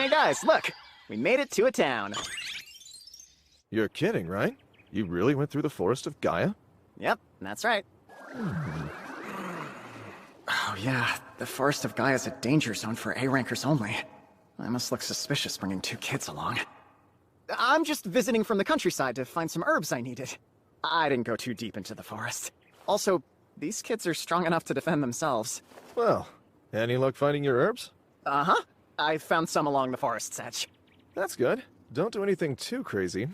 Hey guys, look! We made it to a town. You're kidding, right? You really went through the forest of Gaia? Yep, that's right. Oh yeah, the Forest of Gaia is a danger zone for A-rankers only. I must look suspicious bringing 2 kids along. I'm just visiting from the countryside to find some herbs I needed. I didn't go too deep into the forest. Also, these kids are strong enough to defend themselves. Well, any luck finding your herbs? Uh-huh. I found some along the forest's edge. That's good. Don't do anything too crazy.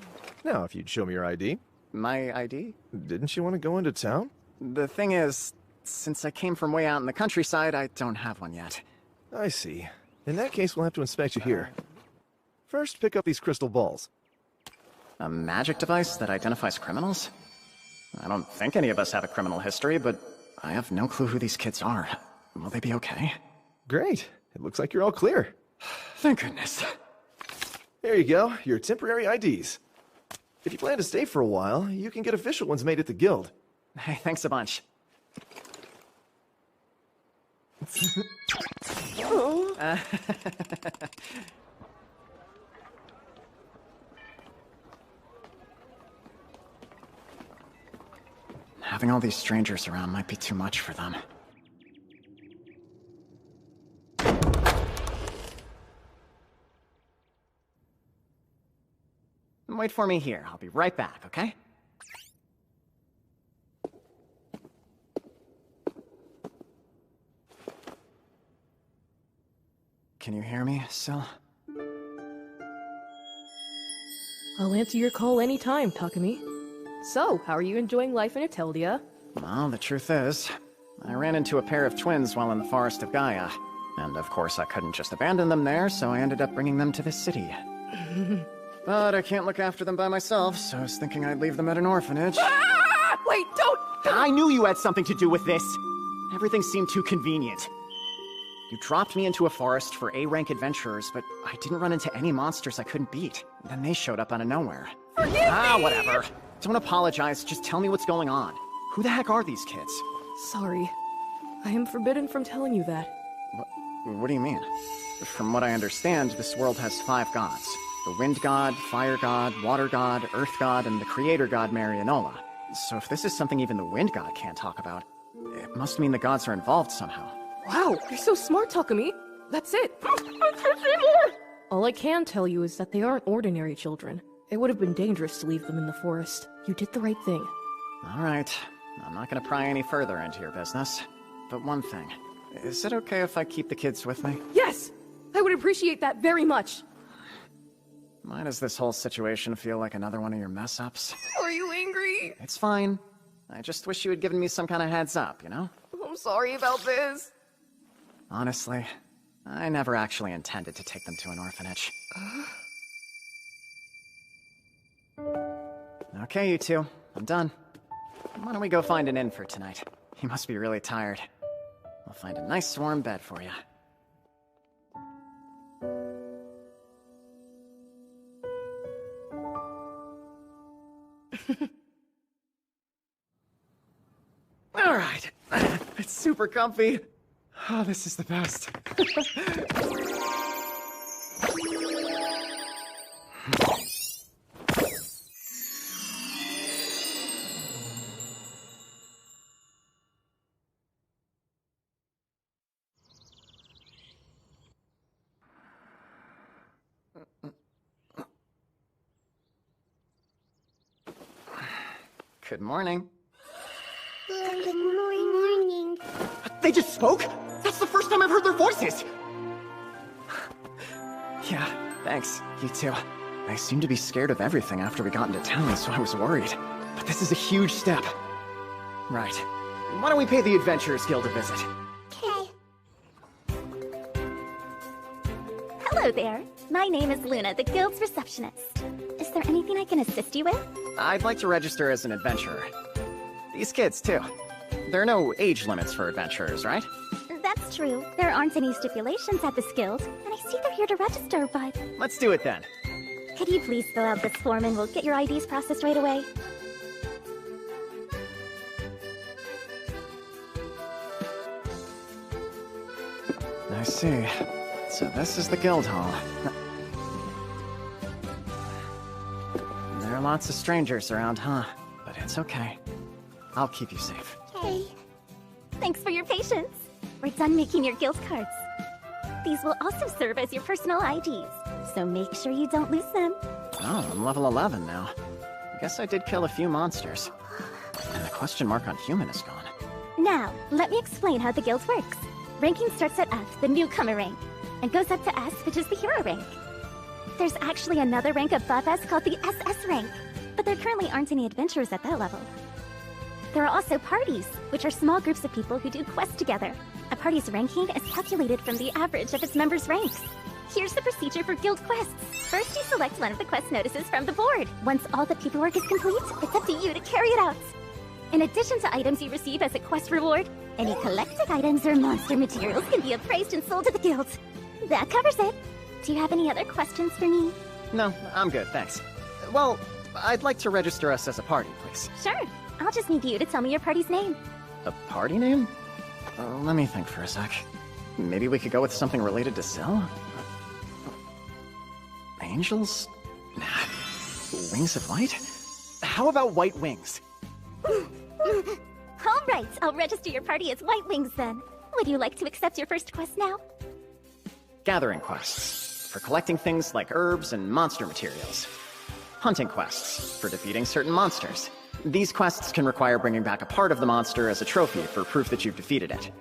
Now, if you'd show me your ID. My ID? Didn't you want to go into town? The thing is, since I came from way out in the countryside, I don't have one yet. I see. In that case, we'll have to inspect you here. First, pick up these crystal balls. A magic device that identifies criminals? I don't think any of us have a criminal history, but I have no clue who these kids are. Will they be okay? Great. It looks like you're all clear. Thank goodness. There you go, your temporary IDs. If you plan to stay for a while, you can get official ones made at the guild. Hey, thanks a bunch. Having all these strangers around might be too much for them. Wait for me here. I'll be right back, okay? Can you hear me, Syl? I'll answer your call anytime, Takumi. So, how are you enjoying life in Ateldia? Well, the truth is, I ran into a pair of twins while in the Forest of Gaia. And of course I couldn't just abandon them there, so I ended up bringing them to this city. But I can't look after them by myself, so I was thinking I'd leave them at an orphanage. Ah! Wait, don't! I knew you had something to do with this! Everything seemed too convenient. You dropped me into a forest for A-rank adventurers, but I didn't run into any monsters I couldn't beat. Then they showed up out of nowhere. Forgive me! Whatever. Don't apologize, just tell me what's going on. Who the heck are these kids? Sorry. I am forbidden from telling you that. What do you mean? From what I understand, this world has 5 gods. The Wind God, Fire God, Water God, Earth God, and the Creator God Marianola. So if this is something even the Wind God can't talk about, it must mean the gods are involved somehow. Wow, you're so smart, Takumi. That's it. All I can tell you is that they aren't ordinary children. It would have been dangerous to leave them in the forest. You did the right thing. Alright. I'm not gonna pry any further into your business. But one thing. Is it okay if I keep the kids with me? Yes! I would appreciate that very much. Why does this whole situation feel like another one of your mess-ups? Are you angry? It's fine. I just wish you had given me some kind of heads up, you know? I'm sorry about this. Honestly, I never actually intended to take them to an orphanage. Okay, you two. I'm done. Why don't we go find an inn for tonight? You must be really tired. I'll find a nice warm bed for you. Alright. It's super comfy. Oh, this is the best. Good morning. Good morning. They just spoke? That's the first time I've heard their voices! Yeah, thanks. You too. I seemed to be scared of everything after we got into town, so I was worried. But this is a huge step. Right. Why don't we pay the Adventurers Guild a visit? Okay. Hello there. My name is Luna, the Guild's receptionist. Is there anything I can assist you with? I'd like to register as an adventurer. These kids, too. There are no age limits for adventurers, right? That's true. There aren't any stipulations at this guild, and I see they're here to register, but... Let's do it then. Could you please fill out this form and we'll get your IDs processed right away? I see. So this is the guild hall. are lots of strangers around, huh? But it's okay. I'll keep you safe. Okay. Thanks for your patience. We're done making your guild cards. These will also serve as your personal IDs, so make sure you don't lose them. Oh, I'm level 11 now. Guess I did kill a few monsters. And the question mark on human is gone. Now, let me explain how the guild works. Ranking starts at F, the newcomer rank, and goes up to S, which is the hero rank. There's actually another rank above S called the SS rank, but there currently aren't any adventurers at that level. There are also parties, which are small groups of people who do quests together. A party's ranking is calculated from the average of its members' ranks. Here's the procedure for guild quests. First, you select one of the quest notices from the board. Once all the paperwork is complete, it's up to you to carry it out. In addition to items you receive as a quest reward, any collected items or monster materials can be appraised and sold to the guild. That covers it. Do you have any other questions for me? No, I'm good, thanks. Well, I'd like to register us as a party, please. Sure. I'll just need you to tell me your party's name. A party name? Let me think for a sec. Maybe we could go with something related to Syl? Angels? Nah. Wings of Light? How about White Wings? All right, I'll register your party as White Wings then. Would you like to accept your first quest now? Gathering quests, for collecting things like herbs and monster materials. Hunting quests, for defeating certain monsters. These quests can require bringing back a part of the monster as a trophy for proof that you've defeated it.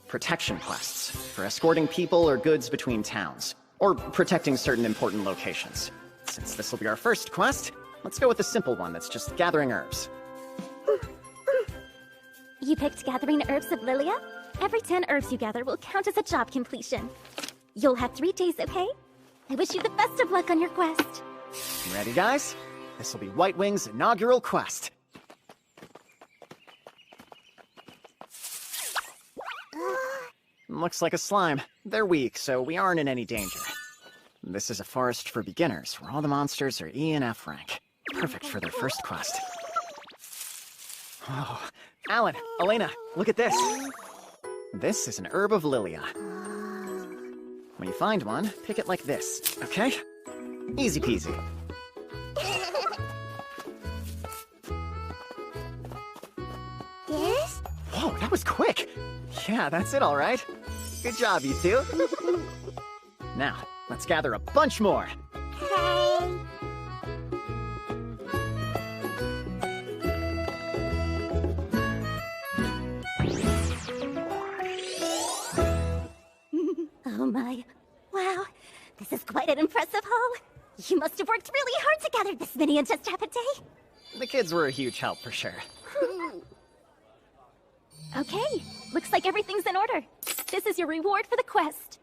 Protection quests, for escorting people or goods between towns, or protecting certain important locations. Since this will be our first quest, let's go with the simple one that's just gathering herbs. You picked Gathering Herbs of Lilia? Every 10 herbs you gather will count as a job completion. You'll have 3 days, okay? I wish you the best of luck on your quest. Ready, guys? This will be White Wing's inaugural quest. Looks like a slime. They're weak, so we aren't in any danger. This is a forest for beginners, where all the monsters are E and F rank. Perfect for their first quest. Oh, Alan, Elena, look at this. This is an herb of Lilia. When you find one, pick it like this, okay? Easy peasy. Yes? Whoa, that was quick! Yeah, that's it, all right. Good job, you two. Now, let's gather a bunch more. Okay. Oh my. Wow, this is quite an impressive haul. You must have worked really hard to gather this many in just half a day. The kids were a huge help, for sure. Okay, looks like everything's in order. This is your reward for the quest.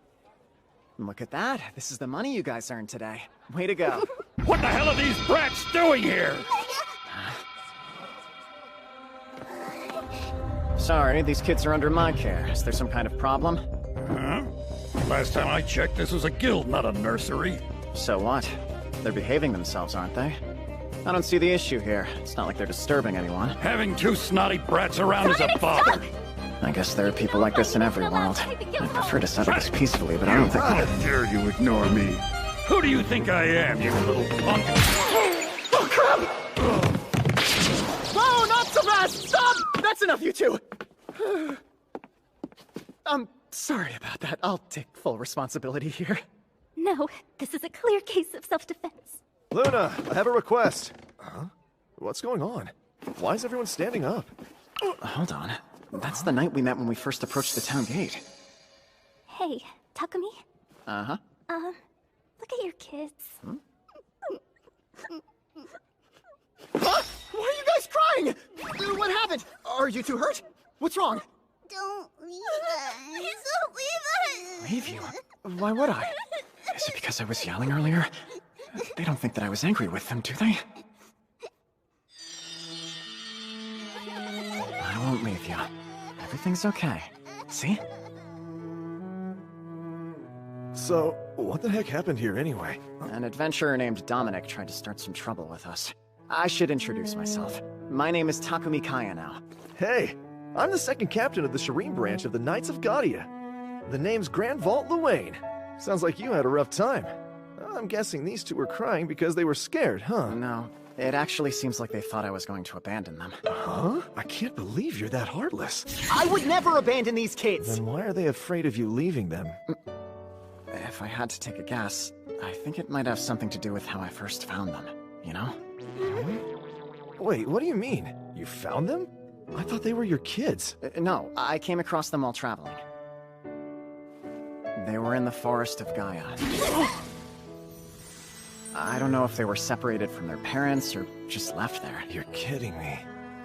Look at that. This is the money you guys earned today. Way to go. What the hell are these brats doing here? Sorry, these kids are under my care. Is there some kind of problem? Huh? Last time I checked, this was a guild, not a nursery. So what? They're behaving themselves, aren't they? I don't see the issue here. It's not like they're disturbing anyone. Having 2 snotty brats around is a bother. I guess there are people like this in every world. I'd prefer to settle this peacefully, but I don't think... How dare you ignore me? Who do you think I am, you little punk? Oh, crap! Whoa, not so fast! Stop! That's enough, you two! I'm sorry about that. I'll take full responsibility here. No, this is a clear case of self-defense. Luna, I have a request. Huh? What's going on? Why is everyone standing up? Hold on. That's the night we met when we first approached the town gate. Hey, Takumi? Uh-huh. Look at your kids. Huh? Why are you guys crying? What happened? Are you two hurt? What's wrong? Don't leave us. Don't leave us. Leave you? Why would I? Is it because I was yelling earlier? They don't think that I was angry with them, do they? I won't leave you. Everything's okay. See? So, what the heck happened here anyway? An adventurer named Dominic tried to start some trouble with us. I should introduce myself. My name is Takumi Kaya now. Hey, I'm the second captain of the Shireen branch of the Knights of Gaudia. The name's Grand Vault Luane. Sounds like you had a rough time. I'm guessing these two were crying because they were scared, huh? No, It actually seems like they thought I was going to abandon them. Huh? I can't believe you're that heartless. I would never abandon these kids! Then why are they afraid of you leaving them? If I had to take a guess, I think it might have something to do with how I first found them, you know? Wait, what do you mean? You found them? I thought they were your kids. No, I came across them while traveling. They were in the forest of Gaia. I don't know if they were separated from their parents or just left there. You're kidding me.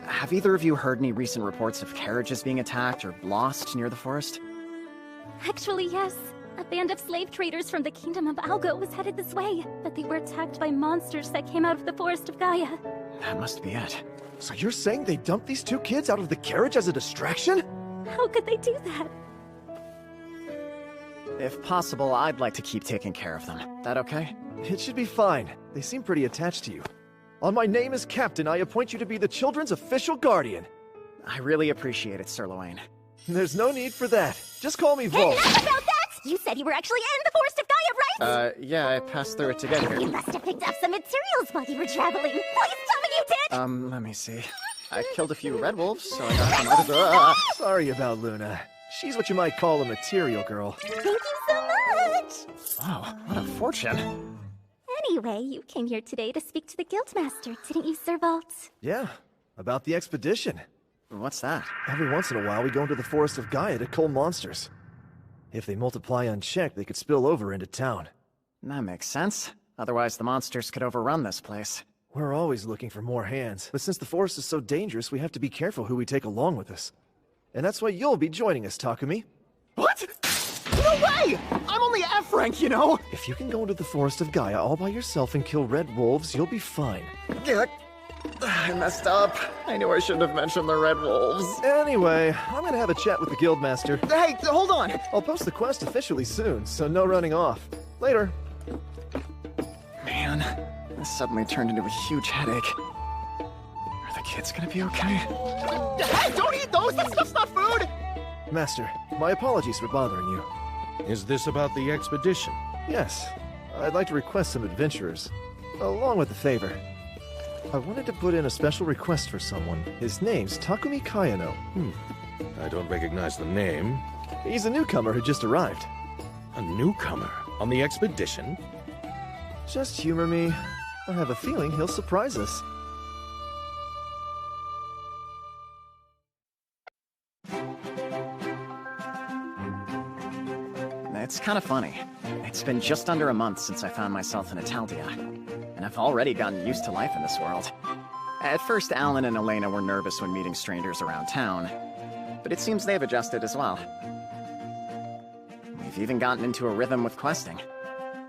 Have either of you heard any recent reports of carriages being attacked or lost near the forest? Actually, yes. A band of slave traders from the Kingdom of Algo was headed this way, but they were attacked by monsters that came out of the Forest of Gaia. That must be it. So you're saying they dumped these two kids out of the carriage as a distraction? How could they do that? If possible, I'd like to keep taking care of them. That okay? It should be fine. They seem pretty attached to you. On my name as captain, I appoint you to be the children's official guardian. I really appreciate it, Sir Lorraine. There's no need for that. Just call me Vol. Enough about that! You said you were actually in the Forest of Gaia, right? Yeah, I passed through it to get here. You must have picked up some materials while you were traveling. Please tell me you did! Let me see. I killed a few red wolves, so I got some... Sorry about Luna. She's what you might call a material girl. Thank you so much! Wow, what a fortune. Anyway, you came here today to speak to the Guildmaster, didn't you, Sir Vault? Yeah, about the expedition. What's that? Every once in a while, we go into the Forest of Gaia to cull monsters. If they multiply unchecked, they could spill over into town. That makes sense. Otherwise, the monsters could overrun this place. We're always looking for more hands, but since the forest is so dangerous, we have to be careful who we take along with us. And that's why you'll be joining us, Takumi. What? No way! I'm only F rank, you know! If you can go into the Forest of Gaia all by yourself and kill red wolves, you'll be fine. I messed up. I knew I shouldn't have mentioned the red wolves. Anyway, I'm gonna have a chat with the Guildmaster. Hey, hold on! I'll post the quest officially soon, so no running off. Later. Man, this suddenly turned into a huge headache. Are the kids gonna be okay? Hey, don't eat those! That stuff's not food! Master, my apologies for bothering you. Is this about the expedition? Yes, I'd like to request some adventurers, along with a favor. I wanted to put in a special request for someone. His name's Takumi Kayano. I don't recognize the name. He's a newcomer who just arrived. A newcomer on the expedition? Just humor me. I have a feeling he'll surprise us. It's kind of funny. It's been just under a month since I found myself in Italdia, and I've already gotten used to life in this world. At first, Alan and Elena were nervous when meeting strangers around town, but it seems they've adjusted as well. We've even gotten into a rhythm with questing.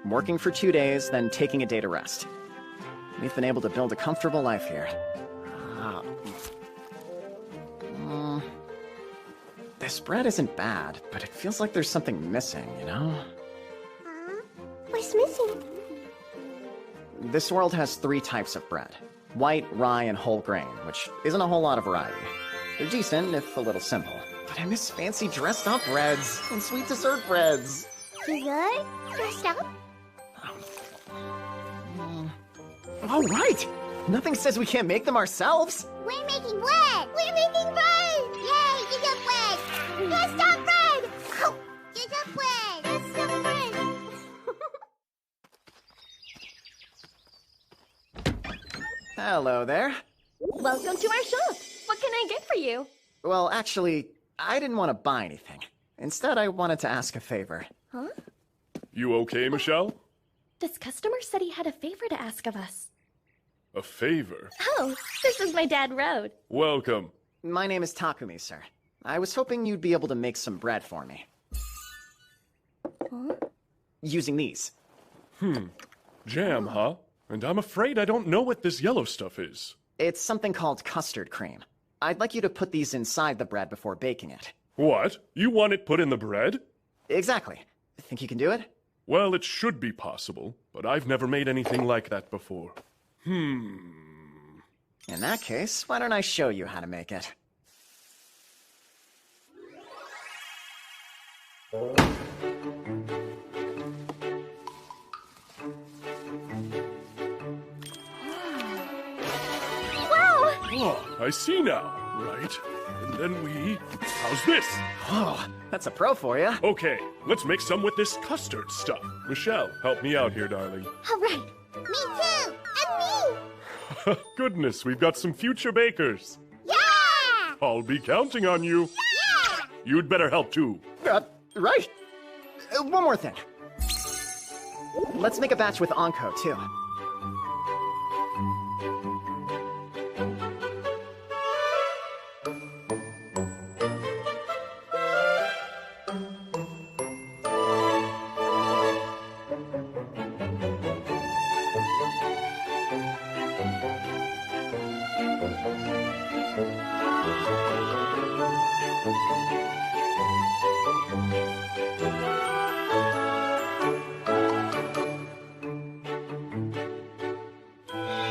Working for 2 days, then taking a day to rest. We've been able to build a comfortable life here. This bread isn't bad, but it feels like there's something missing, you know? What's missing? This world has 3 types of bread. White, rye, and whole grain, which isn't a whole lot of variety. They're decent, if a little simple. But I miss fancy dressed-up breads and sweet dessert breads. You good? Dressed up? Oh, right! Nothing says we can't make them ourselves! We're making bread! We're making bread! Yay, you got bread! Dressed up bread! Oh, dressed up bread! Dressed up bread! Hello there. Welcome to our shop. What can I get for you? Well, actually, I didn't want to buy anything. Instead, I wanted to ask a favor. Huh? You okay, Michelle? This customer said he had a favor to ask of us. A favor? Oh, this is my dad, Road. Welcome. My name is Takumi, sir. I was hoping you'd be able to make some bread for me. Huh? Using these. Jam, huh? And I'm afraid I don't know what this yellow stuff is. It's something called custard cream. I'd like you to put these inside the bread before baking it. What? You want it put in the bread? Exactly. Think you can do it? Well, it should be possible, but I've never made anything like that before. In that case, why don't I show you how to make it? Oh, I see now. Right. And then we... How's this? Oh, that's a pro for you. Okay, let's make some with this custard stuff. Michelle, help me out here, darling. All right. Me too. And me. Goodness, we've got some future bakers. Yeah! I'll be counting on you. Yeah! You'd better help too. Right. One more thing. Let's make a batch with Anko, too.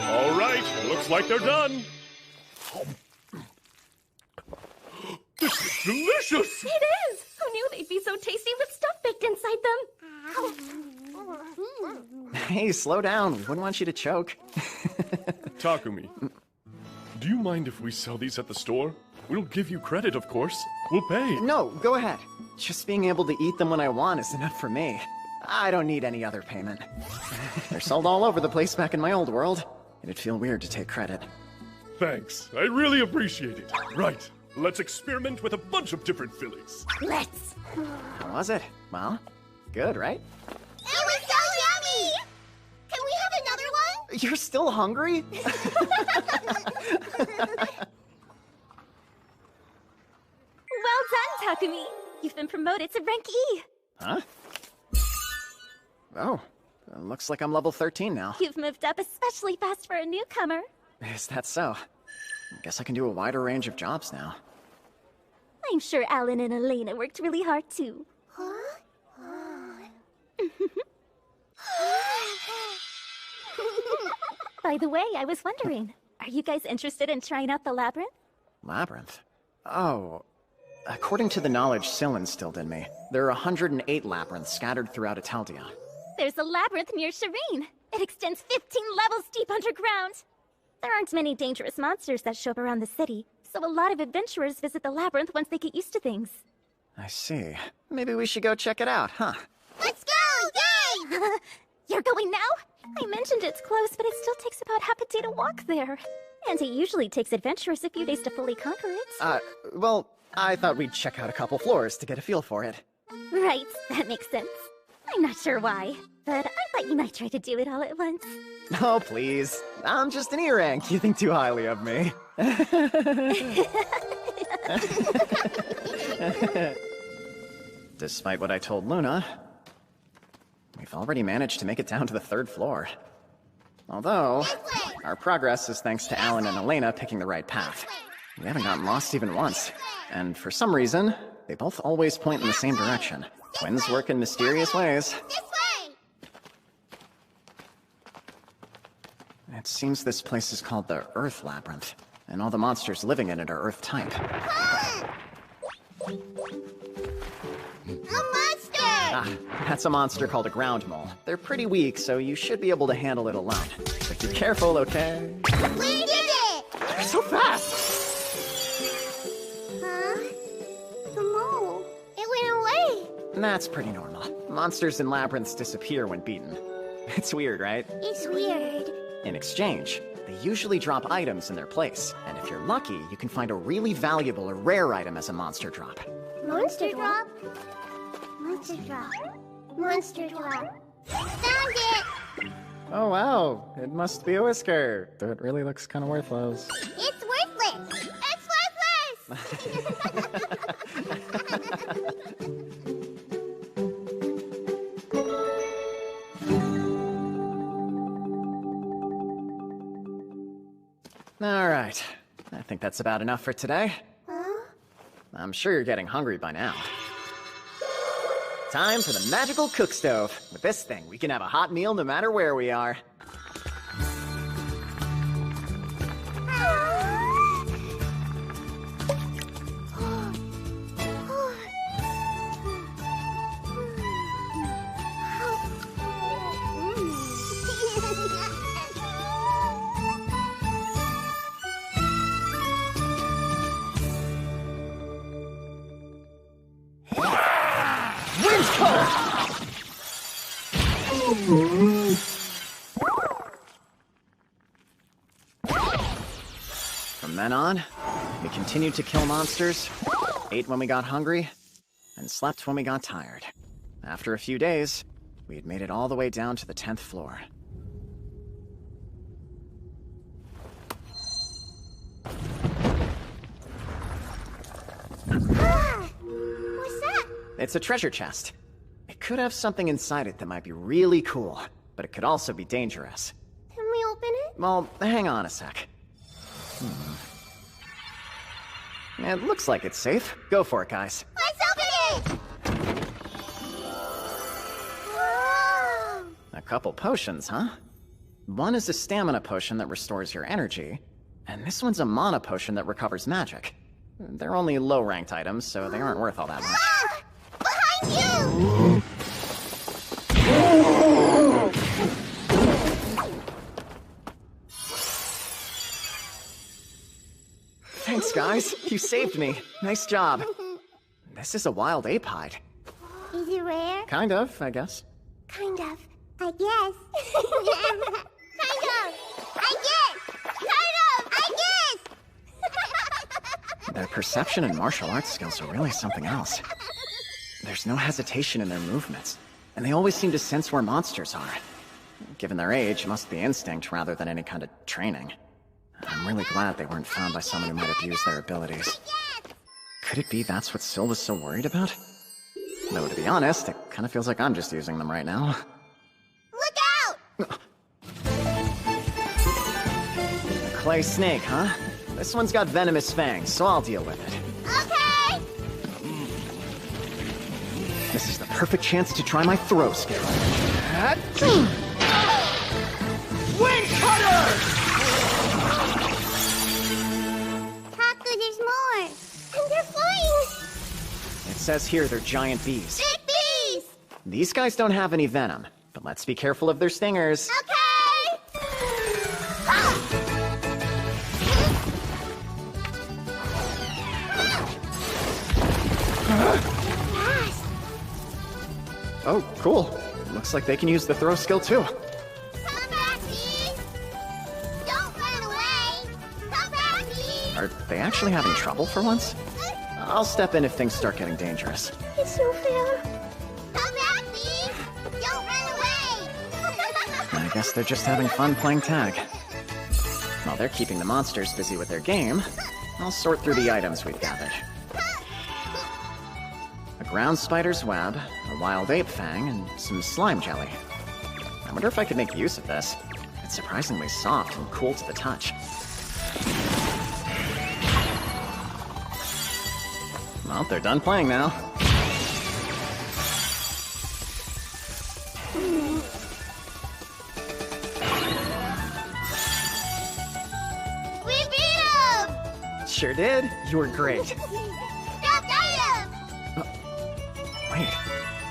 All right, it looks like they're done. This is delicious! It is! Who knew they'd be so tasty with stuff baked inside them? Hey, slow down. We wouldn't want you to choke. Takumi, do you mind if we sell these at the store? We'll give you credit, of course. We'll pay. No, go ahead. Just being able to eat them when I want is enough for me. I don't need any other payment. They're sold all over the place back in my old world. It'd feel weird to take credit. Thanks. I really appreciate it. Right. Let's experiment with a bunch of different fillings. Let's. How was it? Well, good, right? It was so yummy! Can we have another one? You're still hungry? Well done, Takumi. You've been promoted to rank E. Huh? Oh, looks like I'm level 13 now. You've moved up especially fast for a newcomer. Is that so? Guess I can do a wider range of jobs now. I'm sure Alan and Elena worked really hard too. By the way, I was wondering, are you guys interested in trying out the labyrinth? Labyrinth? Oh. According to the knowledge Syl instilled in me, there are 108 labyrinths scattered throughout Italdia. There's a labyrinth near Shireen. It extends 15 levels deep underground. There aren't many dangerous monsters that show up around the city, so a lot of adventurers visit the labyrinth once they get used to things. I see. Maybe we should go check it out, huh? Let's go! Yay! You're going now? I mentioned it's close, but it still takes about half a day to walk there. And it usually takes adventurers a few days to fully conquer it. Well, I thought we'd check out a couple floors to get a feel for it. Right, that makes sense. I'm not sure why, but I thought you might try to do it all at once. Oh, please. I'm just an E-rank. You think too highly of me. Despite what I told Luna, we've already managed to make it down to the 3rd floor. Although, our progress is thanks to Alan and Elena picking the right path. We haven't gotten lost even once. And for some reason, they both always point in the same direction. Twins work in mysterious ways. This way! It seems this place is called the Earth Labyrinth, and all the monsters living in it are Earth type. A monster! Ah, that's a monster called a ground mole. They're pretty weak, so you should be able to handle it alone. But be careful, okay? We did it! They're so fast! Huh? The mole. It went away. That's pretty normal. Monsters in labyrinths disappear when beaten. It's weird, right? It's weird. In exchange, they usually drop items in their place, and if you're lucky, you can find a really valuable or rare item as a monster drop. Monster drop? Monster drop. Monster drop. Found it! Oh wow, it must be a whisker. Though it really looks kind of worthless. It's worthless! It's worthless! All right, I think that's about enough for today. Huh? I'm sure you're getting hungry by now. Time for the magical cook stove. With this thing, we can have a hot meal no matter where we are. From then on, we continued to kill monsters, ate when we got hungry, and slept when we got tired. After a few days, we had made it all the way down to the 10th floor. What's that? It's a treasure chest. It could have something inside it that might be really cool, but it could also be dangerous. Can we open it? Well, hang on a sec. It looks like it's safe. Go for it, guys. Let's open it! Whoa! A couple potions, huh? One is a stamina potion that restores your energy, and this one's a mana potion that recovers magic. They're only low-ranked items, so they aren't worth all that much. Ah! Behind you! Thanks, guys. You saved me. Nice job. This is a wild ape hide. Is it rare? Kind of, I guess. Kind of. I guess. Kind of. I guess. Kind of. I guess. Their perception and martial arts skills are really something else. There's no hesitation in their movements, and they always seem to sense where monsters are. Given their age, it must be instinct rather than any kind of training. I'm really glad they weren't found by someone who might abuse their abilities. Could it be that's what Syl was so worried about? Though, to be honest, it kind of feels like I'm just using them right now. Look out! A clay snake, huh? This one's got venomous fangs, so I'll deal with it. Okay! This is the perfect chance to try my throw skill. Wing cutter! Taku, there's more! And they're flying! It says here they're giant bees. Big bees! These guys don't have any venom, but let's be careful of their stingers. Okay! Ah! Fast! Oh, cool. Looks like they can use the throw skill too. Come back, bees! Don't run away! Come back, bees! Are they actually having trouble for once? I'll step in if things start getting dangerous. It's so fair. Come back, bees! Don't run away! I guess they're just having fun playing tag. While they're keeping the monsters busy with their game, I'll sort through the items we've gathered. A ground spider's web, a wild ape fang, and some slime jelly. I wonder if I could make use of this. It's surprisingly soft and cool to the touch. Well, they're done playing now. We beat him! Sure did. You were great. Stop item! Wait,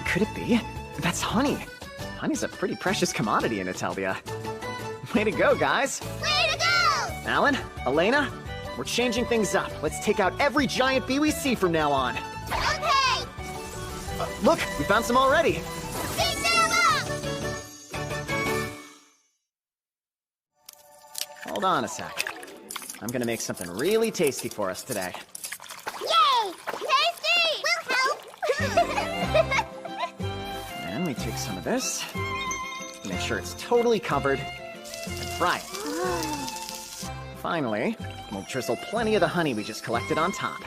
could it be? That's honey. Honey's a pretty precious commodity in Italia. Way to go, guys. Way to go! Alan, Elena, we're changing things up. Let's take out every giant bee we see from now on. Okay! Look, we found some already. Beat them up! Hold on a sec. I'm gonna make something really tasty for us today. Yay! Tasty! We'll help! And we take some of this, make sure it's totally covered, and fry it. Finally, we'll drizzle plenty of the honey we just collected on top.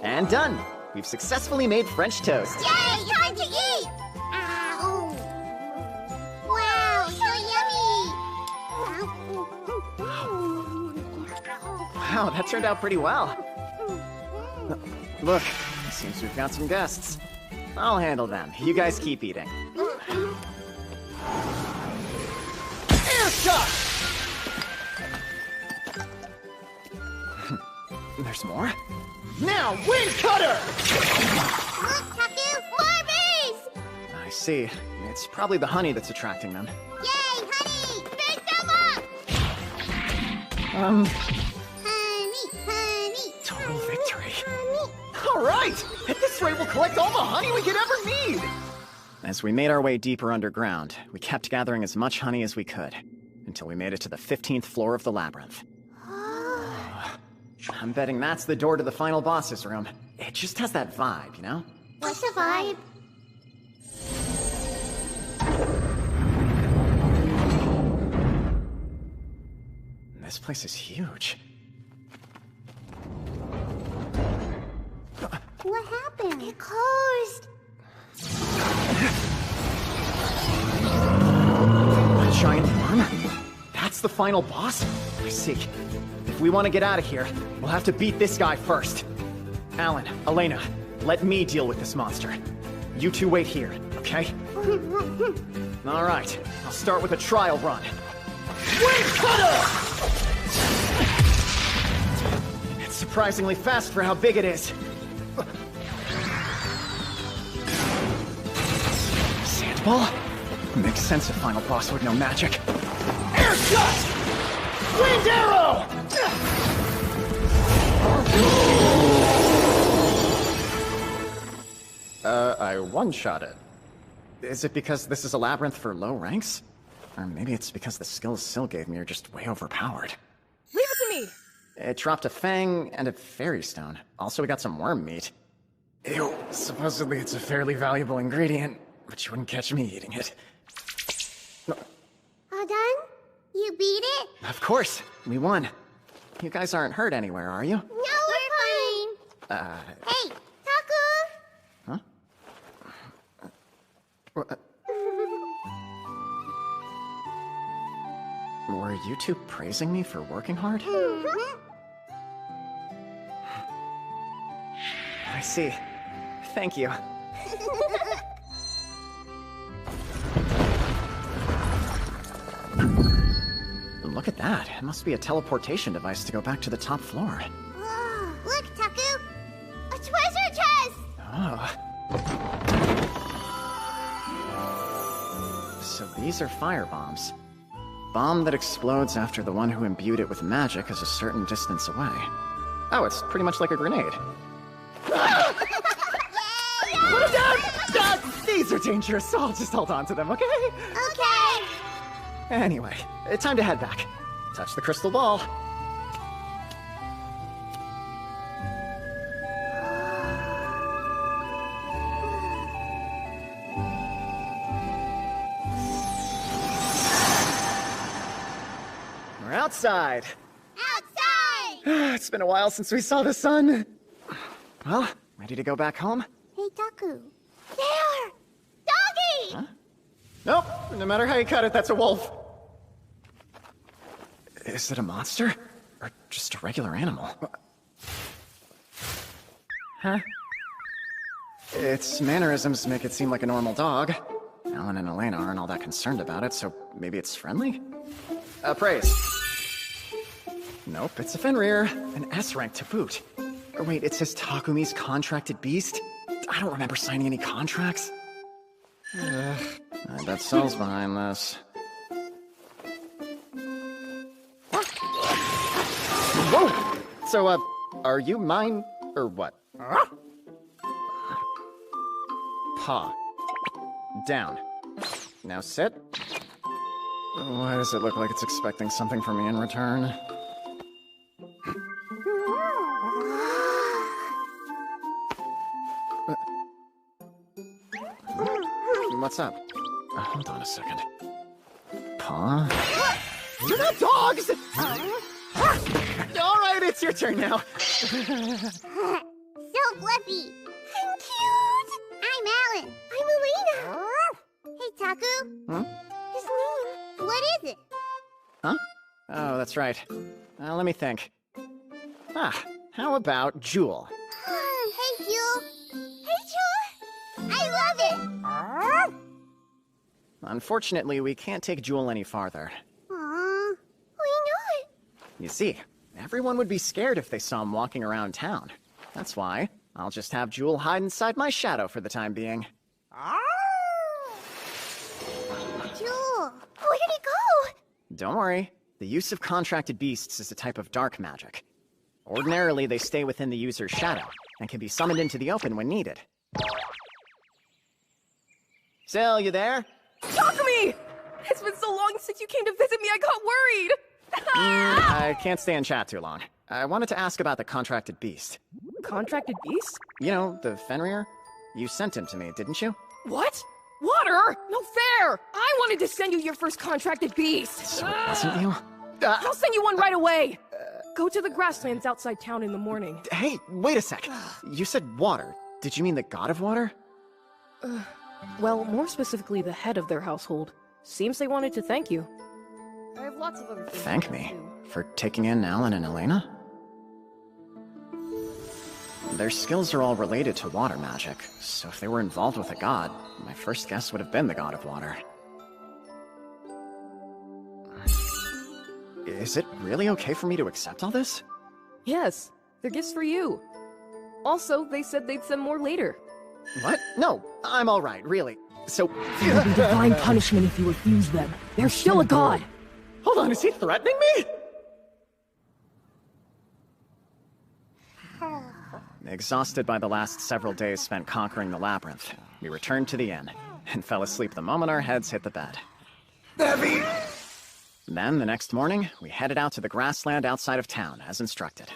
And done! We've successfully made French toast. Yay! Time to eat! Ow! Wow, so yummy! Wow, that turned out pretty well. Look, seems we've got some guests. I'll handle them. You guys keep eating. Air shot! There's more? Now, wind cutter! Look, Taku! More bees! I see. It's probably the honey that's attracting them. Yay, honey! Pick them up! Honey, honey! Total victory. Honey! All right! At this rate, we'll collect all the honey we could ever need! As we made our way deeper underground, we kept gathering as much honey as we could, until we made it to the 15th floor of the labyrinth. I'm betting that's the door to the final boss's room. It just has that vibe, you know? What's the vibe? This place is huge. What happened? It closed. A giant worm? That's the final boss? I see. If we want to get out of here, we'll have to beat this guy first. Alan, Elena, let me deal with this monster. You two wait here, okay? All right, I'll start with a trial run. Wind Cutter! It's surprisingly fast for how big it is. Sandball? Makes sense if final boss would know magic. Air shot! Wind arrow! I one-shot it. Is it because this is a labyrinth for low ranks? Or maybe it's because the skills Syl gave me are just way overpowered. Leave it to me! It dropped a fang and a fairy stone. Also, we got some worm meat. Ew, supposedly it's a fairly valuable ingredient, but you wouldn't catch me eating it. All done? You beat it? Of course, we won. You guys aren't hurt anywhere, are you? No, we're fine. Hey, Taku! Huh? Were you two praising me for working hard? I see. Thank you. Look at that. It must be a teleportation device to go back to the top floor. Oh, look, Taku! A treasure chest! Oh. So these are fire bombs. Bomb that explodes after the one who imbued it with magic is a certain distance away. Oh, it's pretty much like a grenade. Put it down! These are dangerous, so I'll just hold on to them, okay? Okay! Anyway, time to head back. Touch the crystal ball. We're outside. Outside! It's been a while since we saw the sun. Well, ready to go back home? Hey, Taku. There! Doggy! Huh? Nope, no matter how you cut it, that's a wolf. Is it a monster? Or just a regular animal? Huh? Its mannerisms make it seem like a normal dog. Alan and Elena aren't all that concerned about it, so maybe it's friendly? Praise. Nope, it's a Fenrir, an S rank to boot. Or wait, it says Takumi's contracted beast? I don't remember signing any contracts. I bet Sel's behind this. Whoa! So, are you mine, or what? Paw. Down. Now sit. Why does it look like it's expecting something from me in return? What's up? Hold on a second. Paw? You're not dogs! Alright, it's your turn now. So fluffy. I'm cute. I'm Alan. I'm Elena. Hey, Taku. Hmm? His name. What is it? Huh? Oh, that's right. Let me think. How about Jewel? Hey, Jewel. Hey, Jewel. I love it. Unfortunately, we can't take Jewel any farther. Aww. Why not? You see, everyone would be scared if they saw him walking around town. That's why I'll just have Jewel hide inside my shadow for the time being. Jewel, where did it go? Don't worry. The use of contracted beasts is a type of dark magic. Ordinarily, they stay within the user's shadow and can be summoned into the open when needed. Still, you there? Takumi! It's been so long since you came to visit me, I got worried! I can't stay in chat too long. I wanted to ask about the contracted beast. Contracted beast? You know, the Fenrir? You sent him to me, didn't you? What? Water? No fair! I wanted to send you your first contracted beast! So it wasn't you? I'll send you one right away! Go to the grasslands outside town in the morning. Hey, wait a sec. You said water. Did you mean the god of water? Well, more specifically, the head of their household. Seems they wanted to thank you. I have lots of other things. Thank me? For taking in Alan and Elena? Their skills are all related to water magic, so if they were involved with a god, my first guess would have been the god of water. Is it really okay for me to accept all this? Yes, they're gifts for you. Also, they said they'd send more later. What? No, I'm alright, really. So... It'll be divine punishment if you refuse them. They're still a god! Hold on, is he threatening me? Exhausted by the last several days spent conquering the labyrinth, we returned to the inn, and fell asleep the moment our heads hit the bed. Debbie! Then, the next morning, we headed out to the grassland outside of town, as instructed.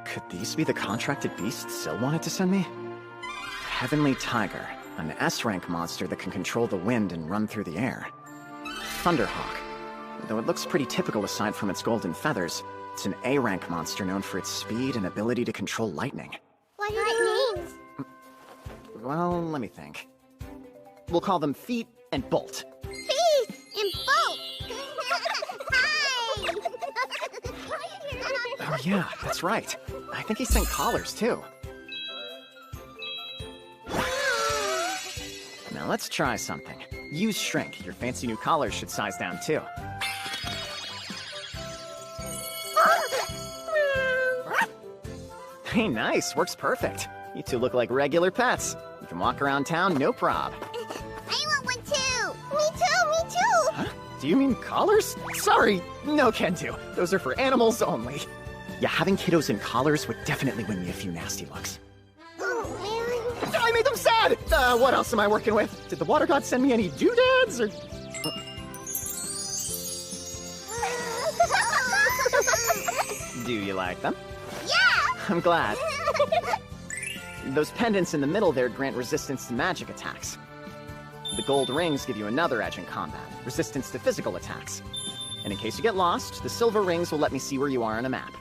Could these be the contracted beasts Syl wanted to send me? Heavenly Tiger, an S-rank monster that can control the wind and run through the air. Thunderhawk, though it looks pretty typical aside from its golden feathers, it's an A-rank monster known for its speed and ability to control lightning. What are their names? Well, let me think. We'll call them Feet and Bolt. Feet and Bolt! Hi! Oh yeah, that's right. I think he sent collars too. Now let's try something. Use Shrink. Your fancy new collars should size down too. Hey, nice. Works perfect. You two look like regular pets. You can walk around town, no prob. I want one too! Me too! Huh? Do you mean collars? Sorry, no can do. Those are for animals only. Yeah, having kiddos in collars would definitely win me a few nasty looks. Oh, man. I made them sad! What else am I working with? Did the water god send me any doodads, or... Do you like them? Yeah! I'm glad. Those pendants in the middle there grant resistance to magic attacks. The gold rings give you another edge in combat, resistance to physical attacks. And in case you get lost, the silver rings will let me see where you are on a map.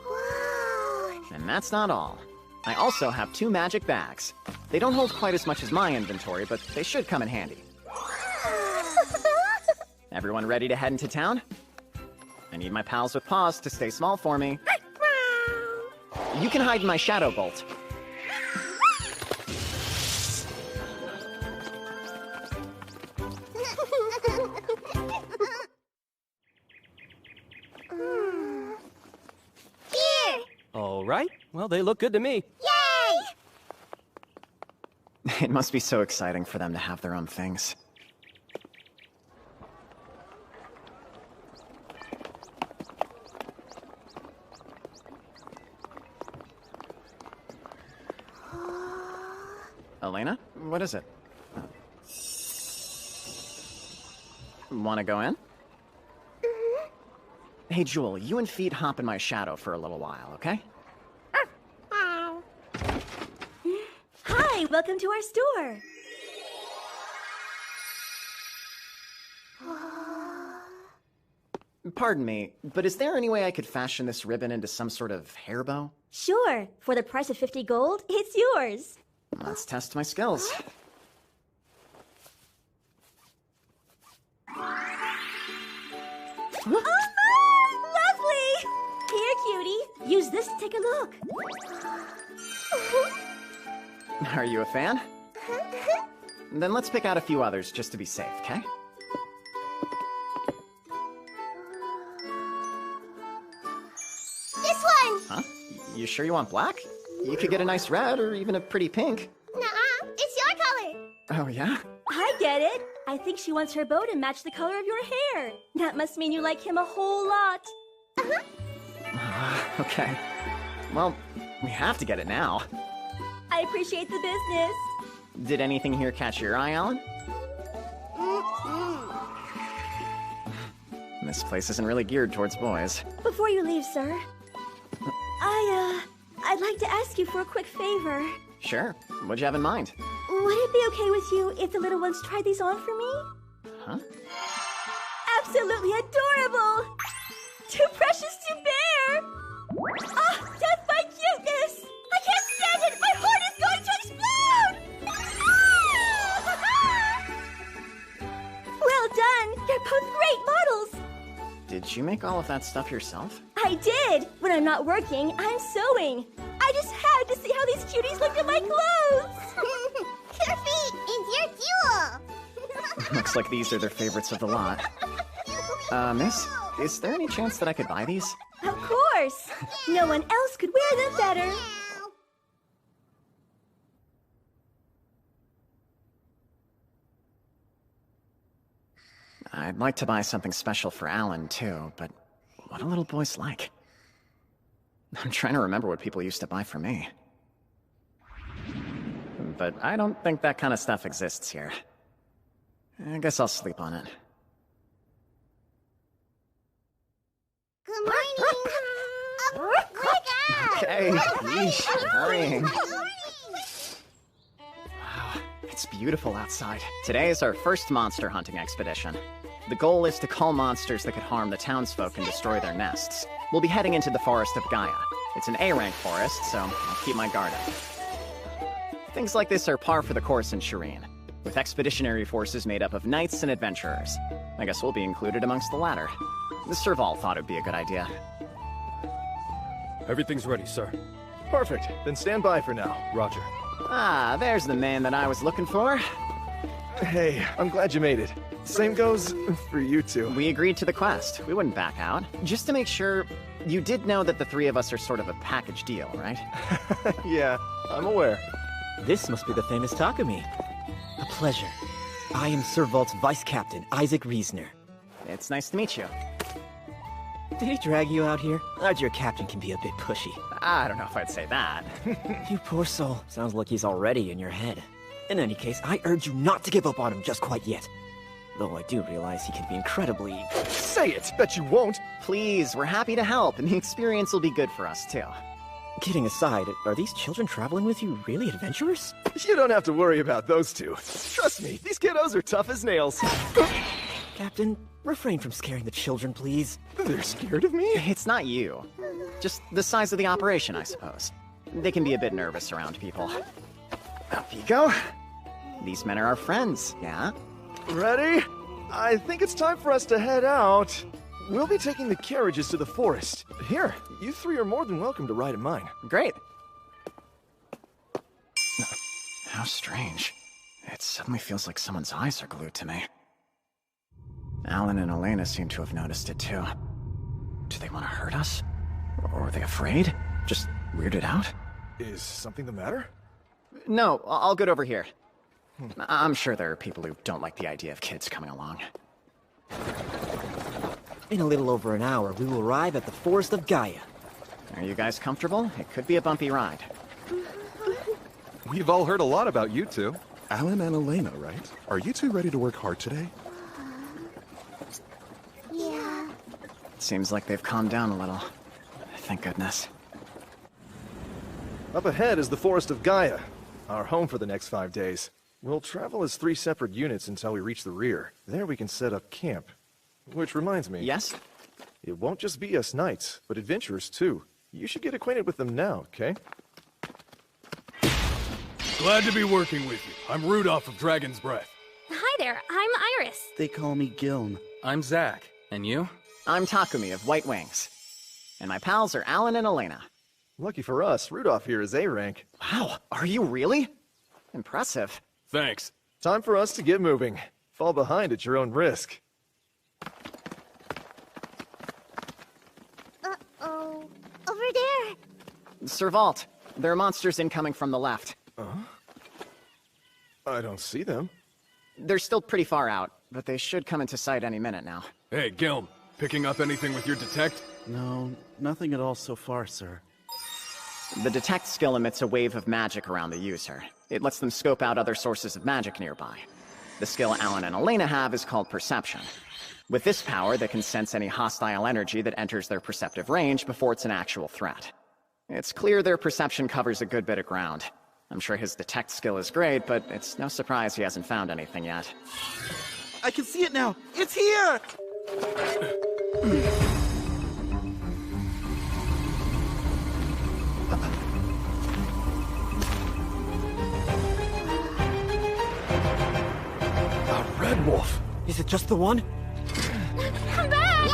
Wow. And that's not all. I also have 2 magic bags. They don't hold quite as much as my inventory, but they should come in handy. Everyone ready to head into town? I need my pals with paws to stay small for me. You can hide in my shadow bolt. Here! All right. Well, they look good to me. Yay! It must be so exciting for them to have their own things. Elena? What is it? Wanna go in? Hey, Jewel, you and Feet hop in my shadow for a little while, okay? Hi, welcome to our store. Pardon me, but is there any way I could fashion this ribbon into some sort of hair bow? Sure, for the price of 50 gold, it's yours. Let's test my skills. Lovely! Here, cutie, use this to take a look. Are you a fan? Then let's pick out a few others just to be safe, okay? This one! Huh? You sure you want black? You could get a nice red or even a pretty pink. Nuh-uh, it's your color! Oh, yeah? I get it. I think she wants her bow to match the color of your hair. That must mean you like him a whole lot. Okay. Well, we have to get it now. I appreciate the business. Did anything here catch your eye, Alan? This place isn't really geared towards boys. Before you leave, sir, I'd like to ask you for a quick favor. Sure. What'd you have in mind? Would it be okay with you if the little ones tried these on for me? Huh? Absolutely adorable! Too precious to bear! Ah, death by cuteness! I can't stand it! My heart is going to explode! Well done! You're both great models! Did you make all of that stuff yourself? I did! When I'm not working, I'm sewing. I just had to see how these cuties looked in my clothes! Kirby, it's your duel! Looks like these are their favorites of the lot. Miss, is there any chance that I could buy these? Of course! No one else could wear them better! I'd like to buy something special for Alan, too, but what do little boys like? I'm trying to remember what people used to buy for me. But I don't think that kind of stuff exists here. I guess I'll sleep on it. Good morning! Wake up! Okay, yeesh, hurrying. Wow, it's beautiful outside. Today is our first monster hunting expedition. The goal is to cull monsters that could harm the townsfolk and destroy their nests. We'll be heading into the Forest of Gaia. It's an A-rank forest, so I'll keep my guard up. Things like this are par for the course in Shireen, with expeditionary forces made up of knights and adventurers. I guess we'll be included amongst the latter. The Serval thought it'd be a good idea. Everything's ready, sir. Perfect. Then stand by for now. Roger. Ah, there's the man that I was looking for. Hey, I'm glad you made it. Same goes for you two. We agreed to the quest. We wouldn't back out. Just to make sure, you did know that the three of us are sort of a package deal, right? Yeah, I'm aware. This must be the famous Takumi. A pleasure. I am Servalt's vice captain, Isaac Reisner. It's nice to meet you. Did he drag you out here? Heard your captain can be a bit pushy. I don't know if I'd say that. You poor soul. Sounds like he's already in your head. In any case, I urge you not to give up on him just quite yet. Though I do realize he can be incredibly... Say it! Bet you won't! Please, we're happy to help, and the experience will be good for us, too. Kidding aside, are these children traveling with you really adventurous? You don't have to worry about those two. Trust me, these kiddos are tough as nails. Captain, refrain from scaring the children, please. They're scared of me? It's not you. Just the size of the operation, I suppose. They can be a bit nervous around people. Up you go. These men are our friends, yeah? Ready? I think it's time for us to head out. We'll be taking the carriages to the forest. Here, you three are more than welcome to ride in mine. Great. How strange. It suddenly feels like someone's eyes are glued to me. Alan and Elena seem to have noticed it too. Do they want to hurt us? Or are they afraid? Just weirded out? Is something the matter? No, I'll get over here. I'm sure there are people who don't like the idea of kids coming along. In a little over an hour, we will arrive at the Forest of Gaia. Are you guys comfortable? It could be a bumpy ride. We've all heard a lot about you two. Alan and Elena, right? Are you two ready to work hard today? Yeah. Seems like they've calmed down a little. Thank goodness. Up ahead is the Forest of Gaia, our home for the next 5 days. We'll travel as 3 separate units until we reach the rear. There we can set up camp. Which reminds me. Yes? It won't just be us knights, but adventurers too. You should get acquainted with them now, okay? Glad to be working with you. I'm Rudolph of Dragon's Breath. Hi there, I'm Iris. They call me Gilm. I'm Zach. And you? I'm Takumi of White Wings. And my pals are Alan and Elena. Lucky for us, Rudolph here is A-rank. Wow, are you really? Impressive. Thanks. Time for us to get moving. Fall behind at your own risk. Uh-oh. Over there. Servalt, there are monsters incoming from the left. I don't see them. They're still pretty far out, but they should come into sight any minute now. Hey, Gilm, picking up anything with your detect? No, nothing at all so far, sir. The detect skill emits a wave of magic around the user. It lets them scope out other sources of magic nearby. The skill Alan and Elena have is called Perception. With this power, they can sense any hostile energy that enters their perceptive range before it's an actual threat. It's clear their perception covers a good bit of ground. I'm sure his detect skill is great, but it's no surprise he hasn't found anything yet. I can see it now! It's here! A red wolf! Is it just the one? Come back!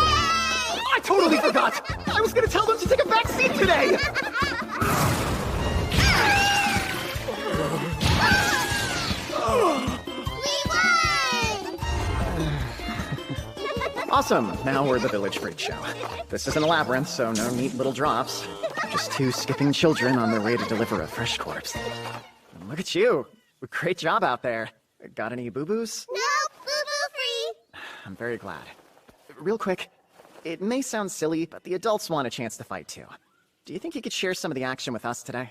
I totally forgot! I was gonna tell them to take a back seat today! Awesome! Now we're the Village Freak Show. This isn't a labyrinth, so no neat little drops. Just two skipping children on their way to deliver a fresh corpse. Look at you! Great job out there. Got any boo-boos? No, boo-boo free. I'm very glad. Real quick, it may sound silly, but the adults want a chance to fight too. Do you think you could share some of the action with us today?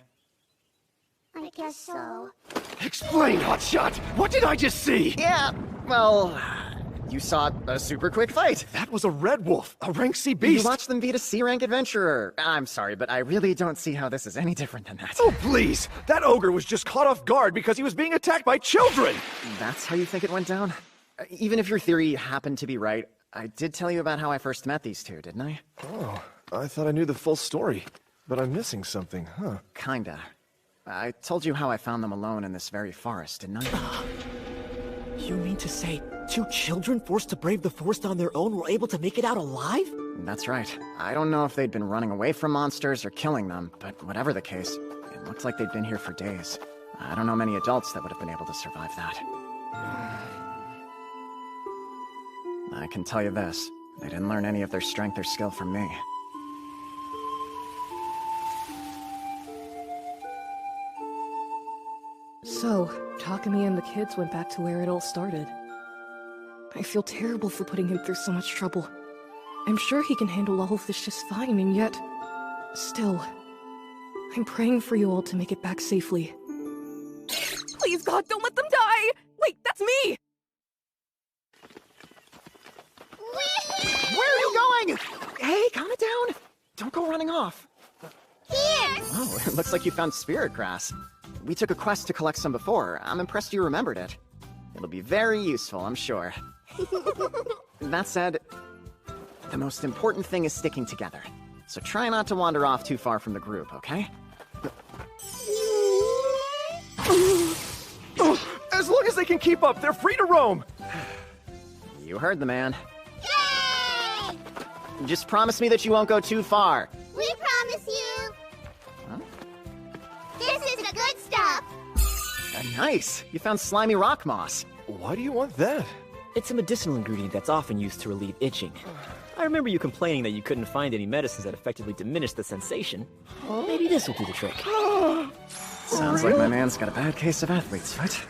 I guess so. Explain, Hotshot! What did I just see? Yeah, well, you saw a super quick fight. That was a red wolf, a rank C You beast! watched them beat a C-rank adventurer. I'm sorry, but I really don't see how this is any different than that. Oh, please! That ogre was just caught off guard because he was being attacked by children! That's how you think it went down? Even if your theory happened to be right, I did tell you about how I first met these two, didn't I? Oh, I thought I knew the full story. But I'm missing something, huh? Kinda. I told you how I found them alone in this very forest, didn't I? You mean to say two children forced to brave the forest on their own were able to make it out alive? That's right. I don't know if they'd been running away from monsters or killing them, but whatever the case, it looked like they'd been here for days. I don't know many adults that would have been able to survive that. I can tell you this, they didn't learn any of their strength or skill from me. So, Takumi and the kids went back to where it all started. I feel terrible for putting him through so much trouble. I'm sure he can handle all of this just fine, and yet... Still, I'm praying for you all to make it back safely. Please, God, don't let them die! Wait, that's me! Where are you going? Hey, calm it down! Don't go running off. Here! Oh, it looks like you found spirit grass. We took a quest to collect some before. I'm impressed you remembered it. It'll be very useful, I'm sure. That said, the most important thing is sticking together. So try not to wander off too far from the group, okay? As long as they can keep up, they're free to roam! You heard the man. Yay! Just promise me that you won't go too far. We promise you. Huh? This is the good stuff. Nice! You found slimy rock moss. Why do you want that? It's a medicinal ingredient that's often used to relieve itching. I remember you complaining that you couldn't find any medicines that effectively diminished the sensation. Maybe this will do the trick. Sounds like my man's got a bad case of athlete's foot.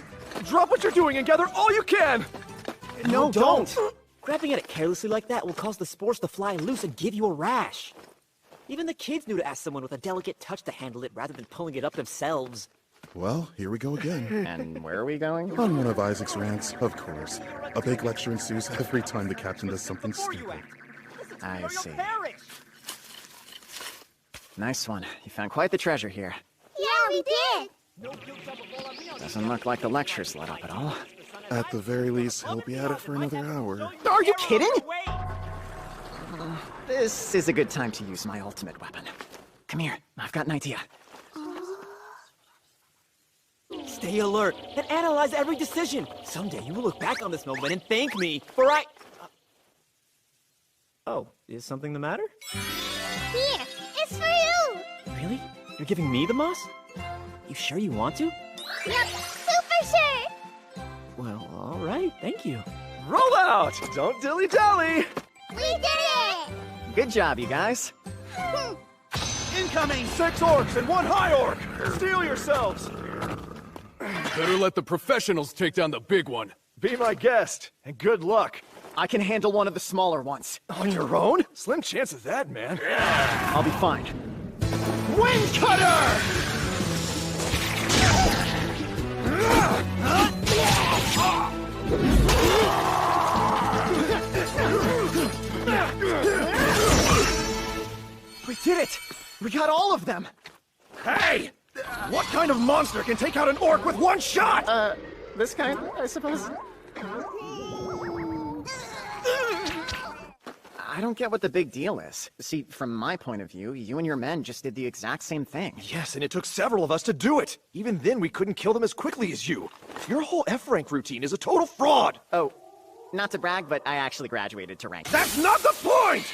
Drop what you're doing and gather all you can! No, don't! Grabbing at it carelessly like that will cause the spores to fly loose and give you a rash. Even the kids knew to ask someone with a delicate touch to handle it rather than pulling it up themselves. Well, here we go again. And where are we going? On one of Isaac's rants, of course. A big lecture ensues every time the captain does something stupid. I see. Nice one. You found quite the treasure here. Yeah, we did. Doesn't look like the lecture's let up at all. At the very least, he'll be at it for another hour. Are you kidding? This is a good time to use my ultimate weapon. Come here, I've got an idea. Stay alert and analyze every decision. Someday you will look back on this moment and thank me for Oh, is something the matter? Here, it's for you. Really? You're giving me the moss? You sure you want to? Yep, super sure. Well, all right, thank you. Roll out! Don't dilly-dally! We did it. Good job, you guys. Incoming! 6 orcs and 1 high orc! Steel yourselves! Better let the professionals take down the big one. Be my guest, and good luck. I can handle one of the smaller ones. On your own? Slim chance of that, man. I'll be fine. Wind Cutter! We did it! We got all of them! Hey! What kind of monster can take out an orc with one shot? This kind, I suppose? I don't get what the big deal is. See, from my point of view, you and your men just did the exact same thing. Yes, and it took several of us to do it. Even then, we couldn't kill them as quickly as you. Your whole F-rank routine is a total fraud. Oh, not to brag, but I actually graduated to rank. That's not the point!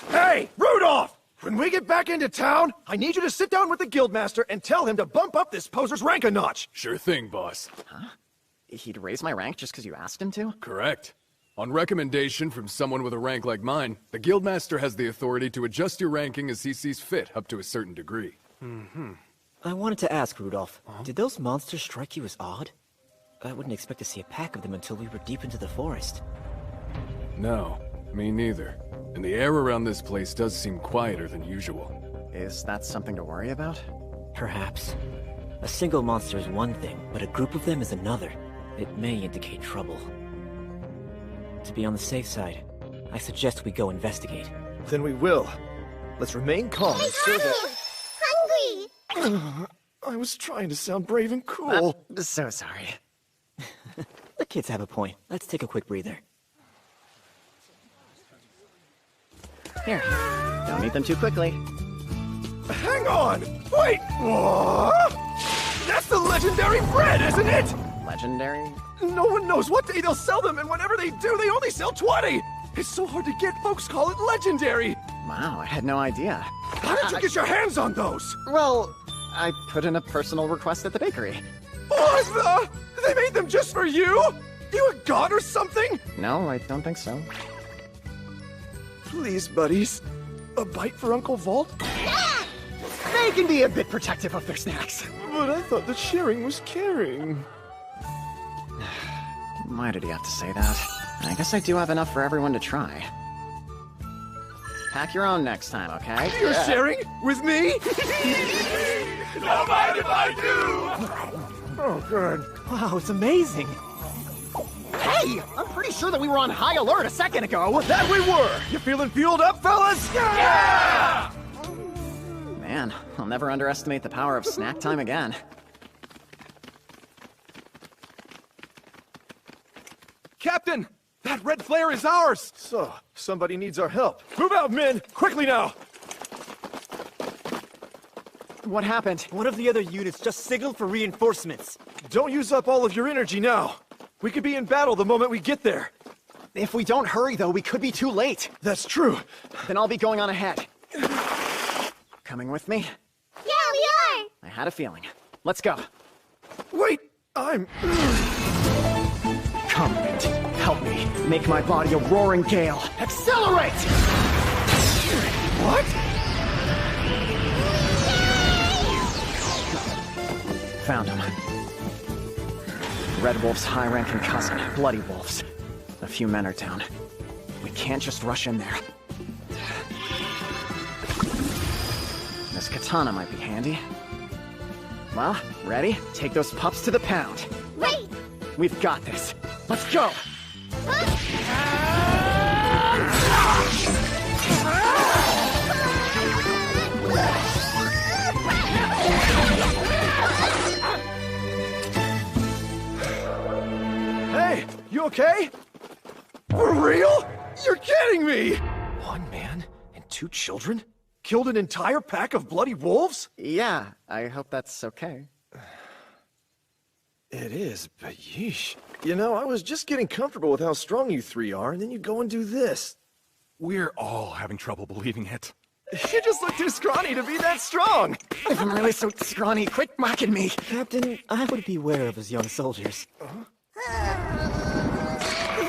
Hey, Rudolph! When we get back into town, I need you to sit down with the guildmaster and tell him to bump up this poser's rank a notch. Sure thing, boss. Huh? He'd raise my rank just because you asked him to? Correct. On recommendation from someone with a rank like mine, the guildmaster has the authority to adjust your ranking as he sees fit, up to a certain degree. I wanted to ask, Rudolph, did those monsters strike you as odd? I wouldn't expect to see a pack of them until we were deep into the forest. No, me neither. And the air around this place does seem quieter than usual. Is that something to worry about? Perhaps. A single monster is one thing, but a group of them is another. It may indicate trouble. To be on the safe side, I suggest we go investigate. Then we will. Let's remain calm and serve it. Hungry! I was trying to sound brave and cool. I'm so sorry. The kids have a point. Let's take a quick breather. Here, don't eat them too quickly. Hang on! Wait! What? That's the legendary bread, isn't it? Legendary? No one knows what day they'll sell them, and whenever they do, they only sell 20! It's so hard to get, folks call it legendary! Wow, I had no idea. How did you get your hands on those? Well, I put in a personal request at the bakery. What? They made them just for you? You a god or something? No, I don't think so. Please, buddies. A bite for Uncle Volt? They can be a bit protective of their snacks. But I thought that sharing was caring. Why did he have to say that? I guess I do have enough for everyone to try. Pack your own next time, okay? You're sharing? With me? Don't mind if I do! Oh, good. Wow, it's amazing! Hey! I'm pretty sure that we were on high alert a second ago! That we were! You feeling fueled up, fellas? Yeah! Man, I'll never underestimate the power of snack time again. Captain! That red flare is ours! So, somebody needs our help. Move out, men! Quickly now! What happened? One of the other units just signaled for reinforcements. Don't use up all of your energy now. We could be in battle the moment we get there. If we don't hurry, though, we could be too late. That's true. Then I'll be going on ahead. Coming with me? Yeah, we are! I had a feeling. Let's go. Wait, I'm... Come, Wind. Help me. Make my body a roaring gale. Accelerate! What? Found him. Red Wolf's high-ranking cousin, Bloody Wolf's. A few men are down. We can't just rush in there. This katana might be handy. Well, ready? Take those pups to the pound. Wait! We've got this. Let's go! Hey, you okay? For real? You're kidding me! One man and 2 children? Killed an entire pack of bloody wolves? Yeah, I hope that's okay. It is, but yeesh. You know, I was just getting comfortable with how strong you 3 are, and then you go and do this. We're all having trouble believing it. You just look too scrawny to be that strong! If I'm really so scrawny, quit mocking me! Captain, I would beware of his young soldiers.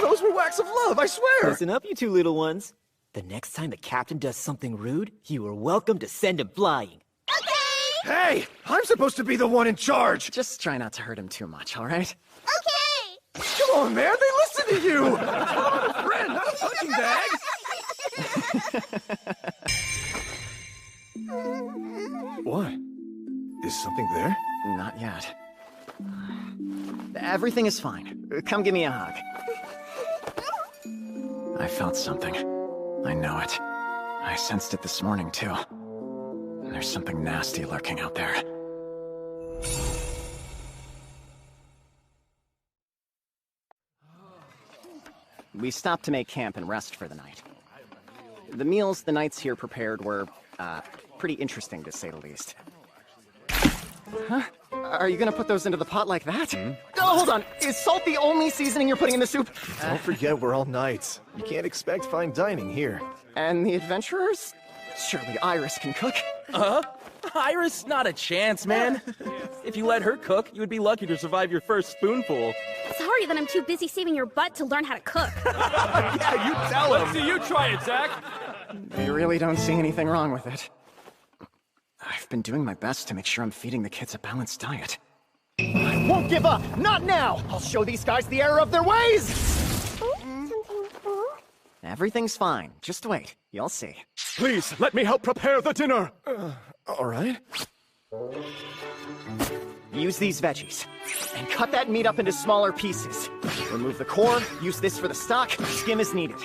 Those were whacks of love, I swear! Listen up, you 2 little ones. The next time the captain does something rude, you are welcome to send him flying. Okay! Hey! I'm supposed to be the one in charge! Just try not to hurt him too much, alright? Okay! Come Come on, man, they listen to you! Friend, not a punching bag! What? Is something there? Not yet. Everything is fine. Come give me a hug. I felt something. I know it. I sensed it this morning, too. There's something nasty lurking out there. We stopped to make camp and rest for the night. The meals the knights here prepared were, pretty interesting, to say the least. Huh? Are you gonna put those into the pot like that? Oh, hold on. Is salt the only seasoning you're putting in the soup? Don't forget we're all knights. You can't expect fine dining here. And the adventurers? Surely Iris can cook. Iris? Not a chance, man. If you let her cook, you would be lucky to survive your first spoonful. Sorry that I'm too busy saving your butt to learn how to cook. Yeah, you tell him. Let's see you try it, Zach. I really don't see anything wrong with it. I've been doing my best to make sure I'm feeding the kids a balanced diet. I won't give up! Not now! I'll show these guys the error of their ways! Everything's fine. Just wait. You'll see. Please, let me help prepare the dinner! All right. Use these veggies. And cut that meat up into smaller pieces. Remove the core, use this for the stock, skim as needed.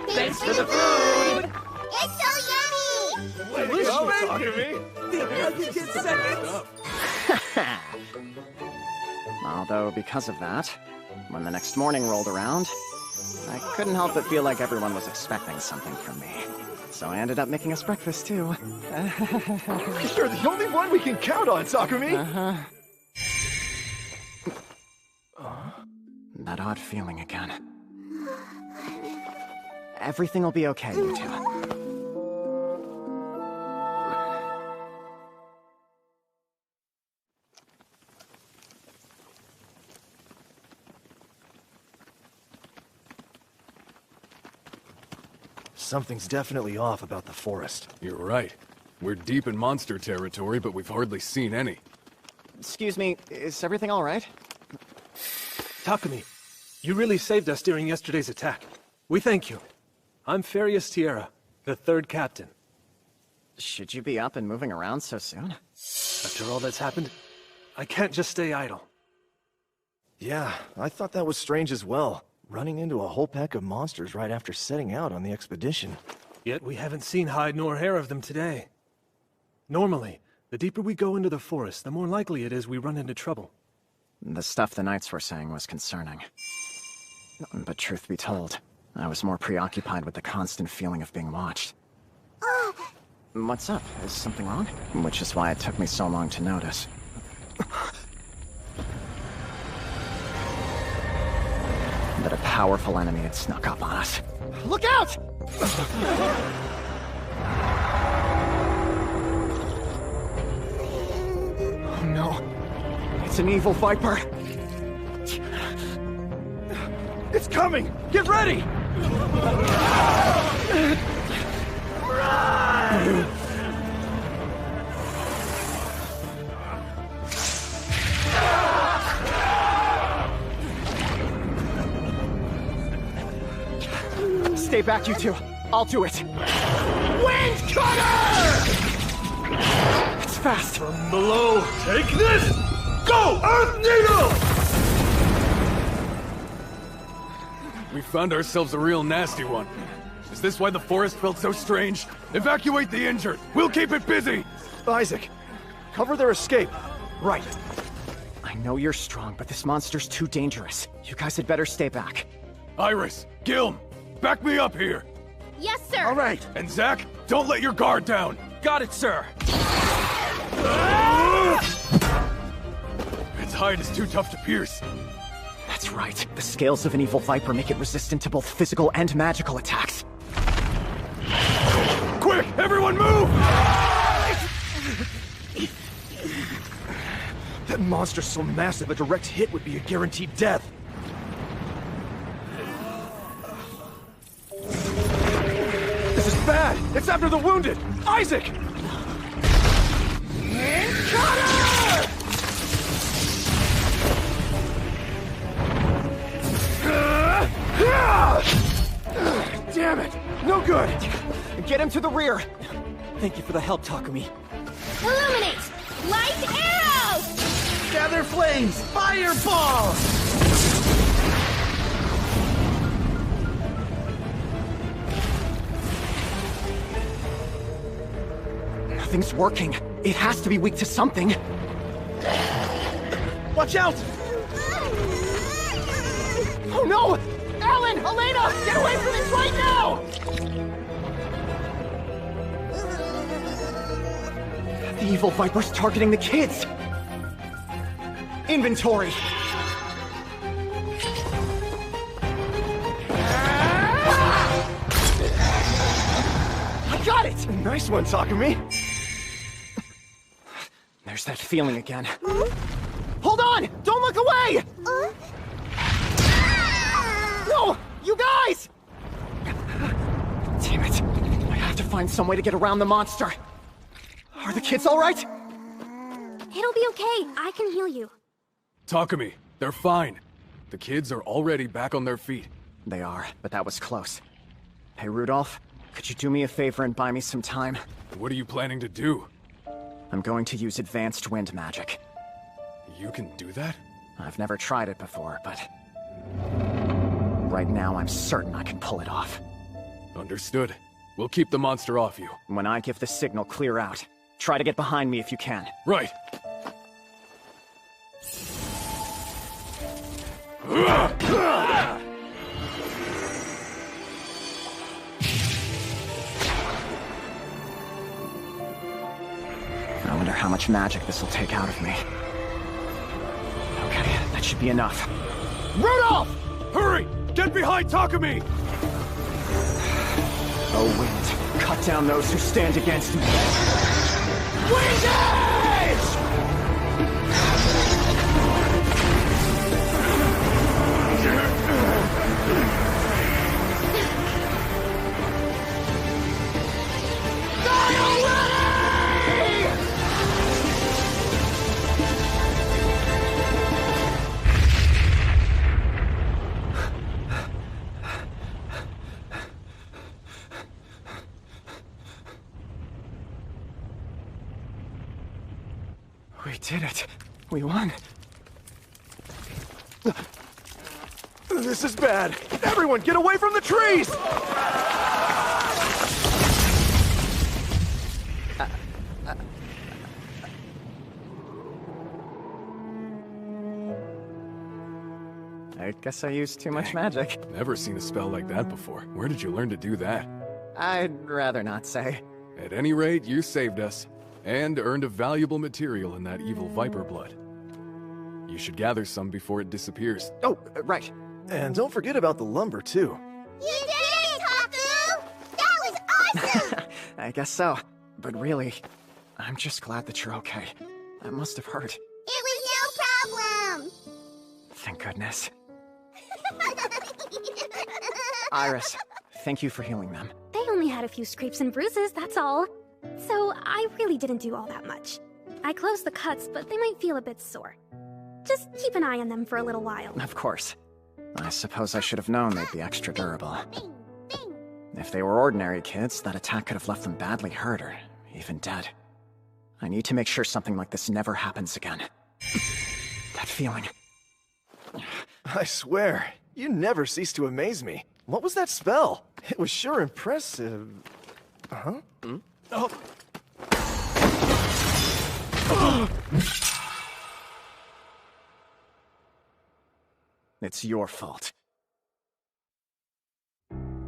Thanks for the food! It's so yummy! Although, because of that, when the next morning rolled around, I couldn't help but feel like everyone was expecting something from me. So I ended up making us breakfast, too. You're the only one we can count on, Takumi! That odd feeling again. Everything will be okay, you two. Something's definitely off about the forest. You're right. We're deep in monster territory, but we've hardly seen any. Excuse me, is everything all right? Takumi, you really saved us during yesterday's attack. We thank you. I'm Farius Tierra, the third captain. Should you be up and moving around so soon? After all that's happened, I can't just stay idle. Yeah, I thought that was strange as well. Running into a whole pack of monsters right after setting out on the expedition. Yet we haven't seen hide nor hair of them today. Normally, the deeper we go into the forest, the more likely it is we run into trouble. The stuff the knights were saying was concerning. But truth be told, I was more preoccupied with the constant feeling of being watched. What's up? Is something wrong? Which is why it took me so long to notice. That a powerful enemy had snuck up on us. Look out! Oh no. It's an evil viper. It's coming! Get ready! Run! Stay back, you two. I'll do it. Wind cutter! It's fast. From below, take this! Go, Earth Needle! We found ourselves a real nasty one. Is this why the forest felt so strange? Evacuate the injured. We'll keep it busy. Isaac, cover their escape. Right. I know you're strong, but this monster's too dangerous. You guys had better stay back. Iris, Gilm, back me up here. Yes, sir! All right. And Zach, don't let your guard down. Got it, sir. Its hide is too tough to pierce. That's right. The scales of an evil viper make it resistant to both physical and magical attacks. Quick, everyone move! That monster's so massive, a direct hit would be a guaranteed death. This is bad! It's after the wounded! Isaac! Damn it! No good! Get him to the rear! Thank you for the help, Takumi. Illuminate! Light arrows! Gather flames! Fireball! Nothing's working. It has to be weak to something. Watch out! Oh no! Alan! Elena! Get away from this right now! The evil Viper's targeting the kids! Inventory! I got it! Nice one, Takumi! There's that feeling again. Hold on! Don't look away! No! You guys! Damn it. I have to find some way to get around the monster. Are the kids all right? It'll be okay. I can heal you. Takumi, they're fine. The kids are already back on their feet. They are, but that was close. Hey, Rudolph, could you do me a favor and buy me some time? What are you planning to do? I'm going to use advanced wind magic. You can do that? I've never tried it before, but... right now, I'm certain I can pull it off. Understood. We'll keep the monster off you. When I give the signal, clear out. Try to get behind me if you can. Right. I wonder how much magic this will take out of me. Okay, that should be enough. Rudolph! Hurry! Get behind Takumi! Oh, wind, cut down those who stand against me. Wind Edge! Die already! We did it. We won. This is bad. Everyone, get away from the trees! I guess I used too much magic. Never seen a spell like that before. Where did you learn to do that? I'd rather not say. At any rate, you saved us. And earned a valuable material in that evil viper blood. You should gather some before it disappears. Oh, right. And don't forget about the lumber, too. You did it, Taku! That was awesome! I guess so. But really, I'm just glad that you're okay. That must have hurt. It was no problem! Thank goodness. Iris, thank you for healing them. They only had a few scrapes and bruises, that's all. So I really didn't do all that much. I closed the cuts, but they might feel a bit sore. Just keep an eye on them for a little while. Of course. I suppose I should have known they'd be extra durable. If they were ordinary kids, that attack could have left them badly hurt or even dead. I need to make sure something like this never happens again. That feeling. I swear, you never cease to amaze me. What was that spell? It was sure impressive. Huh? Oh. It's your fault.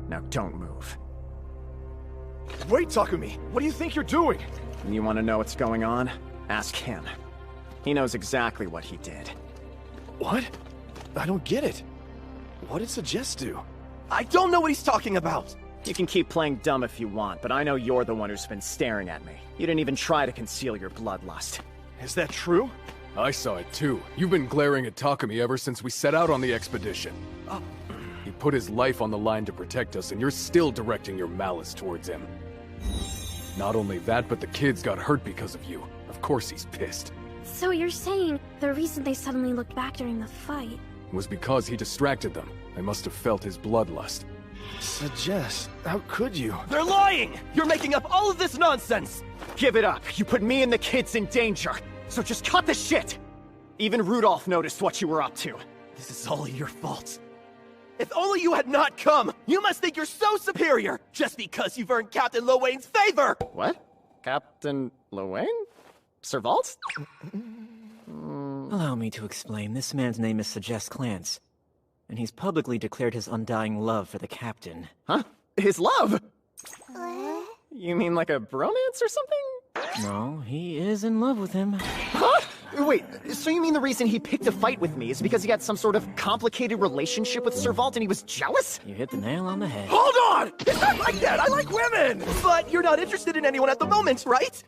Now don't move. Wait, Takumi! What do you think you're doing? You want to know what's going on? Ask him. He knows exactly what he did. What? I don't get it. What did Suggest do? I don't know what he's talking about! You can keep playing dumb if you want, but I know you're the one who's been staring at me. You didn't even try to conceal your bloodlust. Is that true? I saw it too. You've been glaring at Takumi ever since we set out on the expedition. He put his life on the line to protect us, and you're still directing your malice towards him. Not only that, but the kids got hurt because of you. Of course he's pissed. So you're saying the reason they suddenly looked back during the fight Was because he distracted them, I must have felt his bloodlust. Suggest, how could you? They're lying! You're making up all of this nonsense! Give it up. You put me and the kids in danger. So just cut the shit! Even Rudolph noticed what you were up to. This is all your fault. If only you had not come! You must think you're so superior, just because you've earned Captain Lowain's favor! What? Captain Lowain? Sir Vault? Allow me to explain. This man's name is Suggest Clance, and he's publicly declared his undying love for the captain. Huh? His love? You mean like a bromance or something? No, he is in love with him. Huh? Wait, so you mean the reason he picked a fight with me is because he had some sort of complicated relationship with Sir Vault and he was jealous? You hit the nail on the head. Hold on! It's not like that! I like women! But you're not interested in anyone at the moment, right?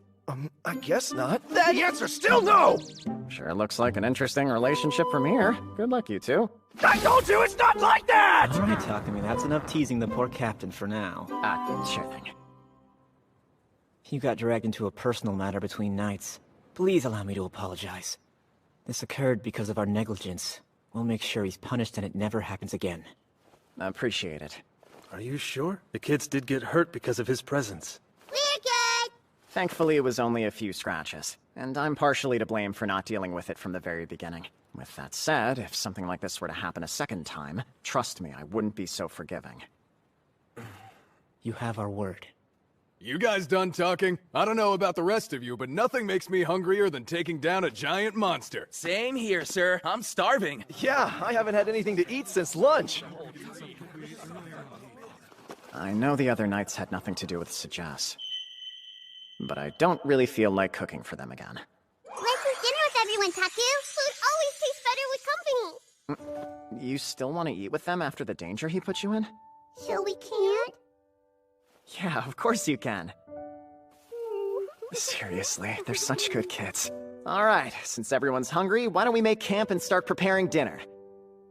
I guess not. That answer's still no! Sure looks like an interesting relationship from here. Good luck, you two. I told you it's not like that! All right, Takumi, that's enough teasing the poor captain for now. Sure thing. You got dragged into a personal matter between knights. Please allow me to apologize. This occurred because of our negligence. We'll make sure he's punished and it never happens again. Appreciate it. Are you sure? The kids did get hurt because of his presence. We're good! Thankfully, it was only a few scratches, and I'm partially to blame for not dealing with it from the very beginning. With that said, if something like this were to happen a second time, trust me, I wouldn't be so forgiving. You have our word. You guys done talking? I don't know about the rest of you, but nothing makes me hungrier than taking down a giant monster. Same here, sir. I'm starving. Yeah, I haven't had anything to eat since lunch. I know the other knights had nothing to do with Suggest, but I don't really feel like cooking for them again. Let's eat dinner with everyone, Taku! Food always tastes better with company! You still want to eat with them after the danger he put you in? So we can't? Yeah, of course you can. Seriously, they're such good kids. Alright, since everyone's hungry, why don't we make camp and start preparing dinner?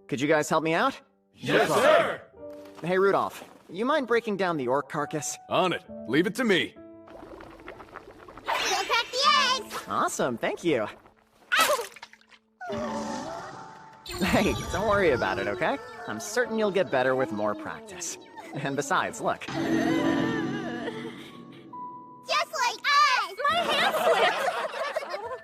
Could you guys help me out? Yes, sir! Hey, Rudolph, you mind breaking down the orc carcass? On it. Leave it to me. We'll crack the eggs! Awesome, thank you. Hey, don't worry about it, okay? I'm certain you'll get better with more practice. And besides, look. Just like us! My hand slipped!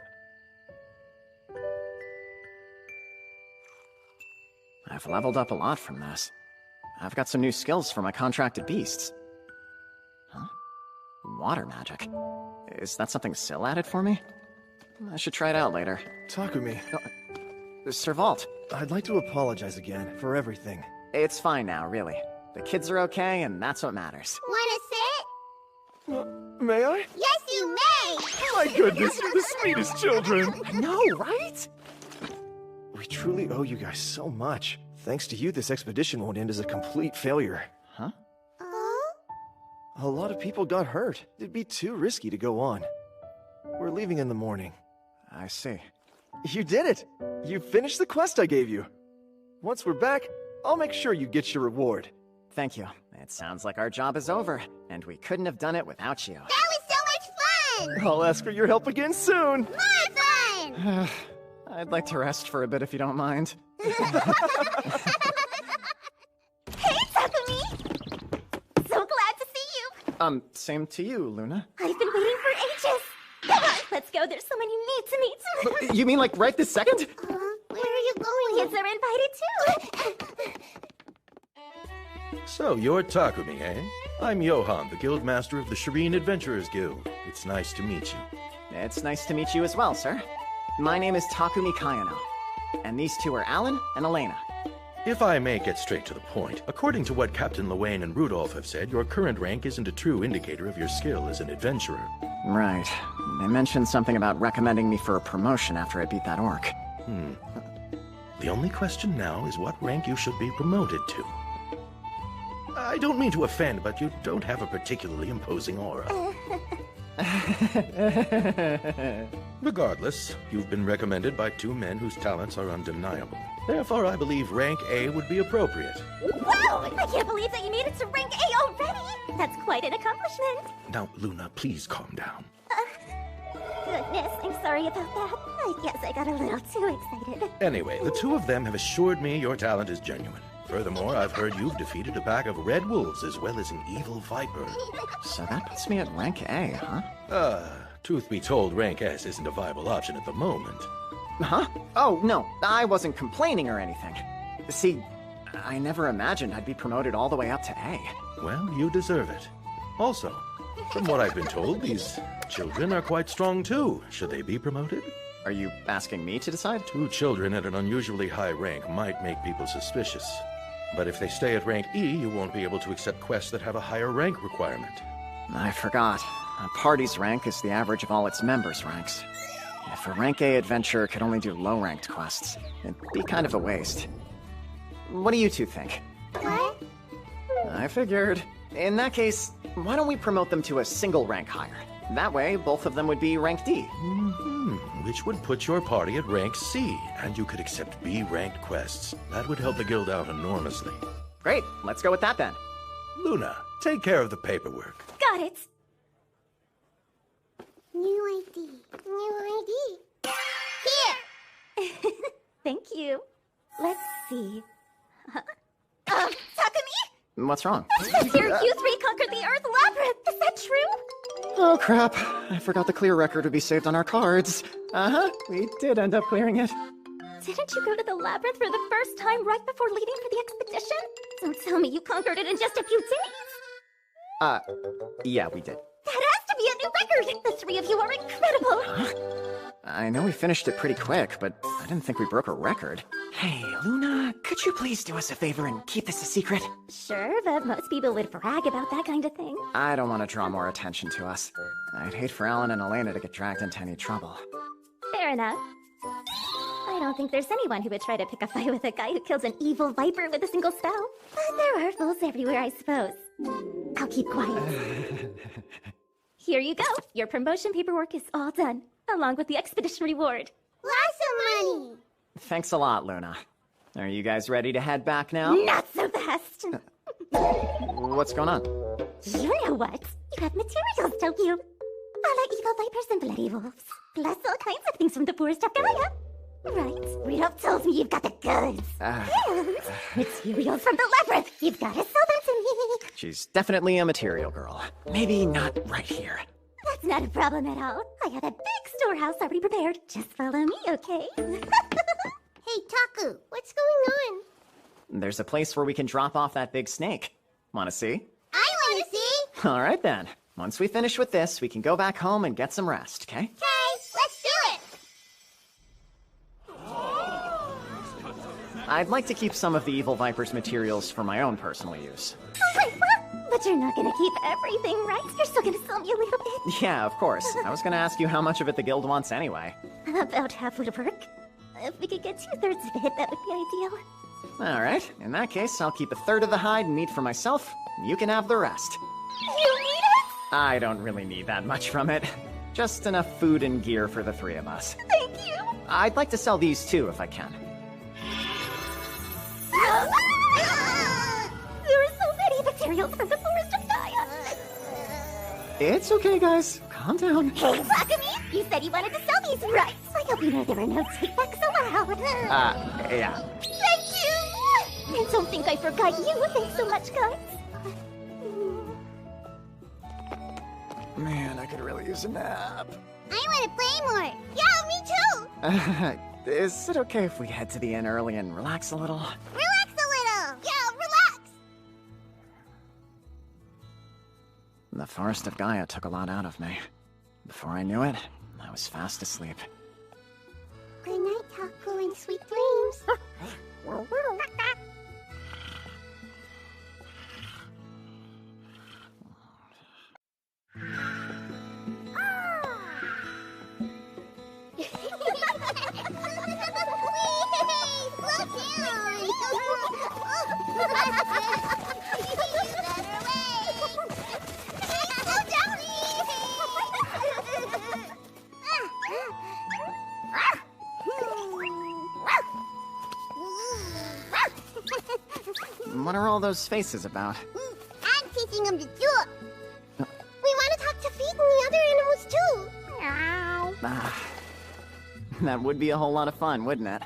I've leveled up a lot from this. I've got some new skills for my contracted beasts. Huh? Water magic. Is that something Syl added for me? I should try it out later. Takumi. Sir Vault. I'd like to apologize again for everything. It's fine now, really. The kids are okay, and that's what matters. Wanna sit? May I? Yes, you may! My goodness, you're the sweetest children! I know, right? We truly owe you guys so much. Thanks to you, this expedition won't end as a complete failure. Huh? A lot of people got hurt. It'd be too risky to go on. We're leaving in the morning. I see. You did it! You finished the quest I gave you. Once we're back, I'll make sure you get your reward. Thank you. It sounds like our job is over, and we couldn't have done it without you. That was so much fun! I'll ask for your help again soon! More fun! I'd like to rest for a bit if you don't mind. Hey, Takumi! So glad to see you! Same to you, Luna. I've been waiting for ages! Come on, let's go. There's someone you need to meet. You mean like right this second? Where are you going? Kids are invited too. So, you're Takumi, eh? I'm Johan, the Guildmaster of the Shireen Adventurers Guild. It's nice to meet you. It's nice to meet you as well, sir. My name is Takumi Kayano, and these two are Alan and Elena. If I may get straight to the point, according to what Captain Lowain and Rudolph have said, your current rank isn't a true indicator of your skill as an adventurer. Right. They mentioned something about recommending me for a promotion after I beat that orc. The only question now is what rank you should be promoted to. I don't mean to offend, but you don't have a particularly imposing aura. Regardless, you've been recommended by two men whose talents are undeniable. Therefore, I believe rank A would be appropriate. Wow! I can't believe that you made it to rank A already! That's quite an accomplishment. Now, Luna, please calm down. Goodness, I'm sorry about that. I guess I got a little too excited. Anyway, the two of them have assured me your talent is genuine. Furthermore, I've heard you've defeated a pack of red wolves as well as an evil viper. So that puts me at rank A, huh? Truth be told, rank S isn't a viable option at the moment. Huh? Oh, no, I wasn't complaining or anything. See, I never imagined I'd be promoted all the way up to A. Well, you deserve it. Also, from what I've been told, these children are quite strong too. Should they be promoted? Are you asking me to decide? 2 children at an unusually high rank might make people suspicious. But if they stay at rank E, you won't be able to accept quests that have a higher rank requirement. I forgot. A party's rank is the average of all its members' ranks. If a rank A adventurer could only do low-ranked quests, it'd be kind of a waste. What do you two think? What? I figured. In that case, why don't we promote them to a single rank higher? That way, both of them would be rank D. Which would put your party at rank C, and you could accept B-ranked quests. That would help the guild out enormously. Great, let's go with that then. Luna, take care of the paperwork. Got it. New ID. New ID. Here! Thank you. Let's see. Takumi? What's wrong? It says here you 3 conquered the Earth Labyrinth. Is that true? Oh crap, I forgot the clear record would be saved on our cards. We did end up clearing it. Didn't you go to the Labyrinth for the first time right before leaving for the expedition? Don't tell me you conquered it in just a few days. Yeah, we did. That has to be a new record! The 3 of you are incredible! Huh? I know we finished it pretty quick, but I didn't think we broke a record. Hey, Luna, could you please do us a favor and keep this a secret? Sure, but most people would brag about that kind of thing. I don't want to draw more attention to us. I'd hate for Alan and Elena to get dragged into any trouble. Fair enough. I don't think there's anyone who would try to pick a fight with a guy who kills an evil viper with a single spell. But there are fools everywhere, I suppose. I'll keep quiet. Here you go. Your promotion paperwork is all done, along with the expedition reward. Lots of money! Thanks a lot, Luna. Are you guys ready to head back now? Not so fast! What's going on? You know what? You have materials, don't you? A la evil vipers and bloody wolves. Plus all kinds of things from the forest of Gaia. Right. Rudolph tells me you've got the goods. And materials from the labyrinth. You've got to sell them to me. She's definitely a material girl. Maybe not right here. That's not a problem at all. I have a big storehouse already prepared. Just follow me, okay? Hey, Taku, what's going on? There's a place where we can drop off that big snake. Want to see? I want to see! All right then. Once we finish with this, we can go back home and get some rest, okay? Okay, let's do it! I'd like to keep some of the Evil Viper's materials for my own personal use. But you're not gonna keep everything, right? You're still gonna sell me a little bit? Yeah, of course. I was gonna ask you how much of it the guild wants anyway. About half would work. If we could get 2/3 of it, that would be ideal. Alright, in that case, I'll keep 1/3 of the hide and meat for myself. You can have the rest. You need it? I don't really need that much from it. Just enough food and gear for the 3 of us. Thank you! I'd like to sell these too, if I can. There are so many materials from the forest of Gaia! It's okay, guys. Calm down. Hey, Takumi! You said you wanted to sell these, right? I hope you know there are no takebacks allowed. Yeah. Thank you! And don't think I forgot you. Thanks so much, guys. Man, I could really use a nap. I want to play more! Yeah, me too! Is it okay if we head to the inn early and relax a little? Relax a little! Yeah, relax! The Forest of Gaia took a lot out of me. Before I knew it, I was fast asleep. Good night, Taku, and sweet dreams. What are all those faces about? I'm teaching them to jump. We want to talk to Feet and the other animals too. Meow. That would be a whole lot of fun, wouldn't it?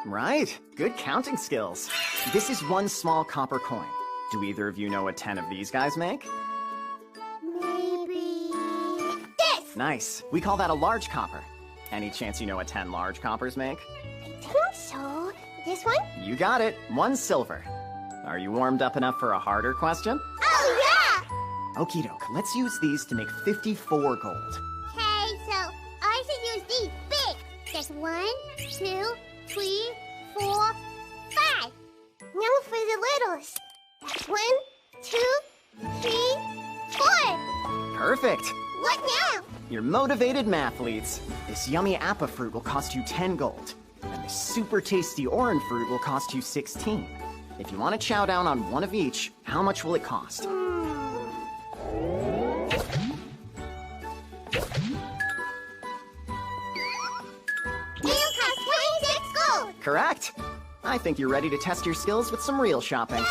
Right, good counting skills. This is one small copper coin. Do either of you know what 10 of these guys make? Maybe... this! Nice. We call that a large copper. Any chance you know what 10 large coppers make? I think so. This one? You got it. 1 silver. Are you warmed up enough for a harder question? Oh, yeah! Okie doke, let's use these to make 54 gold. Okay, so I should use these big. There's 1, 2, 3, 4, 5. Now for the littles. That's 1, 2, 3, 4. Perfect. What now? You're motivated mathletes. This yummy appa fruit will cost you 10 gold. And this super tasty orange fruit will cost you 16. If you want to chow down on one of each, how much will it cost? It'll cost 26 gold. Correct. I think you're ready to test your skills with some real shopping.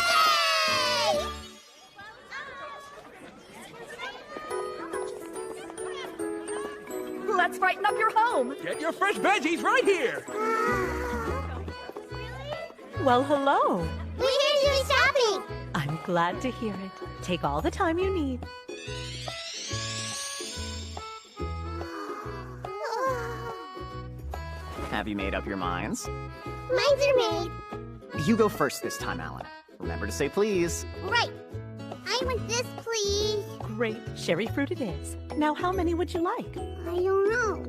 Let's brighten up your home. Get your fresh veggies right here. Well, hello. We're here to do shopping. I'm glad to hear it. Take all the time you need. Have you made up your minds? Minds are made. You go first this time, Alan. Remember to say please. Right. I want this, please. Great. Cherry fruit it is. Now, how many would you like? I don't know.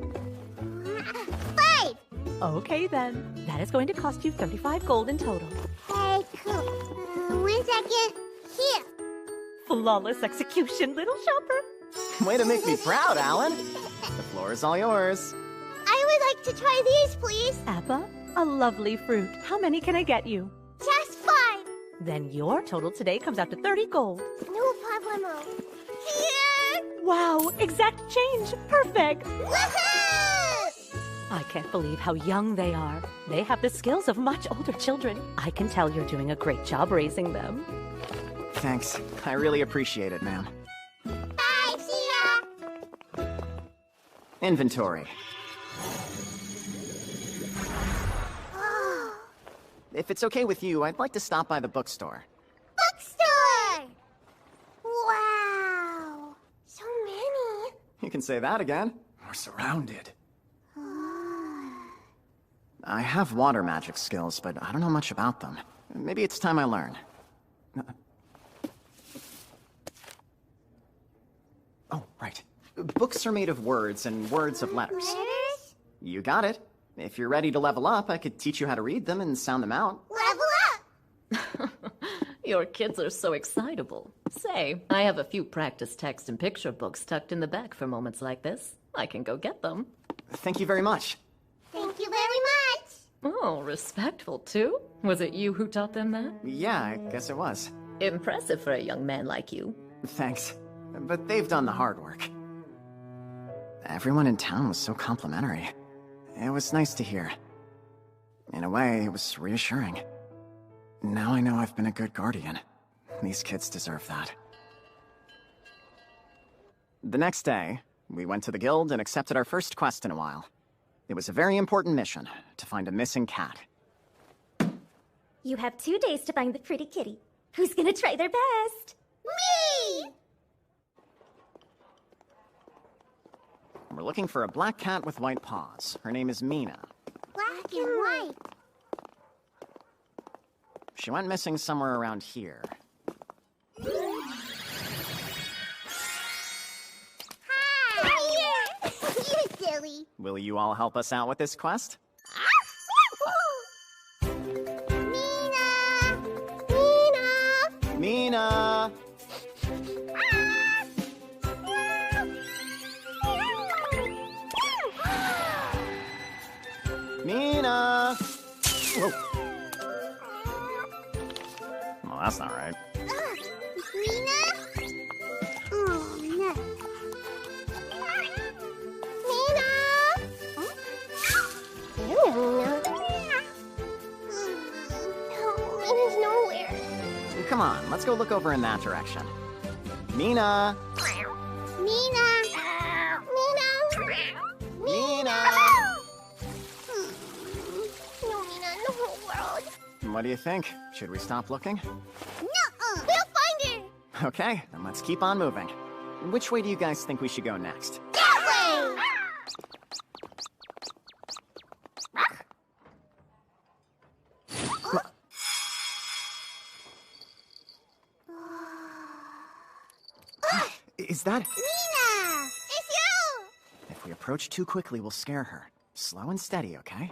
5. Okay, then. That is going to cost you 35 gold in total. Hey, cool. 1 second. Here. Flawless execution, little shopper. Way to make me proud, Alan. The floor is all yours. I would like to try these, please. Appa, a lovely fruit. How many can I get you? Just 5. Then your total today comes out to 30 gold. No problemo. Here. Wow, exact change. Perfect. Woohoo! I can't believe how young they are. They have the skills of much older children. I can tell you're doing a great job raising them. Thanks. I really appreciate it, ma'am. Bye, see ya. Inventory. If it's okay with you, I'd like to stop by the bookstore. Bookstore! Wow. So many. You can say that again. We're surrounded. I have water magic skills, but I don't know much about them. Maybe it's time I learn. Oh, right. Books are made of words and words of letters. Letters? You got it. If you're ready to level up, I could teach you how to read them and sound them out. Level up! Your kids are so excitable. Say, I have a few practice text and picture books tucked in the back for moments like this. I can go get them. Thank you very much. Thank you very much. Oh, respectful too? Was it you who taught them that? Yeah, I guess it was. Impressive for a young man like you. Thanks. But they've done the hard work. Everyone in town was so complimentary. It was nice to hear. In a way, it was reassuring. Now I know I've been a good guardian. These kids deserve that. The next day, we went to the guild and accepted our first quest in a while. It was a very important mission, to find a missing cat. You have 2 days to find the pretty kitty. Who's gonna try their best? Me! We're looking for a black cat with white paws. Her name is Mina. Black and white. She went missing somewhere around here. Hi! You silly. Will you all help us out with this quest? Mina! Mina! Mina! Mina! Whoa. Well, that's not right. Mina? Oh, no. Mina? There's Mina. No, Mina's nowhere. Come on, let's go look over in that direction. Mina! Mina! Mina! Mina! No, Mina, no. What do you think? Should we stop looking? Nuh-uh! We'll find her! Okay, then let's keep on moving. Which way do you guys think we should go next? That way! Is that... Mina! It's you! If we approach too quickly, we'll scare her. Slow and steady, okay?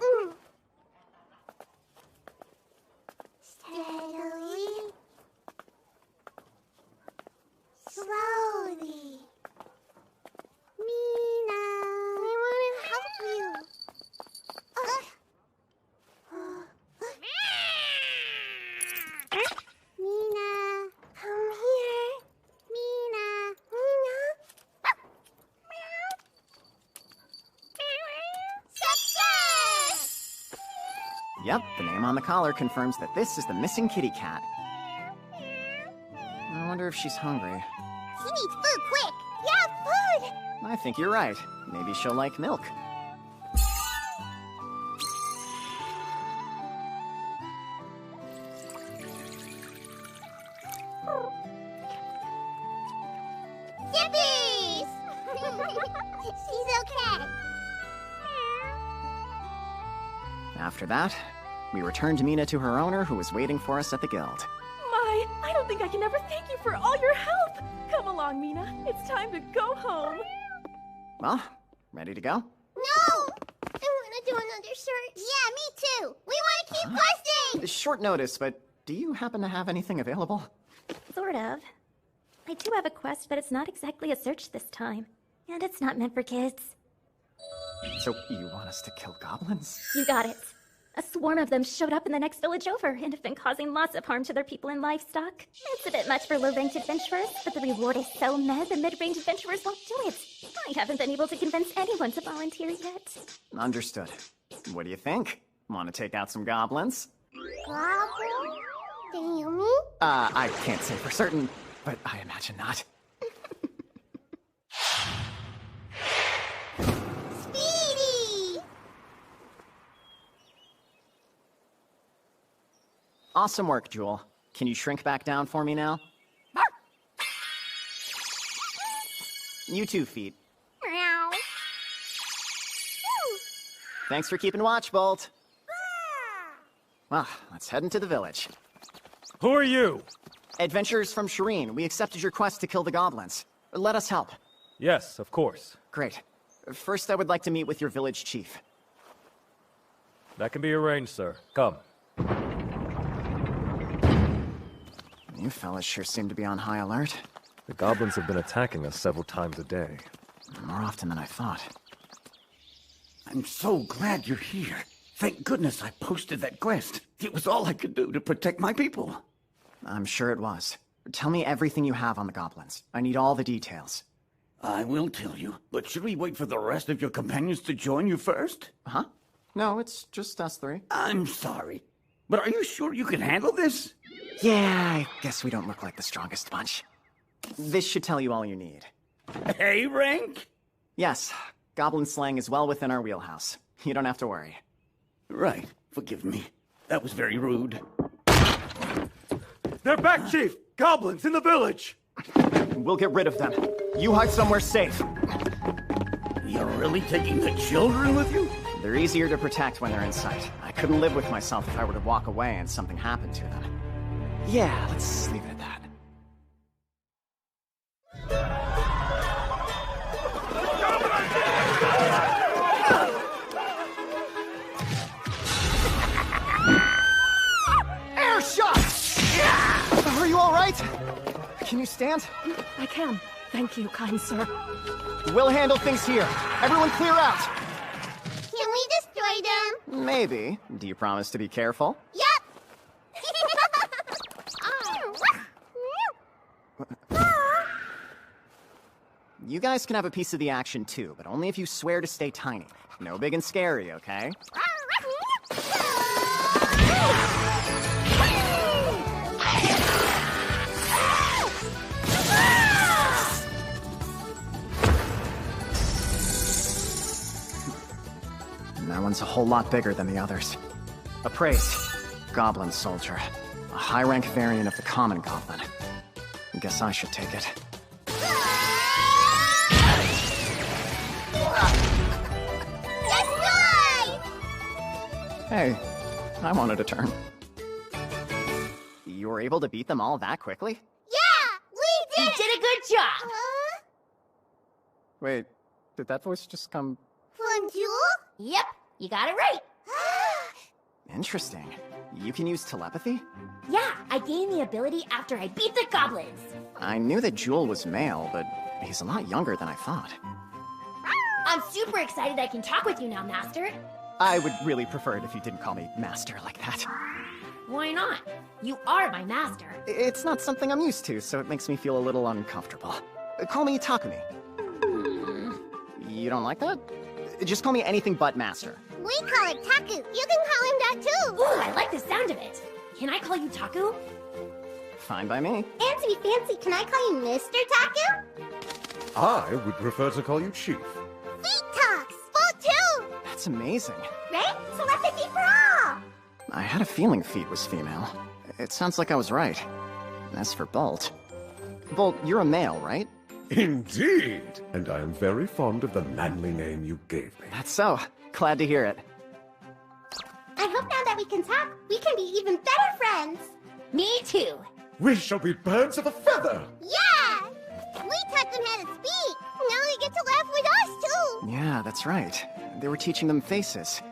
Steadily. Slowly. Mina, I want to help you. Mina, come here. Mina, Success! Yep, the name on the collar confirms that this is the missing kitty cat. I wonder if she's hungry. She needs food quick. Yeah, food. I think you're right. Maybe she'll like milk. Zippies! She's okay. After that, we returned Mina to her owner, who was waiting for us at the guild. My, I don't think I can ever thank you for all your help. Come along, Mina. It's time to go home. Well, ready to go? No! I want to do another search. Yeah, me too. We want to keep questing. Short notice, but do you happen to have anything available? Sort of. I do have a quest, but it's not exactly a search this time. And it's not meant for kids. So, you want us to kill goblins? You got it. A swarm of them showed up in the next village over and have been causing lots of harm to their people and livestock. It's a bit much for low-ranked adventurers, but the reward is so meh the mid-range adventurers won't do it. I haven't been able to convince anyone to volunteer yet. Understood. What do you think? Want to take out some goblins? Goblin? Do you mean? I can't say for certain, but I imagine not. Speedy! Awesome work, Jewel. Can you shrink back down for me now? You too, Feet. Meow. Thanks for keeping watch, Bolt. Well, let's head into the village. Who are you? Adventurers from Shireen. We accepted your quest to kill the goblins. Let us help. Yes, of course. Great. First, I would like to meet with your village chief. That can be arranged, sir. Come. You fellas sure seem to be on high alert. The goblins have been attacking us several times a day. More often than I thought. I'm so glad you're here. Thank goodness I posted that quest. It was all I could do to protect my people. I'm sure it was. Tell me everything you have on the goblins. I need all the details. I will tell you, but should we wait for the rest of your companions to join you first? Huh? No, it's just us three. I'm sorry, but are you sure you can handle this? Yeah, I guess we don't look like the strongest bunch. This should tell you all you need. Hey, Rank? Yes, goblin slang is well within our wheelhouse. You don't have to worry. Right, forgive me. That was very rude. They're back, Chief! Goblins in the village! We'll get rid of them. You hide somewhere safe. You're really taking the children with you? They're easier to protect when they're in sight. I couldn't live with myself if I were to walk away and something happened to them. Yeah, let's leave it at that. Air shot! Are you all right? Can you stand? I can. Thank you, kind sir. We'll handle things here. Everyone clear out! Can we destroy them? Maybe. Do you promise to be careful? Yep! You guys can have a piece of the action too, but only if you swear to stay tiny. No big and scary, okay? That one's a whole lot bigger than the others. Appraised. goblin soldier. A high-rank variant of the common goblin. Guess I should take it. Hey, I wanted a turn. You were able to beat them all that quickly? Yeah! We did! You did a good job! Wait, did that voice just come... From Jewel? Yep, you got it right. Interesting. You can use telepathy? Yeah, I gained the ability after I beat the goblins. I knew that Jewel was male, but he's a lot younger than I thought. I'm super excited I can talk with you now, Master. I would really prefer it if you didn't call me Master like that. Why not? You are my master. It's not something I'm used to, so it makes me feel a little uncomfortable. Call me Takumi. You don't like that? Just call me anything but Master. We call it Taku. You can call him that too. Ooh, I like the sound of it. Can I call you Taku? Fine by me. And to be fancy, can I call you Mr. Taku? I would prefer to call you Chief. Feet talks! Full too! That's amazing. Right? Telepathy for all! I had a feeling Feet was female. It sounds like I was right. As for Bolt... Bolt, you're a male, right? Indeed! And I am very fond of the manly name you gave me. That's so. Glad to hear it. I hope now that we can talk, we can be even better friends! Me too! We shall be birds of a feather! Yeah! We taught them how to speak! Now they get to laugh with us too! Yeah, that's right. They were teaching them faces.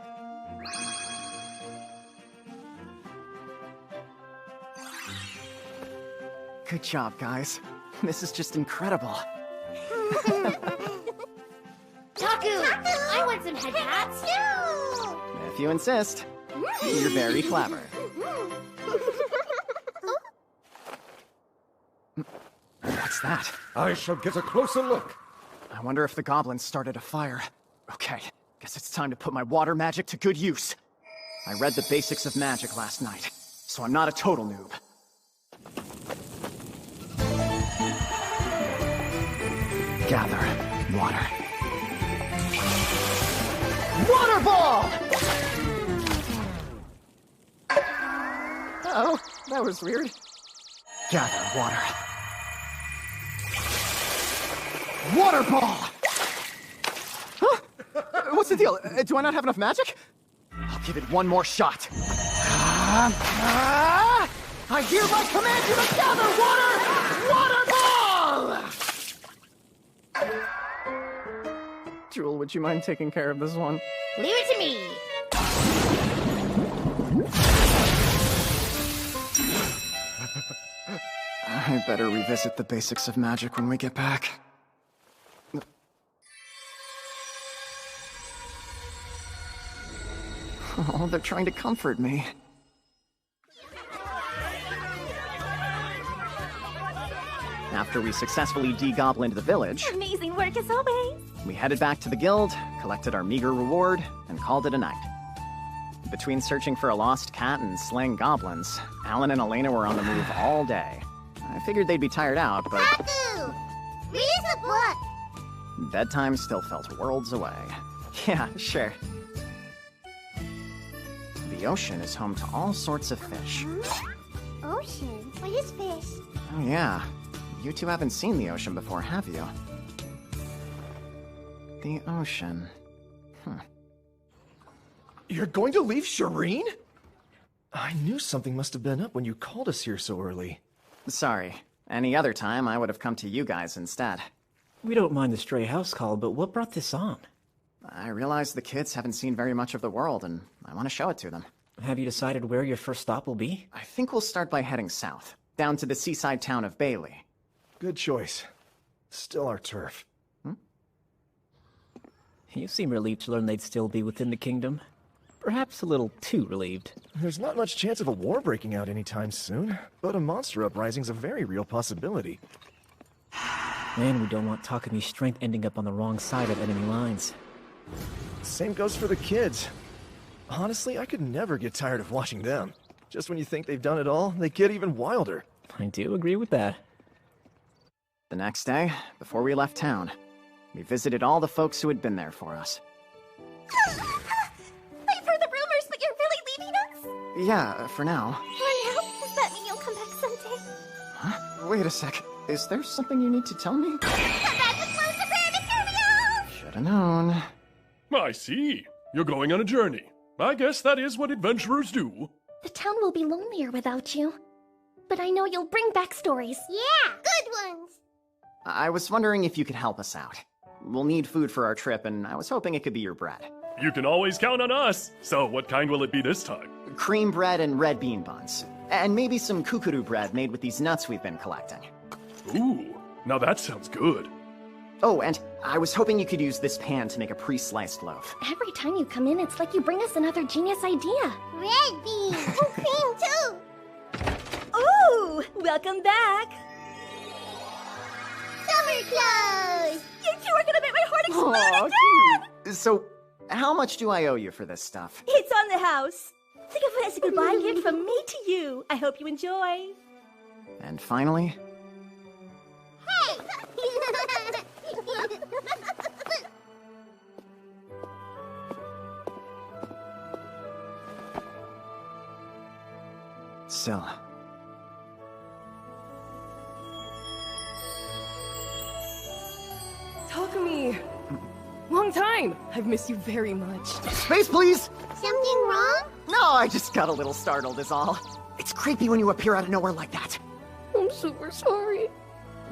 Good job, guys. This is just incredible. Taku! I want some head hats! Too! If you insist. You're very clever. What's that? I shall get a closer look. I wonder if the goblins started a fire. Okay, guess it's time to put my water magic to good use. I read the basics of magic last night, so I'm not a total noob. Gather water. Water ball! Oh, that was weird. Gather water. Water ball! Huh? What's the deal? Do I not have enough magic? I'll give it one more shot. I hereby command you to gather water! Water ball! Jewel, would you mind taking care of this one? Leave it to me! I better revisit the basics of magic when we get back. Oh, they're trying to comfort me. After we successfully de-goblined the village, Amazing work as always. we headed back to the guild, collected our meager reward, and called it a night. Between searching for a lost cat and slaying goblins, Alan and Elena were on the move all day. I figured they'd be tired out, but Taku! Read us a book! bedtime still felt worlds away. Yeah, sure. The ocean is home to all sorts of fish. Ocean? What is fish? Oh yeah, you two haven't seen the ocean before, have you? The ocean. You're going to leave Shireen? I knew something must have been up when you called us here so early. Sorry. Any other time, I would have come to you guys instead. We don't mind the stray house call, but what brought this on? I realize the kids haven't seen very much of the world, and I want to show it to them. Have you decided where your first stop will be? I think we'll start by heading south, down to the seaside town of Bailey. Good choice. Still our turf. You seem relieved to learn they'd still be within the kingdom. Perhaps a little too relieved. There's not much chance of a war breaking out anytime soon, but a monster uprising's a very real possibility. And we don't want Takumi's strength ending up on the wrong side of enemy lines. Same goes for the kids. Honestly, I could never get tired of watching them. Just when you think they've done it all, they get even wilder. I do agree with that. The next day, before we left town, we visited all the folks who had been there for us. I've heard the rumors, but you're really leaving us? Yeah, for now. For now? Does that mean you'll come back someday? Huh? Wait a sec. Is there something you need to tell me? Come back with loads of rare materials! Should've known. I see. You're going on a journey. I guess that is what adventurers do. The town will be lonelier without you. But I know you'll bring back stories. Yeah, good ones! I was wondering if you could help us out. We'll need food for our trip, and I was hoping it could be your bread. You can always count on us. So what kind will it be this time? Cream bread and red bean buns. And maybe some kukuru bread made with these nuts we've been collecting. Ooh, now that sounds good. Oh, and I was hoping you could use this pan to make a pre-sliced loaf. Every time you come in, it's like you bring us another genius idea. Red beans! Oh, cream too! Ooh, welcome back. Summer clothes! You two are gonna make my heart explode Aw, again! cute. So, how much do I owe you for this stuff? It's on the house. Think of it as a goodbye gift from me to you. I hope you enjoy. And finally... Hey! Still. Takumi! Long time! I've missed you very much. Space, please! Something wrong? No, I just got a little startled is all. It's creepy when you appear out of nowhere like that. I'm super sorry.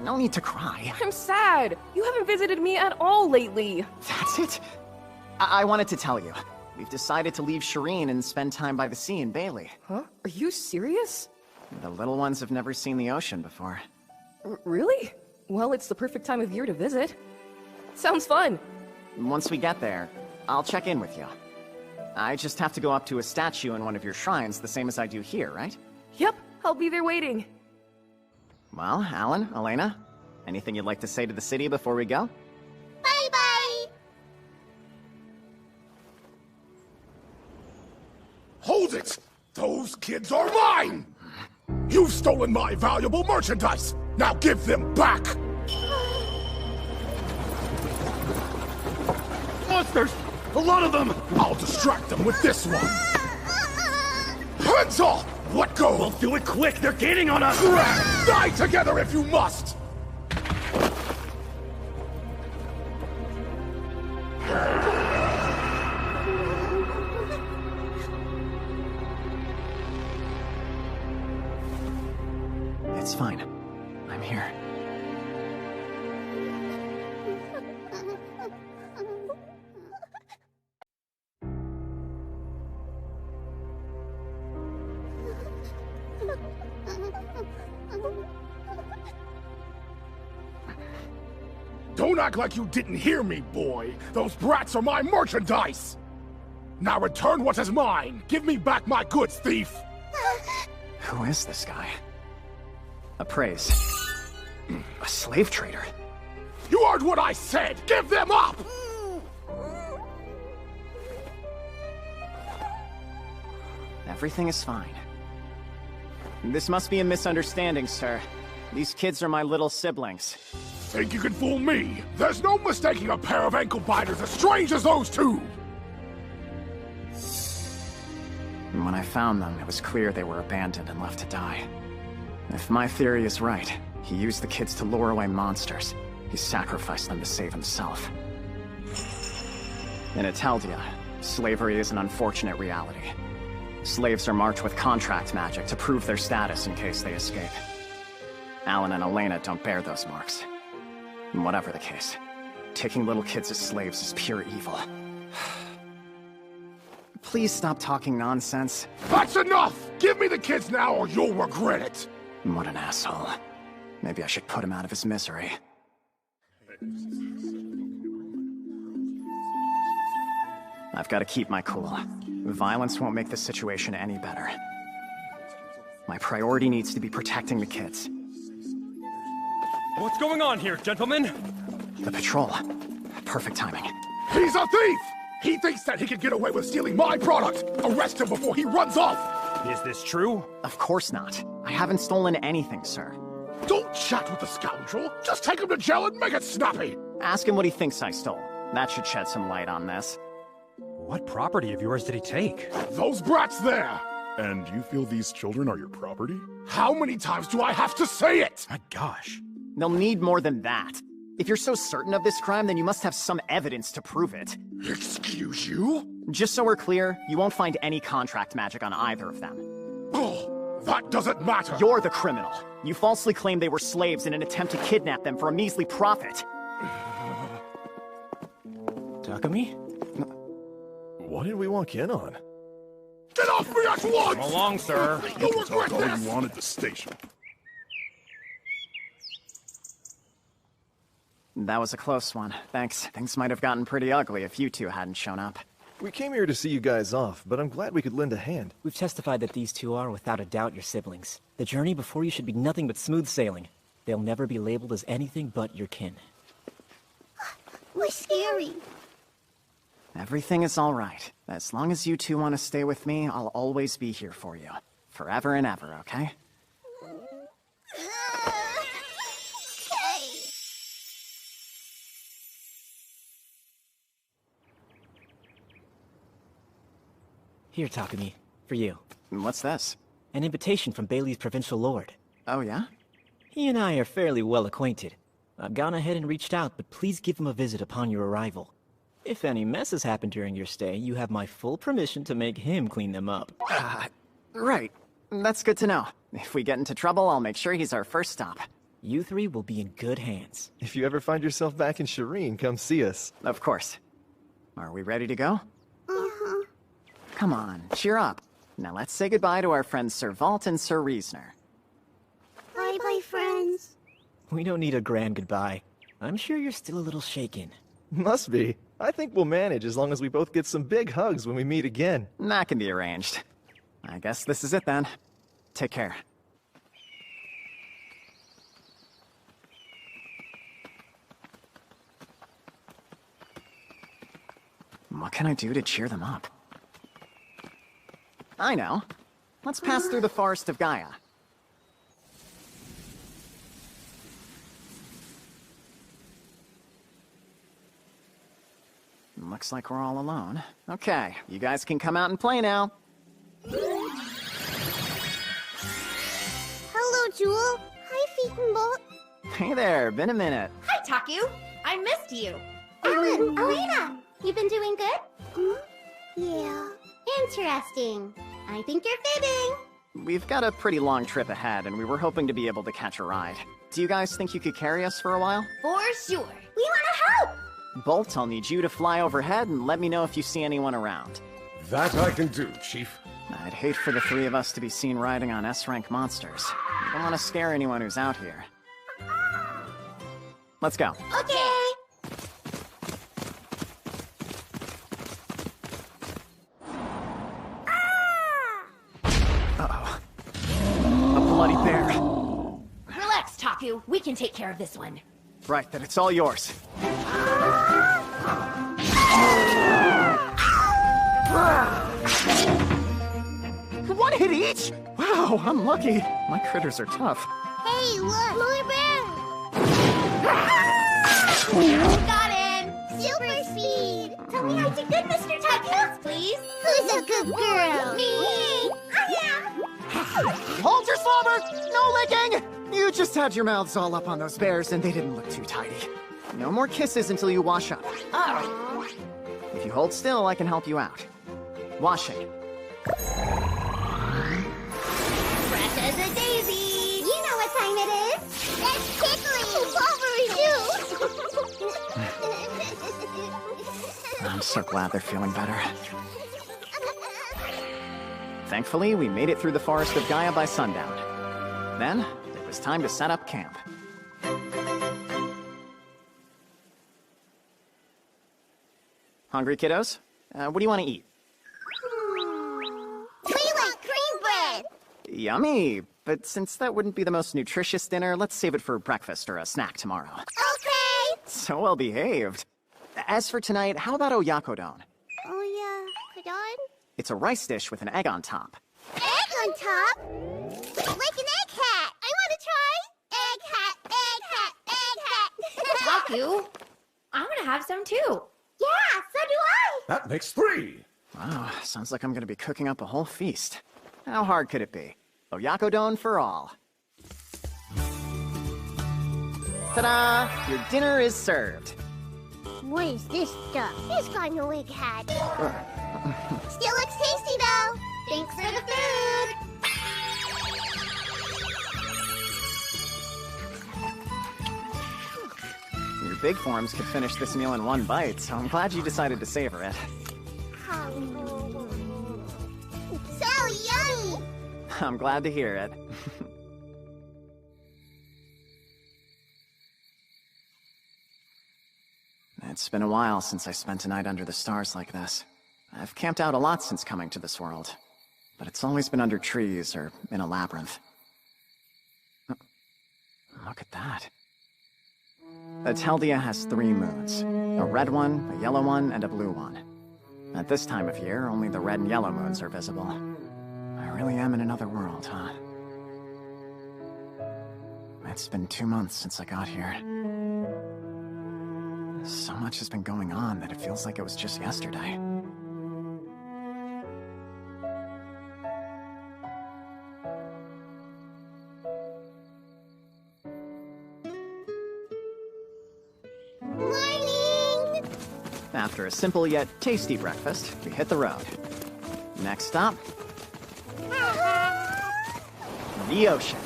No need to cry. I'm sad. You haven't visited me at all lately. That's it? I wanted to tell you. We've decided to leave Shireen and spend time by the sea in Bailey. Huh? Are you serious? The little ones have never seen the ocean before. Really? Well, it's the perfect time of year to visit. Sounds fun. Once we get there, I'll check in with you. I just have to go up to a statue in one of your shrines, the same as I do here, right? Yep, I'll be there waiting. Well, Alan, Elena, anything you'd like to say to the city before we go? Bye-bye! Hold it! Those kids are mine! You've stolen my valuable merchandise! Now give them back! Monsters! A lot of them! I'll distract them with this one! Hands off! Let go! We'll do it quick! They're gaining on us! Die together if you must! It's fine. I'm here. Don't act like you didn't hear me, boy! Those brats are my merchandise! Now return what is mine! Give me back my goods, thief! Who is this guy? Appraise. A slave trader. You heard what I said! Give them up! Everything is fine. This must be a misunderstanding, sir. These kids are my little siblings. Think you can fool me? There's no mistaking a pair of ankle biters as strange as those two! And when I found them, it was clear they were abandoned and left to die. If my theory is right, he used the kids to lure away monsters. He sacrificed them to save himself. In Italia, slavery is an unfortunate reality. Slaves are marked with contract magic to prove their status in case they escape. Alan and Elena don't bear those marks. Whatever the case, taking little kids as slaves is pure evil. Please stop talking nonsense. That's enough! Give me the kids now or you'll regret it! What an asshole. Maybe I should put him out of his misery. I've got to keep my cool. Violence won't make the situation any better. My priority needs to be protecting the kids. What's going on here, gentlemen? The patrol. Perfect timing. He's a thief! He thinks that he can get away with stealing my product! Arrest him before he runs off! Is this true? Of course not. I haven't stolen anything, sir. Don't chat with the scoundrel! Just take him to jail and make it snappy! Ask him what he thinks I stole. That should shed some light on this. What property of yours did he take? Those brats there! And you feel these children are your property? How many times do I have to say it? My gosh. They'll need more than that. If you're so certain of this crime, then you must have some evidence to prove it. Excuse you? Just so we're clear, you won't find any contract magic on either of them. Oh, that doesn't matter. You're the criminal. You falsely claimed they were slaves in an attempt to kidnap them for a measly profit. Takumi? What did we walk in on? Get off me at once! Come along, sir. You'll regret all you want at the station. That was a close one. Thanks. Things might have gotten pretty ugly if you two hadn't shown up. We came here to see you guys off, but I'm glad we could lend a hand. We've testified that these two are, without a doubt, your siblings. The journey before you should be nothing but smooth sailing. They'll never be labeled as anything but your kin. We're scary. Everything is all right. As long as you two want to stay with me, I'll always be here for you. Forever and ever, okay? Here, Takumi. For you. What's this? An invitation from Bailey's provincial lord. Oh, yeah? He and I are fairly well acquainted. I've gone ahead and reached out, but please give him a visit upon your arrival. If any messes happen during your stay, you have my full permission to make him clean them up. Right. That's good to know. If we get into trouble, I'll make sure he's our first stop. You three will be in good hands. If you ever find yourself back in Shireen, come see us. Of course. Are we ready to go? Uh-huh. Come on, cheer up. Now let's say goodbye to our friends Sir Vault and Sir Reasoner. Bye-bye, friends. We don't need a grand goodbye. I'm sure you're still a little shaken. Must be. I think we'll manage as long as we both get some big hugs when we meet again. That can be arranged. I guess this is it then. Take care. What can I do to cheer them up? I know. Let's pass through the Forest of Gaia. Looks like we're all alone. Okay, you guys can come out and play now. Hello, Jewel. Hi, Feet and Bolt. Hey there, been a minute. Hi, Taku. I missed you. Ellen, Elena, you been doing good? Yeah. Interesting. I think you're fibbing. We've got a pretty long trip ahead, and we were hoping to be able to catch a ride. Do you guys think you could carry us for a while? For sure. We want to help. Bolt, I'll need you to fly overhead and let me know if you see anyone around. That I can do, Chief. I'd hate for the three of us to be seen riding on S-rank monsters. I don't want to scare anyone who's out here. Let's go. Okay. Uh-oh. A bloody bear. Relax, Taku. We can take care of this one. Right, then it's all yours. One hit each? Wow, I'm lucky. My critters are tough. Hey, look! More bear! Got him! Super speed! Tell me I did good, Mr. Taku, please. Who's a good girl? Me! Hold your slobber! No licking! You just had your mouths all up on those bears and they didn't look too tidy. No more kisses until you wash up. Oh. If you hold still, I can help you out. Washing. Fresh as a daisy! You know what time it is! That's tickling! I'm so glad they're feeling better. Thankfully, we made it through the Forest of Gaia by sundown. Then, it was time to set up camp. Hungry, kiddos? What do you want to eat? We like cream bread! Yummy! But since that wouldn't be the most nutritious dinner, let's save it for breakfast or a snack tomorrow. Okay! So well behaved. As for tonight, how about oyakodon? Oh, yeah. Kodon? It's a rice dish with an egg on top. Egg on top? Like an egg hat! I want to try! Egg hat, egg hat, egg hat! Taku, I want to have some too. Yeah, so do I! That makes 3. Wow, sounds like I'm gonna be cooking up a whole feast. How hard could it be? Oyakodon for all. Ta-da! Your dinner is served. What is this stuff? It's got no egg hat. Still looks tasty, though. Thanks for the food. Your big forms could finish this meal in one bite, so I'm glad you decided to savor it. So yummy! I'm glad to hear it. It's been a while since I spent a night under the stars like this. I've camped out a lot since coming to this world, but it's always been under trees or in a labyrinth. Look at that. Ateldia has 3 moons. A red one, a yellow one, and a blue one. At this time of year, only the red and yellow moons are visible. I really am in another world, huh? It's been 2 months since I got here. So much has been going on that it feels like it was just yesterday. Morning! After a simple yet tasty breakfast, we hit the road. Next stop, the ocean.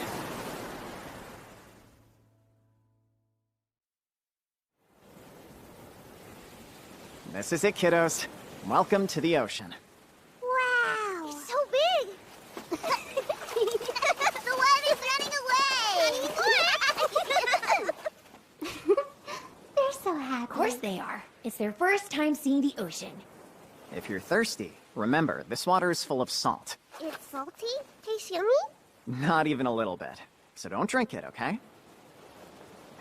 This is it, kiddos. Welcome to the ocean. Wow! It's so big! The water's running away! They're so happy. Of course they are. It's their first time seeing the ocean. If you're thirsty, remember, this water is full of salt. It's salty? Tastes yummy? Not even a little bit. So don't drink it, okay?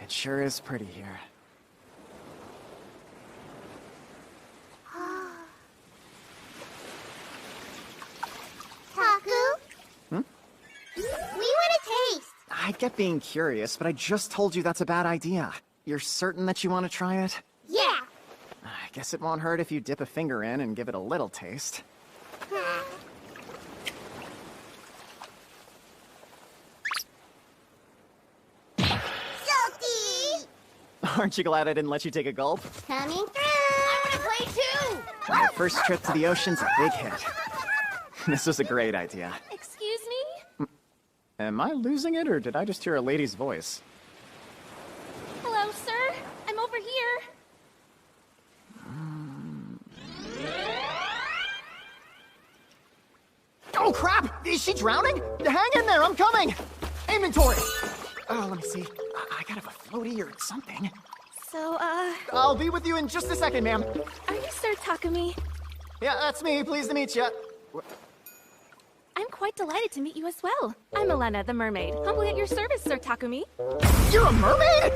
It sure is pretty here. Taku? Hmm? We want to taste. I get being curious, but I just told you that's a bad idea. You're certain that you want to try it? Yeah. I guess it won't hurt if you dip a finger in and give it a little taste. Salty! Aren't you glad I didn't let you take a gulp? Coming through! I want to play too! Your first trip to the ocean's a big hit. This was a great idea. Excuse me? Am I losing it, or did I just hear a lady's voice? Hello, sir. I'm over here. Oh, crap! Is she drowning? Hang in there, I'm coming! Inventory! Oh, let me see. I gotta have a floaty or something. So, I'll be with you in just a second, ma'am. are you Sir Takumi? Yeah, that's me. Pleased to meet you. I'm quite delighted to meet you as well. I'm Elena, the mermaid. Humbly at your service, Sir Takumi. You're a mermaid?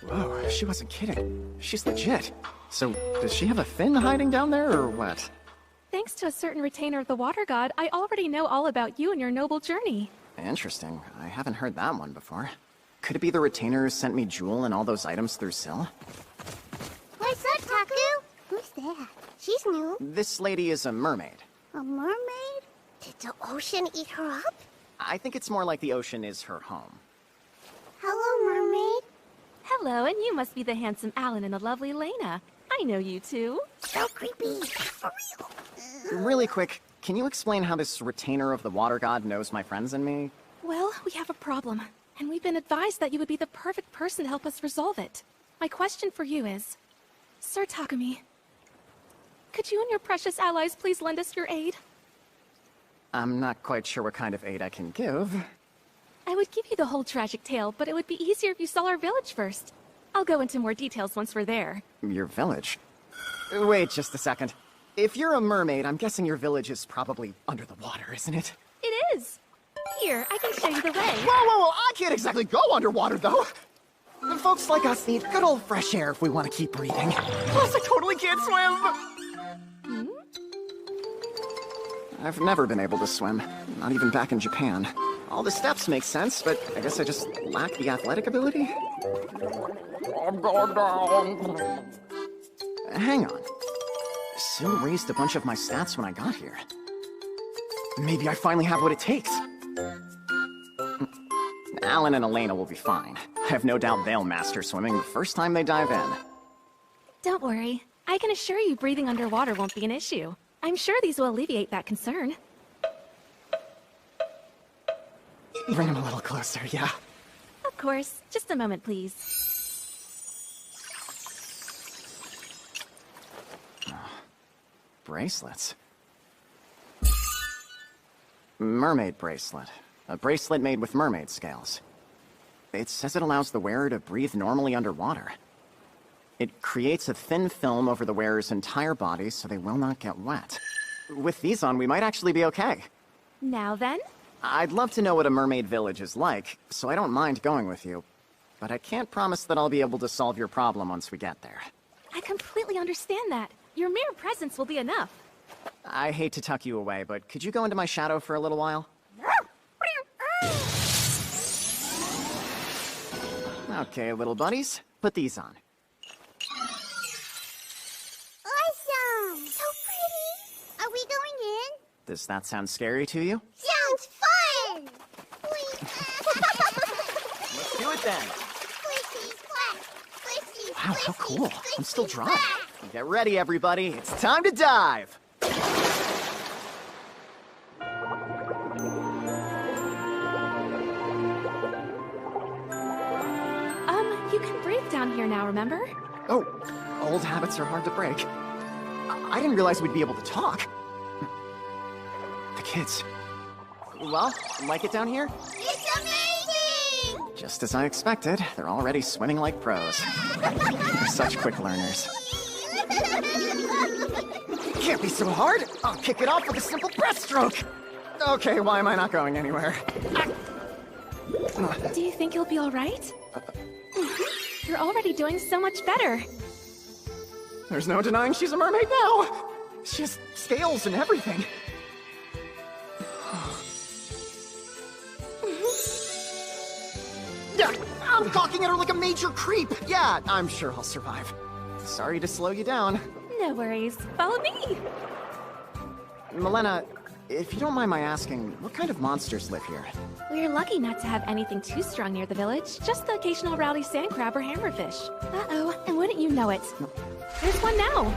Whoa, she wasn't kidding. She's legit. So, does she have a fin hiding down there, or what? Thanks to a certain retainer of the water god, I already know all about you and your noble journey. Interesting. I haven't heard that one before. Could it be the retainer who sent me Jewel and all those items through Syl? What's up, Taku? Who's that? She's new. This lady is a mermaid. A mermaid? Did the ocean eat her up? I think it's more like the ocean is her home. Hello, mermaid. Hello, and you must be the handsome Alan and the lovely Lena. I know you two. So creepy. For real. Really quick, can you explain how this retainer of the water god knows my friends and me? Well, we have a problem, and we've been advised that you would be the perfect person to help us resolve it. My question for you is, Sir Takumi, could you and your precious allies please lend us your aid? I'm not quite sure what kind of aid I can give. I would give you the whole tragic tale, but it would be easier if you saw our village first. I'll go into more details once we're there. Your village? Wait just a second. If you're a mermaid, I'm guessing your village is probably under the water, isn't it? It is. Here, I can show you the way. Whoa! I can't exactly go underwater, though. Folks like us need good old fresh air if we want to keep breathing. Plus, I totally can't swim. I've never been able to swim, not even back in Japan. All the steps make sense, but I guess I just lack the athletic ability. I'm going down. Hang on. Syl raised a bunch of my stats when I got here. Maybe I finally have what it takes. Alan and Elena will be fine. I have no doubt they'll master swimming the first time they dive in. Don't worry. I can assure you breathing underwater won't be an issue. I'm sure these will alleviate that concern. Bring him a little closer, yeah. Of course. Just a moment, please. Bracelets. Mermaid bracelet. A bracelet made with mermaid scales. It says it allows the wearer to breathe normally underwater. It creates a thin film over the wearer's entire body so they will not get wet. With these on, we might actually be okay. Now then? I'd love to know what a mermaid village is like, so I don't mind going with you. But I can't promise that I'll be able to solve your problem once we get there. I completely understand that. Your mere presence will be enough. I hate to tuck you away, but could you go into my shadow for a little while? Okay, little buddies, put these on. Awesome! So pretty! Are we going in? Does that sound scary to you? Sounds fun! Let's do it then! Wow, how cool. I'm still dry. Get ready, everybody. It's time to dive! You can breathe down here now, remember? Oh, old habits are hard to break. I didn't realize we'd be able to talk. The kids. Well, like it down here? It's amazing! Just as I expected, they're already swimming like pros. They're such quick learners. Can't be so hard! I'll kick it off with a simple breaststroke! Okay, why am I not going anywhere? Do you think you'll be alright? You're already doing so much better. There's no denying she's a mermaid now! She has scales and everything. Yeah, I'm gawking at her like a major creep! Yeah, I'm sure I'll survive. Sorry to slow you down. No worries. Follow me! Milena, if you don't mind my asking, what kind of monsters live here? We're lucky not to have anything too strong near the village. Just the occasional rowdy sand crab or hammerfish. Uh-oh, and wouldn't you know it? There's one now!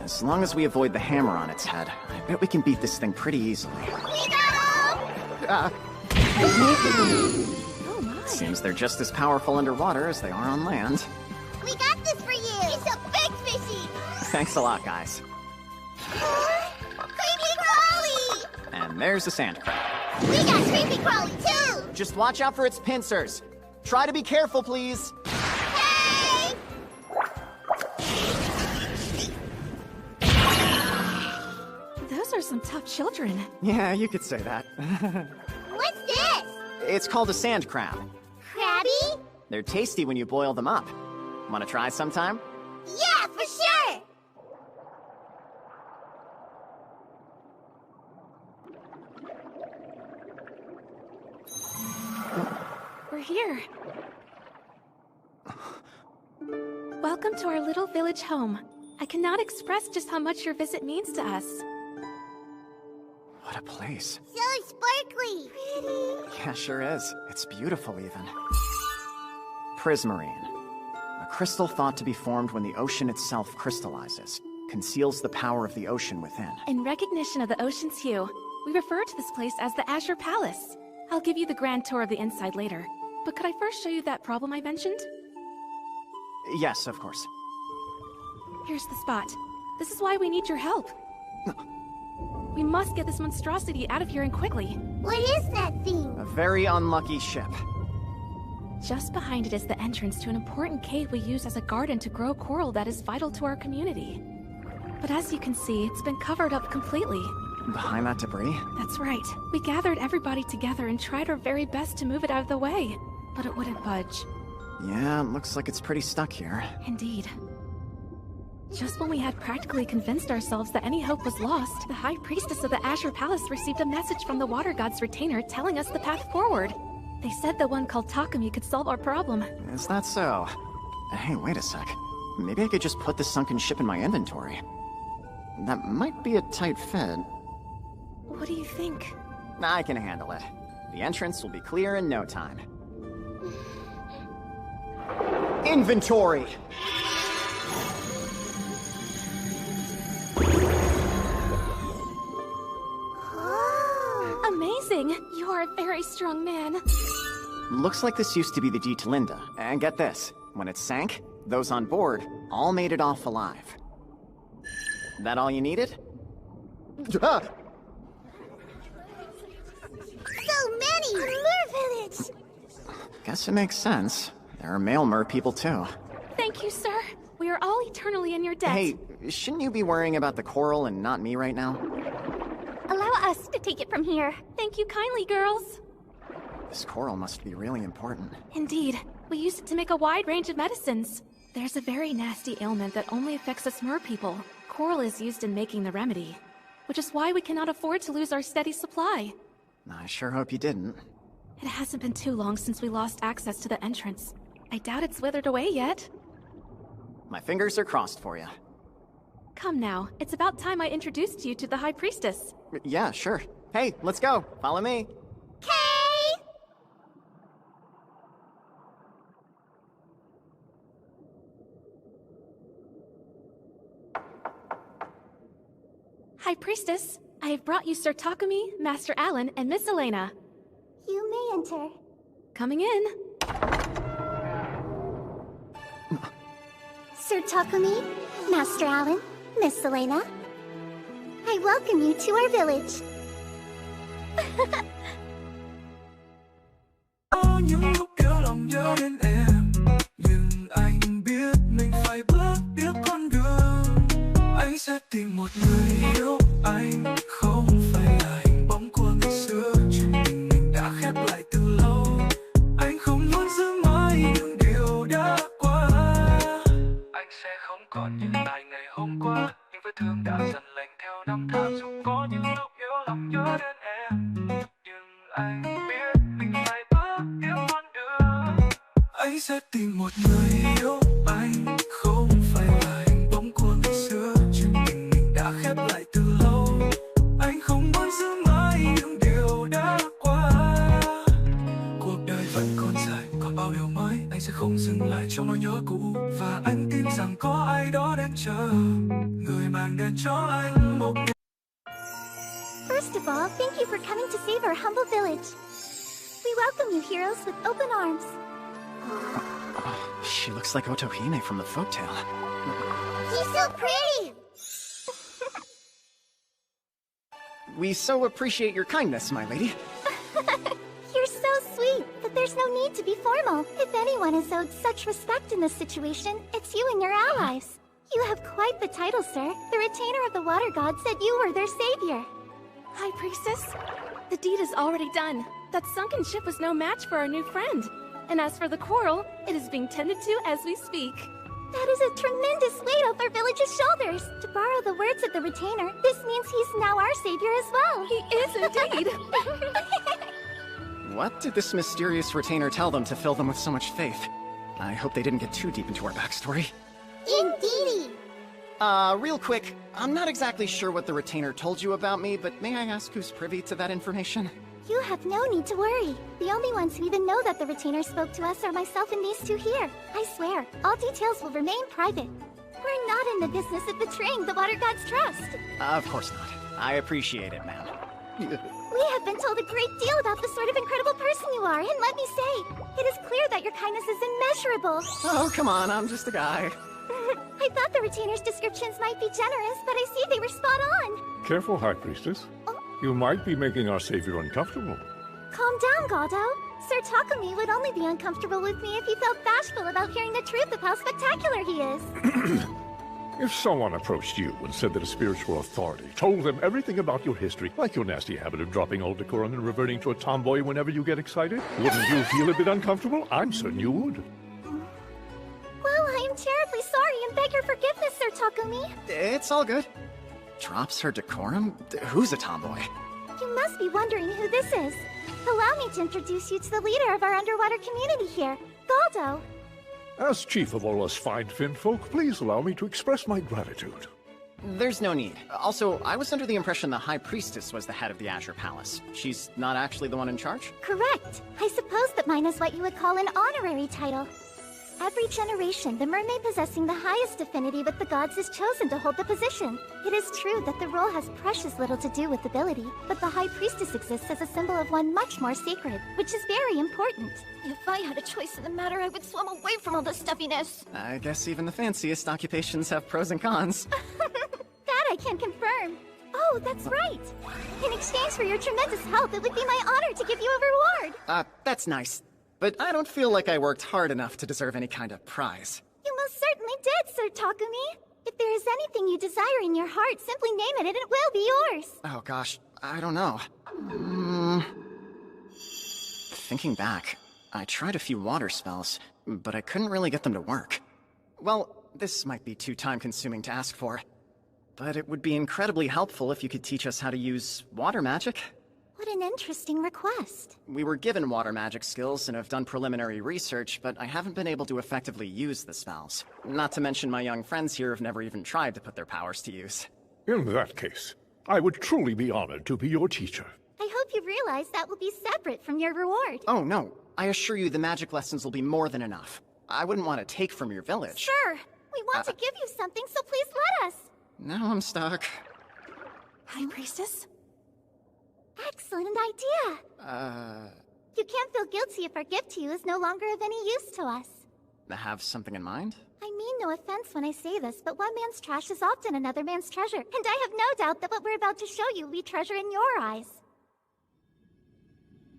As long as we avoid the hammer on its head, I bet we can beat this thing pretty easily. We got him! Oh my! Seems they're just as powerful underwater as they are on land. We got this for you! It's a big fishy! Thanks a lot, guys. Creepy crawly! And there's the sand crab. We got creepy crawly too! Just watch out for its pincers. Try to be careful, please. Hey! Those are some tough children. Yeah, you could say that. What's this? It's called a sand crab. Crabby? They're tasty when you boil them up. Want to try sometime? Yeah, for sure! We're here. Welcome to our little village home. I cannot express just how much your visit means to us. What a place. So sparkly! Pretty! Yeah, sure is. It's beautiful, even. Prismarine. A crystal thought to be formed when the ocean itself crystallizes. Conceals the power of the ocean within. In recognition of the ocean's hue, we refer to this place as the Azure Palace. I'll give you the grand tour of the inside later. But could I first show you that problem I mentioned? Yes, of course. Here's the spot. This is why we need your help. We must get this monstrosity out of here and quickly. What is that thing? A very unlucky ship. Just behind it is the entrance to an important cave we use as a garden to grow coral that is vital to our community. But as you can see, it's been covered up completely. Behind that debris? That's right. We gathered everybody together and tried our very best to move it out of the way. But it wouldn't budge. Yeah, it looks like it's pretty stuck here. Indeed. Just when we had practically convinced ourselves that any hope was lost, the High Priestess of the Azure Palace received a message from the Water God's retainer telling us the path forward. They said the one called Takumi could solve our problem. Is that so? Hey, wait a sec. Maybe I could just put this sunken ship in my inventory. That might be a tight fit. What do you think? I can handle it. The entrance will be clear in no time. Inventory! Amazing! You are a very strong man. Looks like this used to be the D to Linda. And get this, when it sank, those on board all made it off alive. That all you needed? So many! Mer Village! Guess it makes sense. There are male mer people too. Thank you, sir. We are all eternally in your debt. Hey, shouldn't you be worrying about the coral and not me right now? Allow us to take it from here. Thank you kindly, girls. This coral must be really important. Indeed. We use it to make a wide range of medicines. There's a very nasty ailment that only affects us mer people. Coral is used in making the remedy, which is why we cannot afford to lose our steady supply. I sure hope you didn't. It hasn't been too long since we lost access to the entrance. I doubt it's withered away yet. My fingers are crossed for you. Come now, it's about time I introduced you to the High Priestess. Yeah, sure. Hey, let's go. Follow me. High Priestess, I have brought you Sir Takumi, Master Alan, and Miss Elena. You may enter. Coming in. Sir Takumi, Master Alan, Miss Elena. I welcome you to our village. Những lúc kéo lòng nhớ đến em, nhưng anh biết mình phải bước tiếp con đường. Anh sẽ tìm một người yêu anh, không phải là hình bóng của ngày xưa. Chuyện tình mình đã khép lại từ lâu. Anh không muốn giữ mãi những điều đã qua. Anh sẽ không còn như lại ngày hôm qua. Những vết thương đã dần lành theo năm tháng. Dù có những lúc yếu lòng nhớ đến em, nhưng anh biết mình phải bước tiếp con đường. Anh sẽ tìm một người yêu anh, không phải là hình bóng của ngày xưa. Chuyện tình mình đã khép lại từ lâu. Anh không muốn giữ mãi những điều đã qua. Cuộc đời vẫn còn dài, còn bao điều mới. Anh sẽ không dừng lại trong nỗi nhớ cũ. Và anh tin rằng có ai đó đang chờ, người mang đến cho anh một ngày. First of all, thank you for coming to save our humble village. We welcome you, heroes, with open arms. She looks like Otohime from the folktale. He's so pretty! We so appreciate your kindness, my lady. You're so sweet, but there's no need to be formal. If anyone is owed such respect in this situation, it's you and your allies. You have quite the title, sir. The retainer of the water god said you were their savior. High Priestess, the deed is already done. That sunken ship was no match for our new friend. And as for the coral, it is being tended to as we speak. That is a tremendous weight off our village's shoulders. To borrow the words of the retainer, this means he's now our savior as well. He is indeed. What did this mysterious retainer tell them to fill them with so much faith? I hope they didn't get too deep into our backstory. Indeedy! Real quick, I'm not exactly sure what the retainer told you about me, but may I ask who's privy to that information? You have no need to worry. The only ones who even know that the retainer spoke to us are myself and these two here. I swear, all details will remain private. We're not in the business of betraying the water god's trust. Of course not. I appreciate it, ma'am. We have been told a great deal about the sort of incredible person you are, and let me say, it is clear that your kindness is immeasurable. Oh, come on, I'm just a guy. I thought the retainer's descriptions might be generous, but I see they were spot on. Careful, High Priestess. You might be making our savior uncomfortable. Calm down, Galdo. Sir Takumi would only be uncomfortable with me if he felt bashful about hearing the truth of how spectacular he is. If someone approached you and said that a spiritual authority told them everything about your history, like your nasty habit of dropping old decorum and reverting to a tomboy whenever you get excited, wouldn't you feel a bit uncomfortable? I'm certain you would. Well, I am terribly sorry and beg your forgiveness, Sir Takumi. It's all good. Drops her decorum? Who's a tomboy? You must be wondering who this is. Allow me to introduce you to the leader of our underwater community here, Galdo. As chief of all us fine fin folk, please allow me to express my gratitude. There's no need. Also, I was under the impression the High Priestess was the head of the Azure Palace. She's not actually the one in charge? Correct. I suppose that mine is what you would call an honorary title. Every generation, the mermaid possessing the highest affinity with the gods is chosen to hold the position. It is true that the role has precious little to do with ability, but the High Priestess exists as a symbol of one much more sacred, which is very important. If I had a choice in the matter, I would swim away from all the stuffiness. I guess even the fanciest occupations have pros and cons. That I can confirm. Oh, that's right. In exchange for your tremendous help, it would be my honor to give you a reward. That's nice. But I don't feel like I worked hard enough to deserve any kind of prize. You most certainly did, Sir Takumi. If there is anything you desire in your heart, simply name it and it will be yours. Oh gosh, I don't know. Thinking back, I tried a few water spells, but I couldn't really get them to work. Well, this might be too time-consuming to ask for, but it would be incredibly helpful if you could teach us how to use water magic. What an interesting request. We were given water magic skills and have done preliminary research, but I haven't been able to effectively use the spells. Not to mention my young friends here have never even tried to put their powers to use. In that case, I would truly be honored to be your teacher. I hope you realize that will be separate from your reward. Oh no, I assure you the magic lessons will be more than enough. I wouldn't want to take from your village. Sure, we want to give you something, so please let us. Now I'm stuck. High Priestess? Excellent idea. You can't feel guilty if our gift to you is no longer of any use to us. Have something in mind? I mean no offense when I say this, but one man's trash is often another man's treasure, and I have no doubt that what we're about to show you will be treasure in your eyes.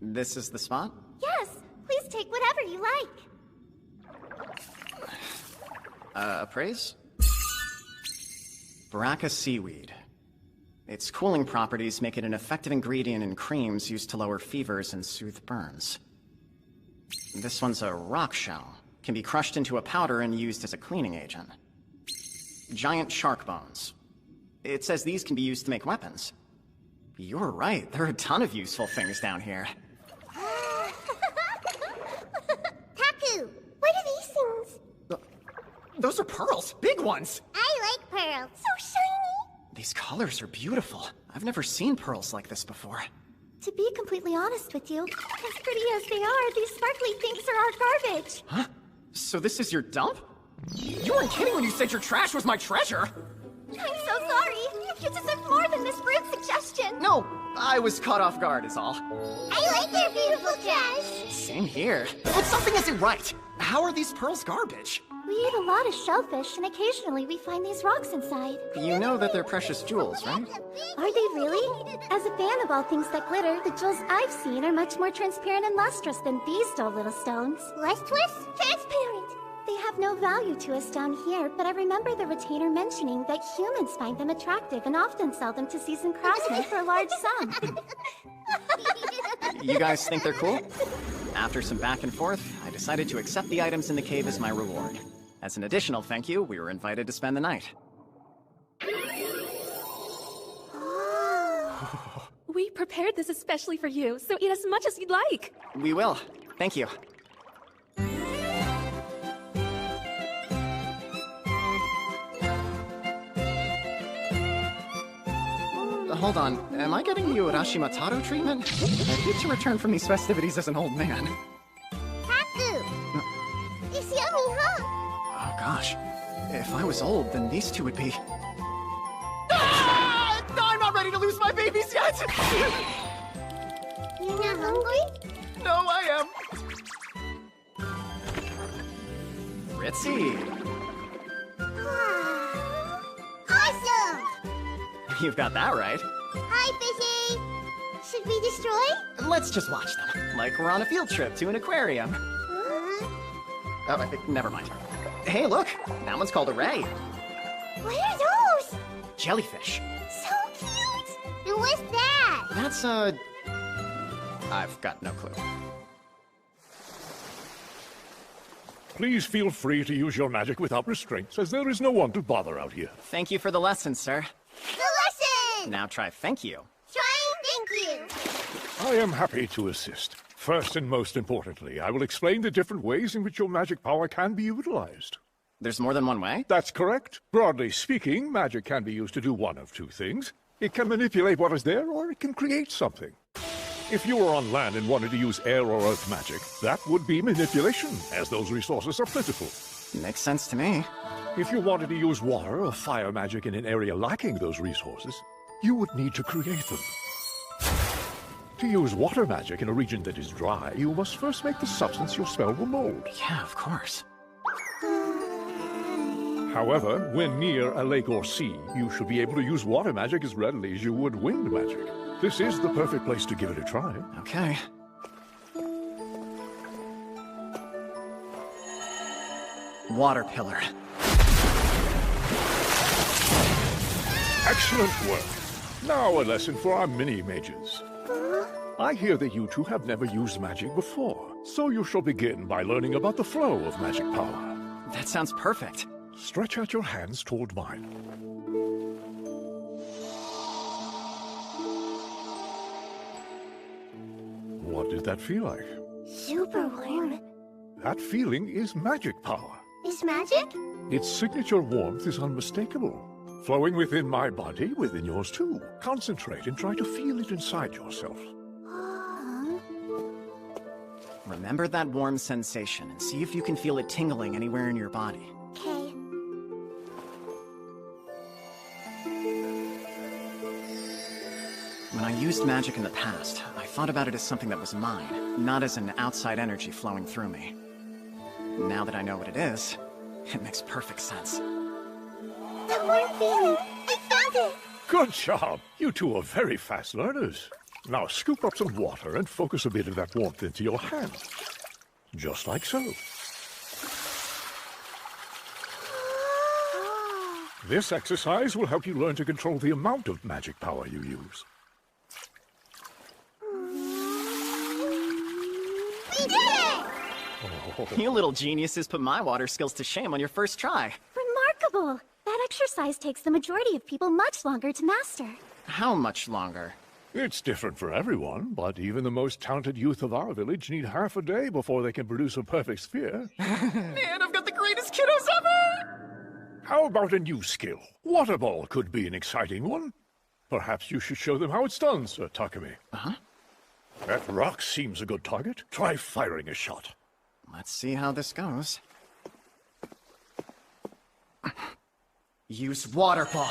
This is the spot? Yes, please take whatever you like. Appraise? Braca seaweed. Its cooling properties make it an effective ingredient in creams used to lower fevers and soothe burns. This one's a rock shell. Can be crushed into a powder and used as a cleaning agent. Giant shark bones. It says these can be used to make weapons. You're right, there are a ton of useful things down here. Taku, what are these things? Those are pearls, big ones! I like pearls. So shiny. These colors are beautiful. I've never seen pearls like this before. To be completely honest with you, as pretty as they are, these sparkly things are our garbage. Huh? So this is your dump? You weren't kidding when you said your trash was my treasure! I'm so sorry. You deserve more than this rude suggestion. No, I was caught off guard is all. I like your beautiful trash. Same here. But something isn't right. How are these pearls garbage? We eat a lot of shellfish, and occasionally we find these rocks inside. You know that they're precious jewels, right? Are they really? As a fan of all things that glitter, the jewels I've seen are much more transparent and lustrous than these dull little stones. Lustrous? Transparent. They have no value to us down here, but I remember the retainer mentioning that humans find them attractive and often sell them to seasoned craftsmen for a large sum. You guys think they're cool? After some back and forth, I decided to accept the items in the cave as my reward. As an additional thank you, we were invited to spend the night. We prepared this especially for you, so eat as much as you'd like. We will. Thank you. Hold on, am I getting the Urashima Taro treatment? I need to return from these festivities as an old man. Taku! It's yummy, huh? Oh gosh, if I was old, then these two would be... Ah! I'm not ready to lose my babies yet! You're not hungry? No, I am. Ritzy. Awesome! You've got that right. Hi, Fishy! Should we destroy? Let's just watch them, like we're on a field trip to an aquarium. Oh, never mind. Hey, look! That one's called a ray. What are those? Jellyfish. So cute! And what's that? That's, I've got no clue. Please feel free to use your magic without restraints, as there is no one to bother out here. Thank you for the lesson, sir. The lesson! Now try thank you. Trying thank you. I am happy to assist. First and most importantly, I will explain the different ways in which your magic power can be utilized. There's more than one way? That's correct. Broadly speaking, magic can be used to do one of two things. It can manipulate what is there, or it can create something. If you were on land and wanted to use air or earth magic, that would be manipulation, as those resources are plentiful. Makes sense to me. If you wanted to use water or fire magic in an area lacking those resources, you would need to create them. To use water magic in a region that is dry, you must first make the substance your spell will mold. Yeah, of course. However, when near a lake or sea, you should be able to use water magic as readily as you would wind magic. This is the perfect place to give it a try. Okay. Water pillar. Excellent work. Now a lesson for our mini-mages. I hear that you two have never used magic before, so you shall begin by learning about the flow of magic power. That sounds perfect. Stretch out your hands toward mine. What did that feel like? Super warm. That feeling is magic power. Is magic? Its signature warmth is unmistakable. Flowing within my body, within yours too. Concentrate and try to feel it inside yourself. Remember that warm sensation and see if you can feel it tingling anywhere in your body. Okay. When I used magic in the past, I thought about it as something that was mine, not as an outside energy flowing through me. Now that I know what it is, it makes perfect sense. The warm feeling! I found it! Good job! You two are very fast learners. Now scoop up some water and focus a bit of that warmth into your hand. Just like so. This exercise will help you learn to control the amount of magic power you use. We did it! You little geniuses put my water skills to shame on your first try. Remarkable! That exercise takes the majority of people much longer to master. How much longer? It's different for everyone, but even the most talented youth of our village need half a day before they can produce a perfect sphere. Man, I've got the greatest kiddos ever! How about a new skill? Water ball could be an exciting one. Perhaps you should show them how it's done, Sir Takumi. Uh-huh. That rock seems a good target. Try firing a shot. Let's see how this goes. Use water ball.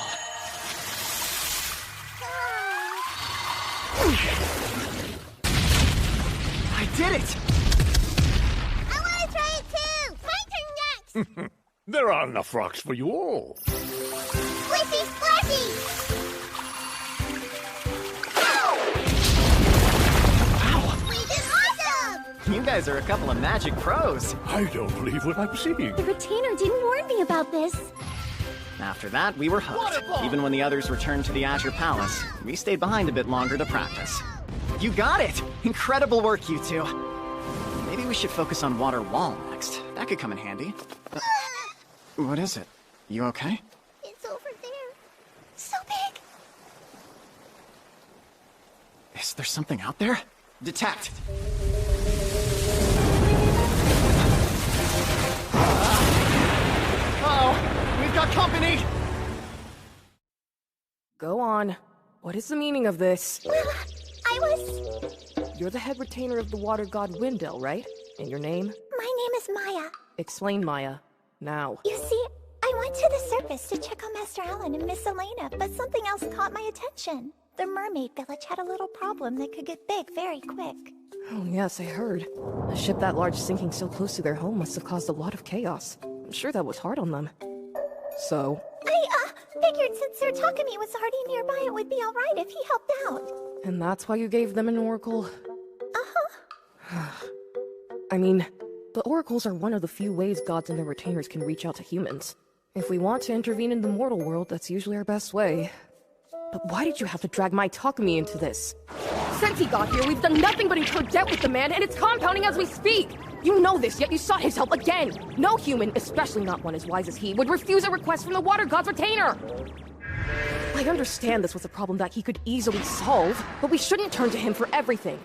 I did it! I want to try it too! My turn next! There are enough rocks for you all. Squishy splashy! Wow! We did awesome! You guys are a couple of magic pros. I don't believe what I'm seeing. The retainer didn't warn me about this. After that, we were hooked. Even when the others returned to the Azure Palace, we stayed behind a bit longer to practice. You got it! Incredible work, you two. Maybe we should focus on water wall next. That could come in handy. What is it? You okay? It's over there. So big! Is there something out there? Detect! Uh-oh! We've got company! Go on. What is the meaning of this? Well, I was... You're the head retainer of the water god Windell, right? And your name? My name is Maya. Explain, Maya. Now. You see, I went to the surface to check on Master Alan and Miss Elena, but something else caught my attention. The mermaid village had a little problem that could get big very quick. Oh, yes, I heard. A ship that large sinking so close to their home must have caused a lot of chaos. I'm sure that was hard on them. So? I, figured since Sir Takumi was already nearby, it would be alright if he helped out. And that's why you gave them an oracle? Uh-huh. I mean, the oracles are one of the few ways gods and their retainers can reach out to humans. If we want to intervene in the mortal world, that's usually our best way. But why did you have to drag my Takumi into this? Since he got here, we've done nothing but incur debt with the man, and it's compounding as we speak! You know this, yet you sought his help again! No human, especially not one as wise as he, would refuse a request from the water god's retainer! I understand this was a problem that he could easily solve, but we shouldn't turn to him for everything.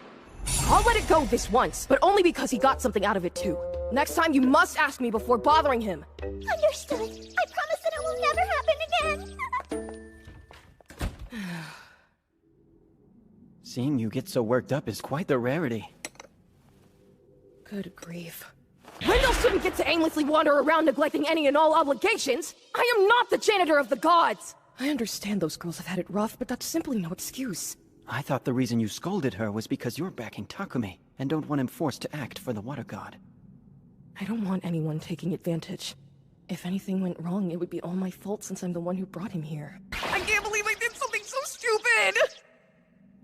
I'll let it go this once, but only because he got something out of it too. Next time you must ask me before bothering him. Understood. I promise that it will never happen again. Seeing you get so worked up is quite the rarity. Good grief. Wendell shouldn't get to aimlessly wander around neglecting any and all obligations! I am not the janitor of the gods! I understand those girls have had it rough, but that's simply no excuse. I thought the reason you scolded her was because you're backing Takumi, and don't want him forced to act for the water god. I don't want anyone taking advantage. If anything went wrong, it would be all my fault since I'm the one who brought him here. I can't believe I did something so stupid!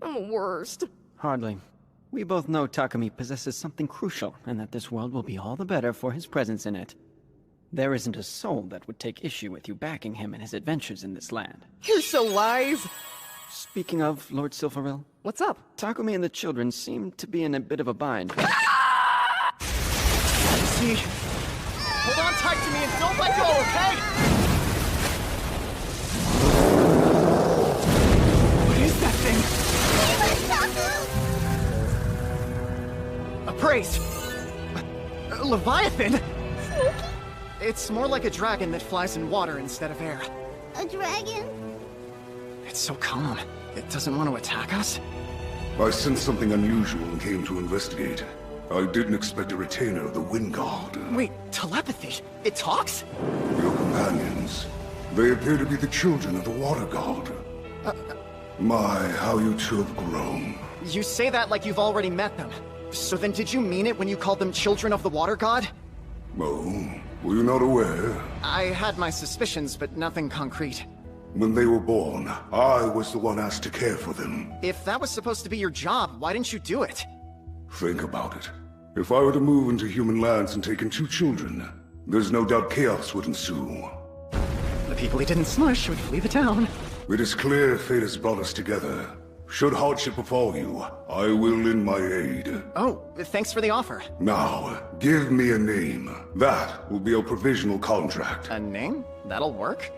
I'm the worst. Hardly. We both know Takumi possesses something crucial, and that this world will be all the better for his presence in it. There isn't a soul that would take issue with you backing him in his adventures in this land. You're so wise! Speaking of Lord Silveril... What's up? Takumi and the children seem to be in a bit of a bind. See? Hold on tight to me and don't let go, okay? What is that thing? A praise! A Leviathan? It's more like a dragon that flies in water instead of air. A dragon? It's so calm. It doesn't want to attack us? I sensed something unusual and came to investigate. I didn't expect a retainer of the Wind God. Wait, telepathy? It talks? Your companions. They appear to be the children of the Water God. My, how you two have grown. You say that like you've already met them. So then did you mean it when you called them children of the Water God? Oh, were you not aware? I had my suspicions, but nothing concrete. When they were born, I was the one asked to care for them. If that was supposed to be your job, why didn't you do it? Think about it. If I were to move into human lands and take in 2 children, there's no doubt chaos would ensue. The people he didn't smush would flee the town. It is clear fate has brought us together. Should hardship befall you, I will lend my aid. Oh, thanks for the offer. Now, give me a name. That will be a provisional contract. A name? That'll work?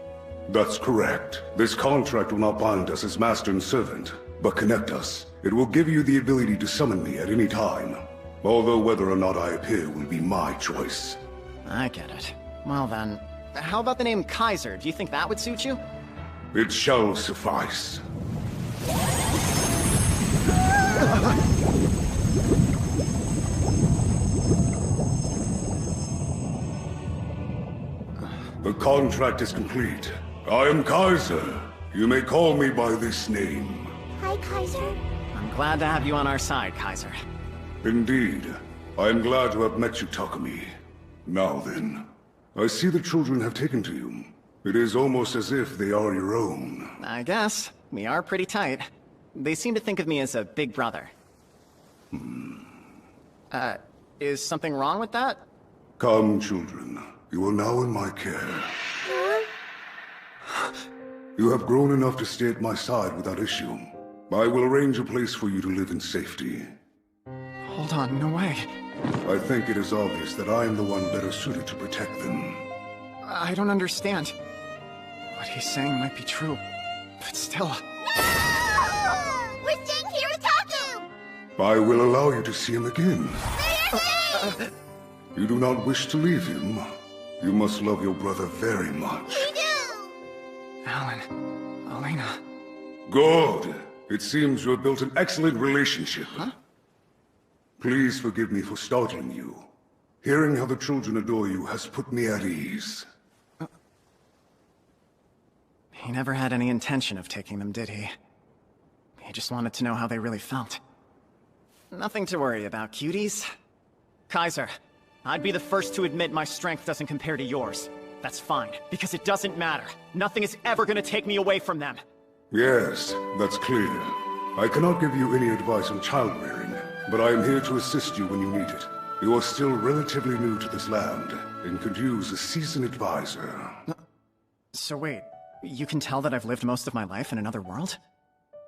That's correct. This contract will not bind us as master and servant, but connect us. It will give you the ability to summon me at any time. Although whether or not I appear will be my choice. I get it. Well then, how about the name Kaiser? Do you think that would suit you? It shall suffice. The contract is complete. I am Kaiser. You may call me by this name. Hi, Kaiser. I'm glad to have you on our side, Kaiser. Indeed. I am glad to have met you, Takumi. Now then, I see the children have taken to you. It is almost as if they are your own. I guess. We are pretty tight. They seem to think of me as a big brother. Is something wrong with that? Come, children. You are now in my care. You have grown enough to stay at my side without issue. I will arrange a place for you to live in safety. Hold on, no way. I think it is obvious that I am the one better suited to protect them. I don't understand. What he's saying might be true, but still... No! We're staying here with Taku! I will allow you to see him again. You do not wish to leave him. You must love your brother very much. We do! Alan, Elena... Good. It seems you have built an excellent relationship. Huh? Please forgive me for startling you. Hearing how the children adore you has put me at ease. He never had any intention of taking them, did he? He just wanted to know how they really felt. Nothing to worry about, cuties. Kaiser, I'd be the first to admit my strength doesn't compare to yours. That's fine, because it doesn't matter. Nothing is ever gonna take me away from them. Yes, that's clear. I cannot give you any advice on child-rearing, but I am here to assist you when you need it. You are still relatively new to this land, and could use a seasoned advisor. So wait, you can tell that I've lived most of my life in another world?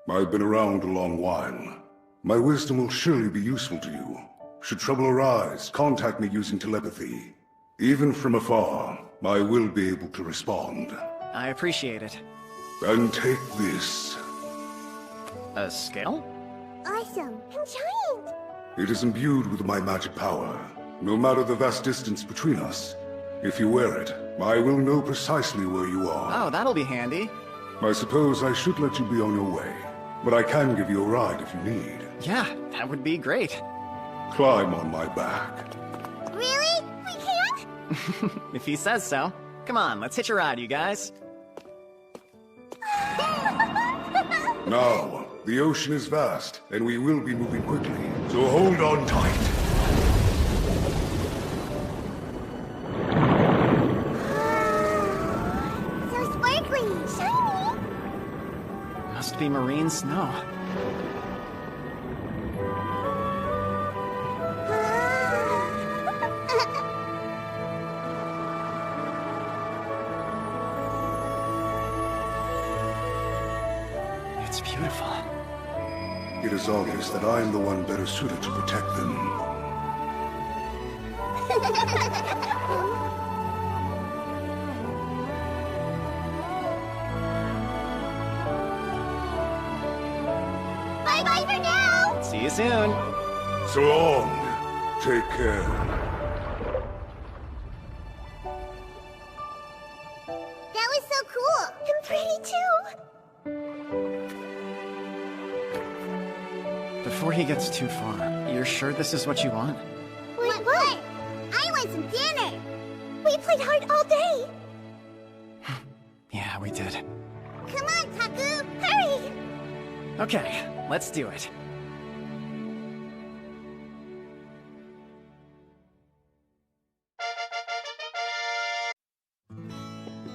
I've been around a long while. My wisdom will surely be useful to you. Should trouble arise, contact me using telepathy. Even from afar, I will be able to respond. I appreciate it. And take this. A scale? Awesome. And giant. It is imbued with my magic power. No matter the vast distance between us, if you wear it, I will know precisely where you are. Oh, that'll be handy. I suppose I should let you be on your way, but I can give you a ride if you need. Yeah, that would be great. Climb on my back. Really? We can? If he says so. Come on, let's hitch a ride, you guys. Now, the ocean is vast, and we will be moving quickly, so hold on tight. So sparkly, shiny. Must be marine snow. It's beautiful. It is obvious that I am the one better suited to protect them. Bye-bye for now! See you soon. So long. Take care. That was so cool! And pretty too! Before he gets too far, you're sure this is what you want? What? I want some dinner! We played hard all day! Yeah, we did. Come on, Taku! Hurry! Okay, let's do it.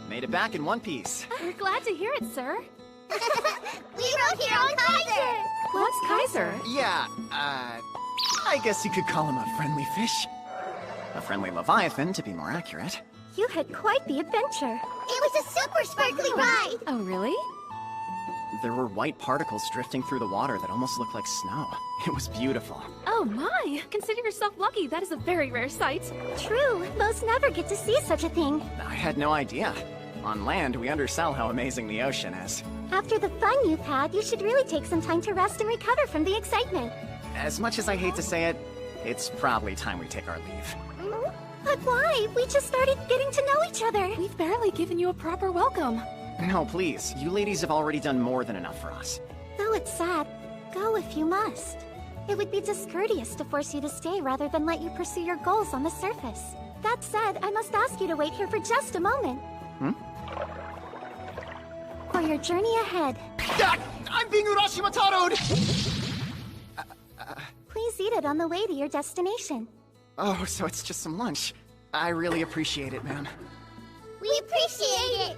Made it back in one piece. We're glad to hear it, sir. We rode here on Kaiser! What's Kaiser? Yeah, I guess you could call him a friendly fish. A friendly Leviathan, to be more accurate. You had quite the adventure. It was a super sparkly ride! Oh, really? There were white particles drifting through the water that almost looked like snow. It was beautiful. Oh my! Consider yourself lucky. That is a very rare sight. True. Most never get to see such a thing. I had no idea. On land, we undersell how amazing the ocean is. After the fun you've had, you should really take some time to rest and recover from the excitement. As much as I hate to say it, it's probably time we take our leave. But why? We just started getting to know each other. We've barely given you a proper welcome. No, please. You ladies have already done more than enough for us. Though it's sad, go if you must. It would be discourteous to force you to stay rather than let you pursue your goals on the surface. That said, I must ask you to wait here for just a moment. For your journey ahead. I'm being Urashimataro'd! Please eat it on the way to your destination. Oh, so it's just some lunch. I really appreciate it, ma'am. We appreciate it!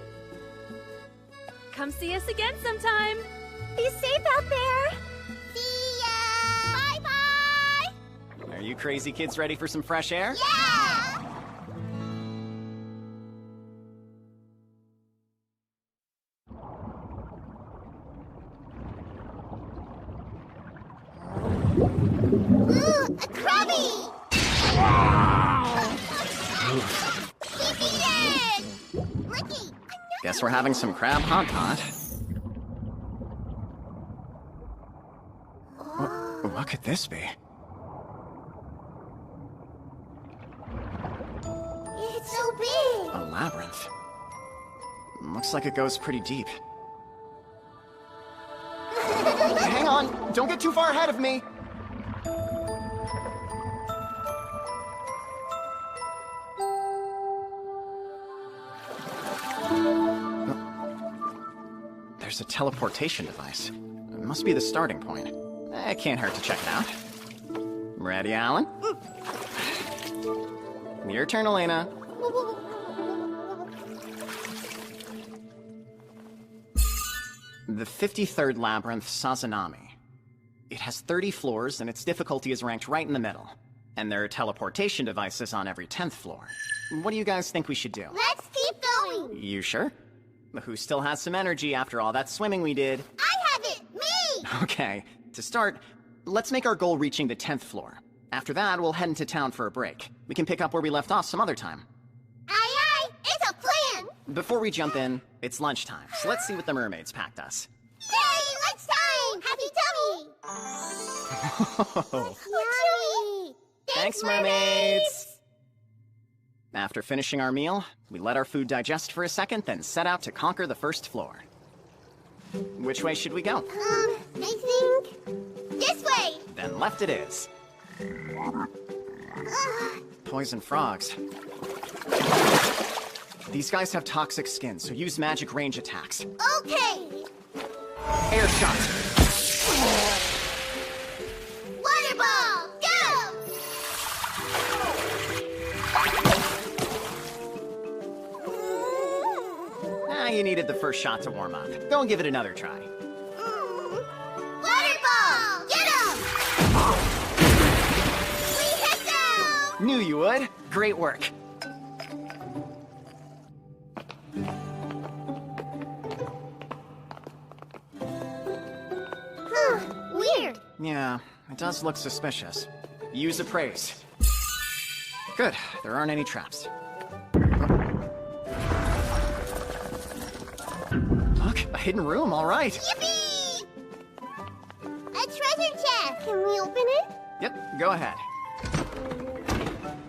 Come see us again sometime. Be safe out there! See ya! Bye-bye! Are you crazy kids ready for some fresh air? Yeah! Ooh, a Krabby! He beat it! Ricky! Guess we're having some crab hot pot. What could this be? It's so big! A labyrinth. Looks like it goes pretty deep. Hang on! Don't get too far ahead of me! There's a teleportation device. It must be the starting point. It can't hurt to check it out. Ready, Alan? Your turn, Elena. The 53rd Labyrinth, Sazanami. It has 30 floors, and its difficulty is ranked right in the middle. And there are teleportation devices on every 10th floor. What do you guys think we should do? Let's keep going! You sure? Who still has some energy after all that swimming we did? I have it! Me! Okay, to start, let's make our goal reaching the 10th floor. After that, we'll head into town for a break. We can pick up where we left off some other time. Aye aye! It's a plan! Before we jump in, it's lunchtime, so let's see what the mermaids packed us. Yay! Lunchtime! Happy tummy! Oh, Yummy! Thanks, mermaids! After finishing our meal, we let our food digest for a second, then set out to conquer the first floor. Which way should we go? I think... this way! Then left it is. Poison frogs. These guys have toxic skin, so use magic range attacks. Okay! Air shot! Water ball, go! You needed the first shot to warm up. Go and give it another try. Water ball, get him! We hit them! Knew you would. Great work. Weird. Yeah, it does look suspicious. Use appraise. Good, there aren't any traps. Look, a hidden room, all right. Yippee! A treasure chest. Can we open it? Yep, go ahead.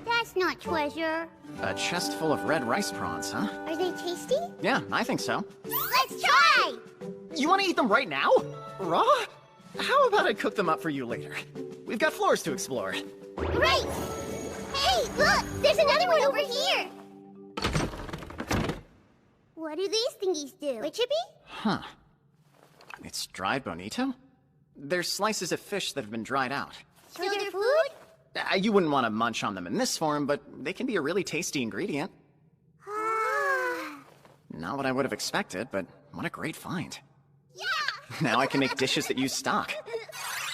That's not treasure. A chest full of red rice prawns, huh? Are they tasty? Yeah, I think so. Let's try! You want to eat them right now? Raw? How about I cook them up for you later? We've got floors to explore. Great! Hey, look! There's another one over here! What do these thingies do? A chippy? Huh. It's dried bonito? They're slices of fish that have been dried out. So they're food? You wouldn't want to munch on them in this form, but they can be a really tasty ingredient. Not what I would have expected, but what a great find. Yeah! Now I can make dishes that use stock.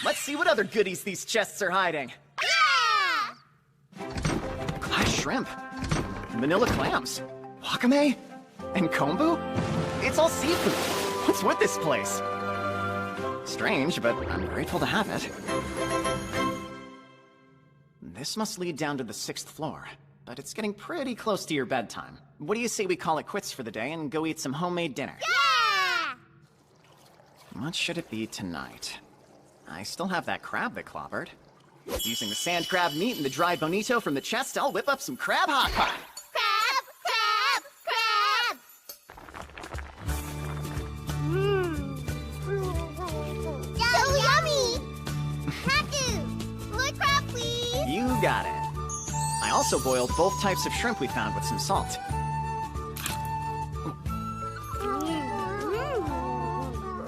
Let's see what other goodies these chests are hiding. Yeah! Glass shrimp. Manila clams. Wakame. And kombu? It's all seafood. What's with this place? Strange, but I'm grateful to have it. This must lead down to the 6th floor, but it's getting pretty close to your bedtime. What do you say we call it quits for the day and go eat some homemade dinner? Yeah! What should it be tonight? I still have that crab that clobbered. Using the sand crab meat and the dried bonito from the chest, I'll whip up some crab hot pot. So yummy! Taku! More crab, please! You got it. I also boiled both types of shrimp we found with some salt.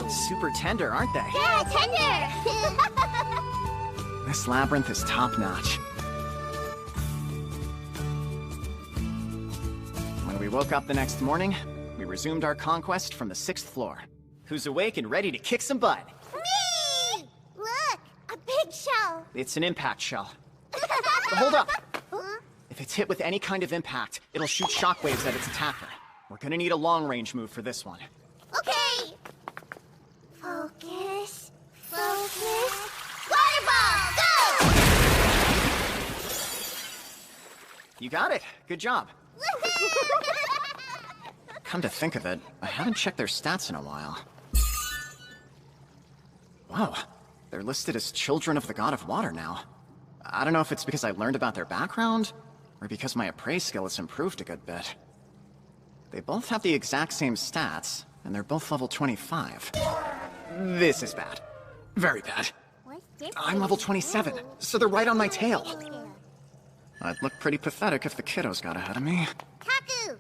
Super tender, aren't they? Yeah, tender! This labyrinth is top-notch. When we woke up the next morning, we resumed our conquest from the 6th floor. Who's awake and ready to kick some butt? Me! Look! A big shell! It's an impact shell. Hold up! If it's hit with any kind of impact, it'll shoot shockwaves at its attacker. We're gonna need a long-range move for this one. Okay! Focus. Focus. Water ball, go! You got it. Good job. Come to think of it, I haven't checked their stats in a while. Wow, they're listed as children of the god of water now. I don't know if it's because I learned about their background, or because my appraise skill has improved a good bit. They both have the exact same stats, and they're both level 25. This is bad. Very bad. I'm level 27, so they're right on my tail. I'd look pretty pathetic if the kiddos got ahead of me. Taku!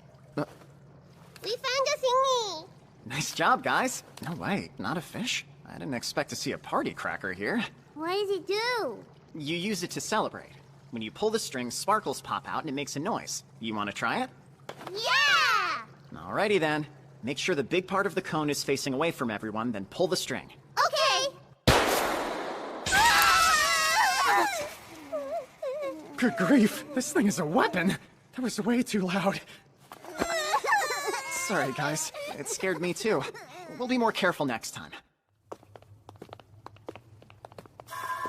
We found a thingy! Nice job, guys. No way, not a fish? I didn't expect to see a party cracker here. What does it do? You use it to celebrate. When you pull the string, sparkles pop out and it makes a noise. You want to try it? Yeah! Alrighty then. Make sure the big part of the cone is facing away from everyone, then pull the string. Okay! Good grief, this thing is a weapon! That was way too loud. Sorry, guys. It scared me too. We'll be more careful next time.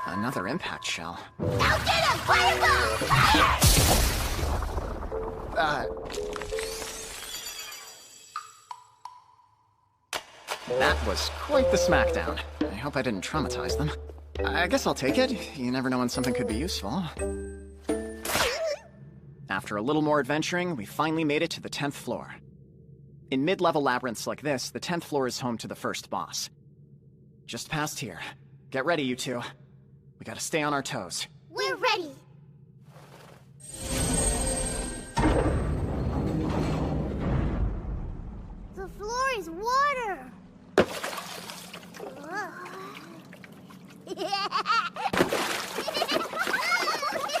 Another impact shell. Now get him, fireball! That was quite the smackdown. I hope I didn't traumatize them. I guess I'll take it. You never know when something could be useful. After a little more adventuring, we finally made it to the 10th floor. In mid-level labyrinths like this, the 10th floor is home to the first boss. Just past here. Get ready, you two. We gotta stay on our toes. We're ready. The floor is water.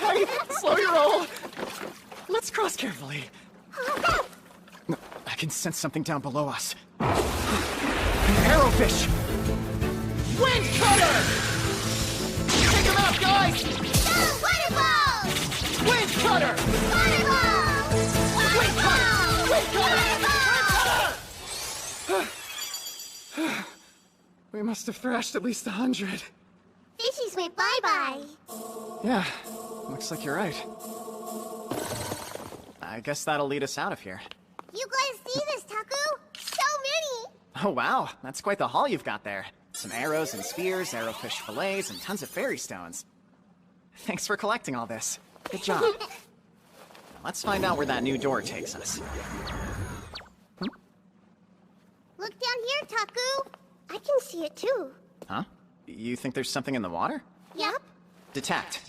Hey, slow your roll. Let's cross carefully. I can sense something down below us. An arrowfish! Wind cutter! Pick him up, guys! Go, waterfalls! Wind cutter! Waterfalls! Wind cutter! Wind cutter! We must have thrashed at least 100. Fishies went bye-bye. Yeah, looks like you're right. I guess that'll lead us out of here. You gotta see this, Taku! So many! Oh wow, that's quite the haul you've got there. Some arrows and spears, arrowfish fillets, and tons of fairy stones. Thanks for collecting all this. Good job. Now let's find out where that new door takes us. Look down here, Taku! I can see it too. Huh? You think there's something in the water? Yep. Detect.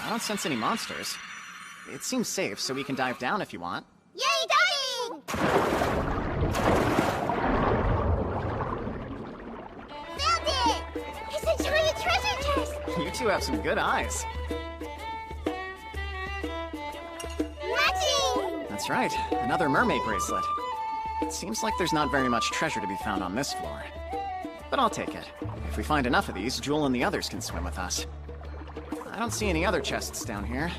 I don't sense any monsters. It seems safe, so we can dive down if you want. Yay, diving! Found it! It's a giant treasure chest! You two have some good eyes. Matching! That's right, another mermaid bracelet. It seems like there's not very much treasure to be found on this floor. But I'll take it. If we find enough of these, Jewel and the others can swim with us. I don't see any other chests down here.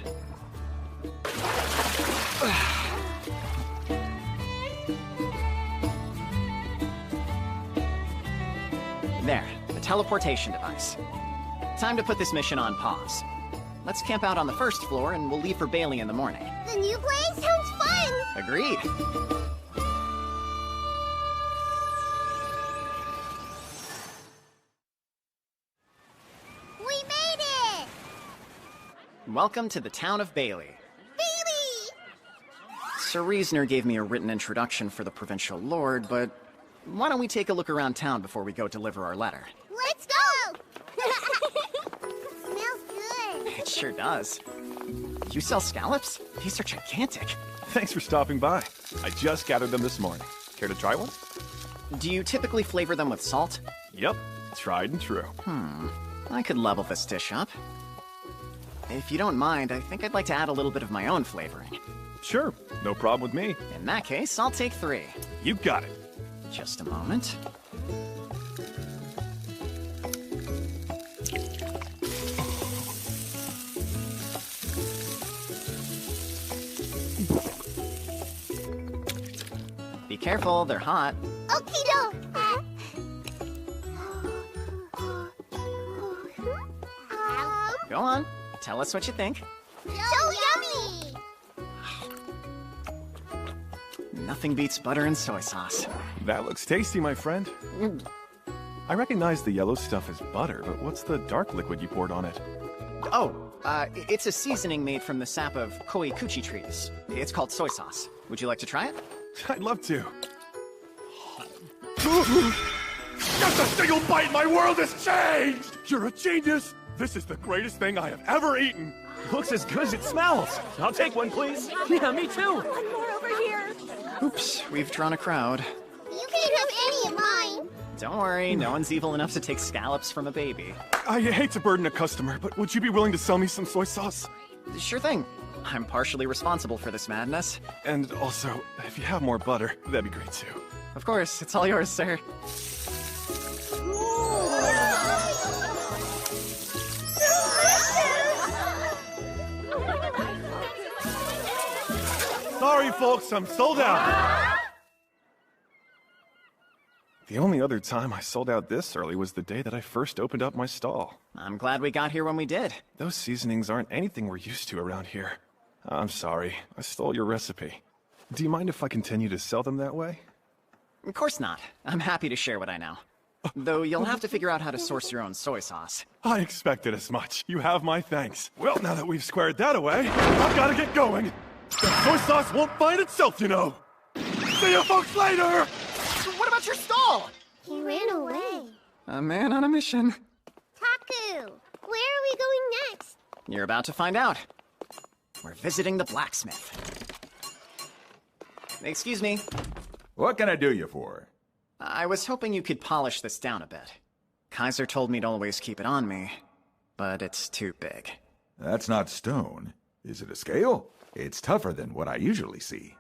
There, the teleportation device. Time to put this mission on pause. Let's camp out on the first floor and we'll leave for Bailey in the morning. The new place sounds fun! Agreed. We made it! Welcome to the town of Bailey. Bailey! Sir Reasoner gave me a written introduction for the provincial lord, but why don't we take a look around town before we go deliver our letter? Let's go! Smells good. It sure does. You sell scallops? These are gigantic. Thanks for stopping by. I just gathered them this morning. Care to try one? Do you typically flavor them with salt? Yep, tried and true. I could level this dish up. If you don't mind, I think I'd like to add a little bit of my own flavoring. Sure, no problem with me. In that case, I'll take 3. You got it. Just a moment. Be careful, they're hot. Okie-doke! Go on, tell us what you think. So yummy! Nothing beats butter and soy sauce. That looks tasty, my friend. I recognize the yellow stuff as butter, but what's the dark liquid you poured on it? Oh, it's a seasoning made from the sap of koikuchi trees. It's called soy sauce. Would you like to try it? I'd love to. Just a single bite, my world has changed! You're a genius! This is the greatest thing I have ever eaten! Looks as good as it smells. I'll take one, please. Yeah, me too. One more over here. Oops, we've drawn a crowd. You can't have any of mine! Don't worry, no one's evil enough to take scallops from a baby. I hate to burden a customer, but would you be willing to sell me some soy sauce? Sure thing. I'm partially responsible for this madness. And also, if you have more butter, that'd be great too. Of course, it's all yours, sir. Sorry, folks, I'm sold out. The only other time I sold out this early was the day that I first opened up my stall. I'm glad we got here when we did. Those seasonings aren't anything we're used to around here. I'm sorry, I stole your recipe. Do you mind if I continue to sell them that way? Of course not. I'm happy to share what I know. Though you'll have to figure out how to source your own soy sauce. I expected as much. You have my thanks. Well, now that we've squared that away, I've got to get going. That soy sauce won't find itself, you know! See you folks later! What about your stall? He ran away. A man on a mission. Taku, where are we going next? You're about to find out. We're visiting the blacksmith. Excuse me. What can I do you for? I was hoping you could polish this down a bit. Kaiser told me to always keep it on me, but it's too big. That's not stone. Is it a scale? It's tougher than what I usually see.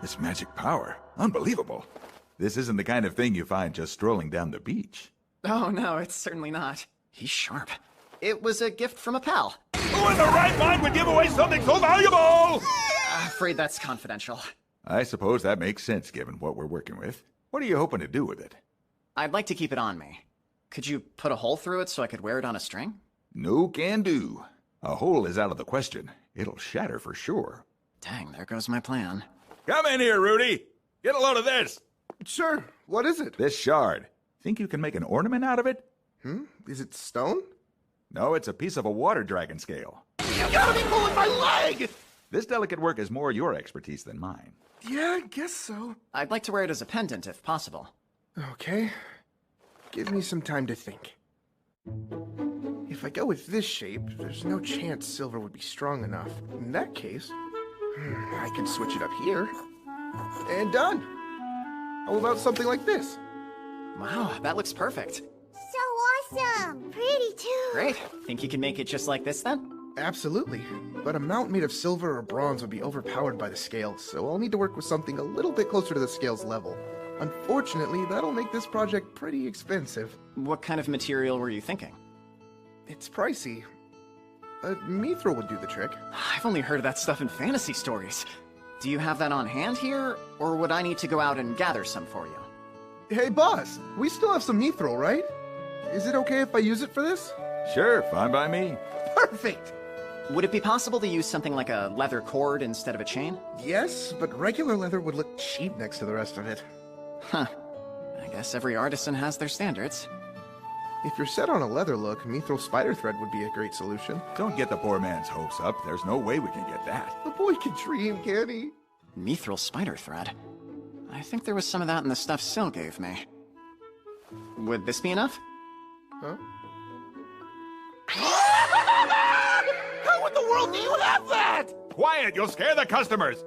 This magic power, unbelievable. This isn't the kind of thing you find just strolling down the beach. Oh no, it's certainly not. He's sharp. It was a gift from a pal. Who in the right mind would give away something so valuable? Afraid that's confidential. I suppose that makes sense given what we're working with. What are you hoping to do with it? I'd like to keep it on me. Could you put a hole through it so I could wear it on a string? No can do. A hole is out of the question. It'll shatter for sure. Dang, there goes my plan. Come in here, Rudy. Get a load of this. Sure. What is it? This shard. Think you can make an ornament out of it? Is it stone? No, it's a piece of a water dragon scale. You gotta be pulling my leg! This delicate work is more your expertise than mine. Yeah, I guess so. I'd like to wear it as a pendant if possible. Okay. Give me some time to think. If I go with this shape, there's no chance silver would be strong enough. In that case, I can switch it up here. And done. How about something like this? Wow, that looks perfect. So awesome! Pretty too. Great. Think you can make it just like this then? Absolutely. But a mount made of silver or bronze would be overpowered by the scales, so I'll need to work with something a little bit closer to the scales level. Unfortunately, that'll make this project pretty expensive. What kind of material were you thinking? It's pricey. Mithril would do the trick. I've only heard of that stuff in fantasy stories. Do you have that on hand here, or would I need to go out and gather some for you? Hey boss, we still have some mithril, right? Is it okay if I use it for this? Sure, fine by me. Perfect! Would it be possible to use something like a leather cord instead of a chain? Yes, but regular leather would look cheap next to the rest of it. Huh. I guess every artisan has their standards. If you're set on a leather look, mithril spider thread would be a great solution. Don't get the poor man's hopes up. There's no way we can get that. The boy can dream, can't he? Mithril spider thread? I think there was some of that in the stuff Syl gave me. Would this be enough? Huh? How in the world do you have that? Quiet, you'll scare the customers.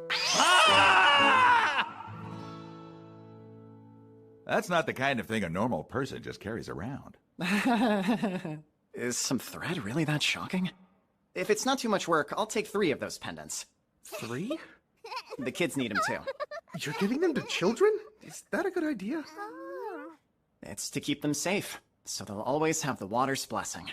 That's not the kind of thing a normal person just carries around. Is some thread really that shocking? If it's not too much work, I'll take 3 of those pendants. 3? The kids need them too. You're giving them to children? Is that a good idea? It's to keep them safe, so they'll always have the water's blessing.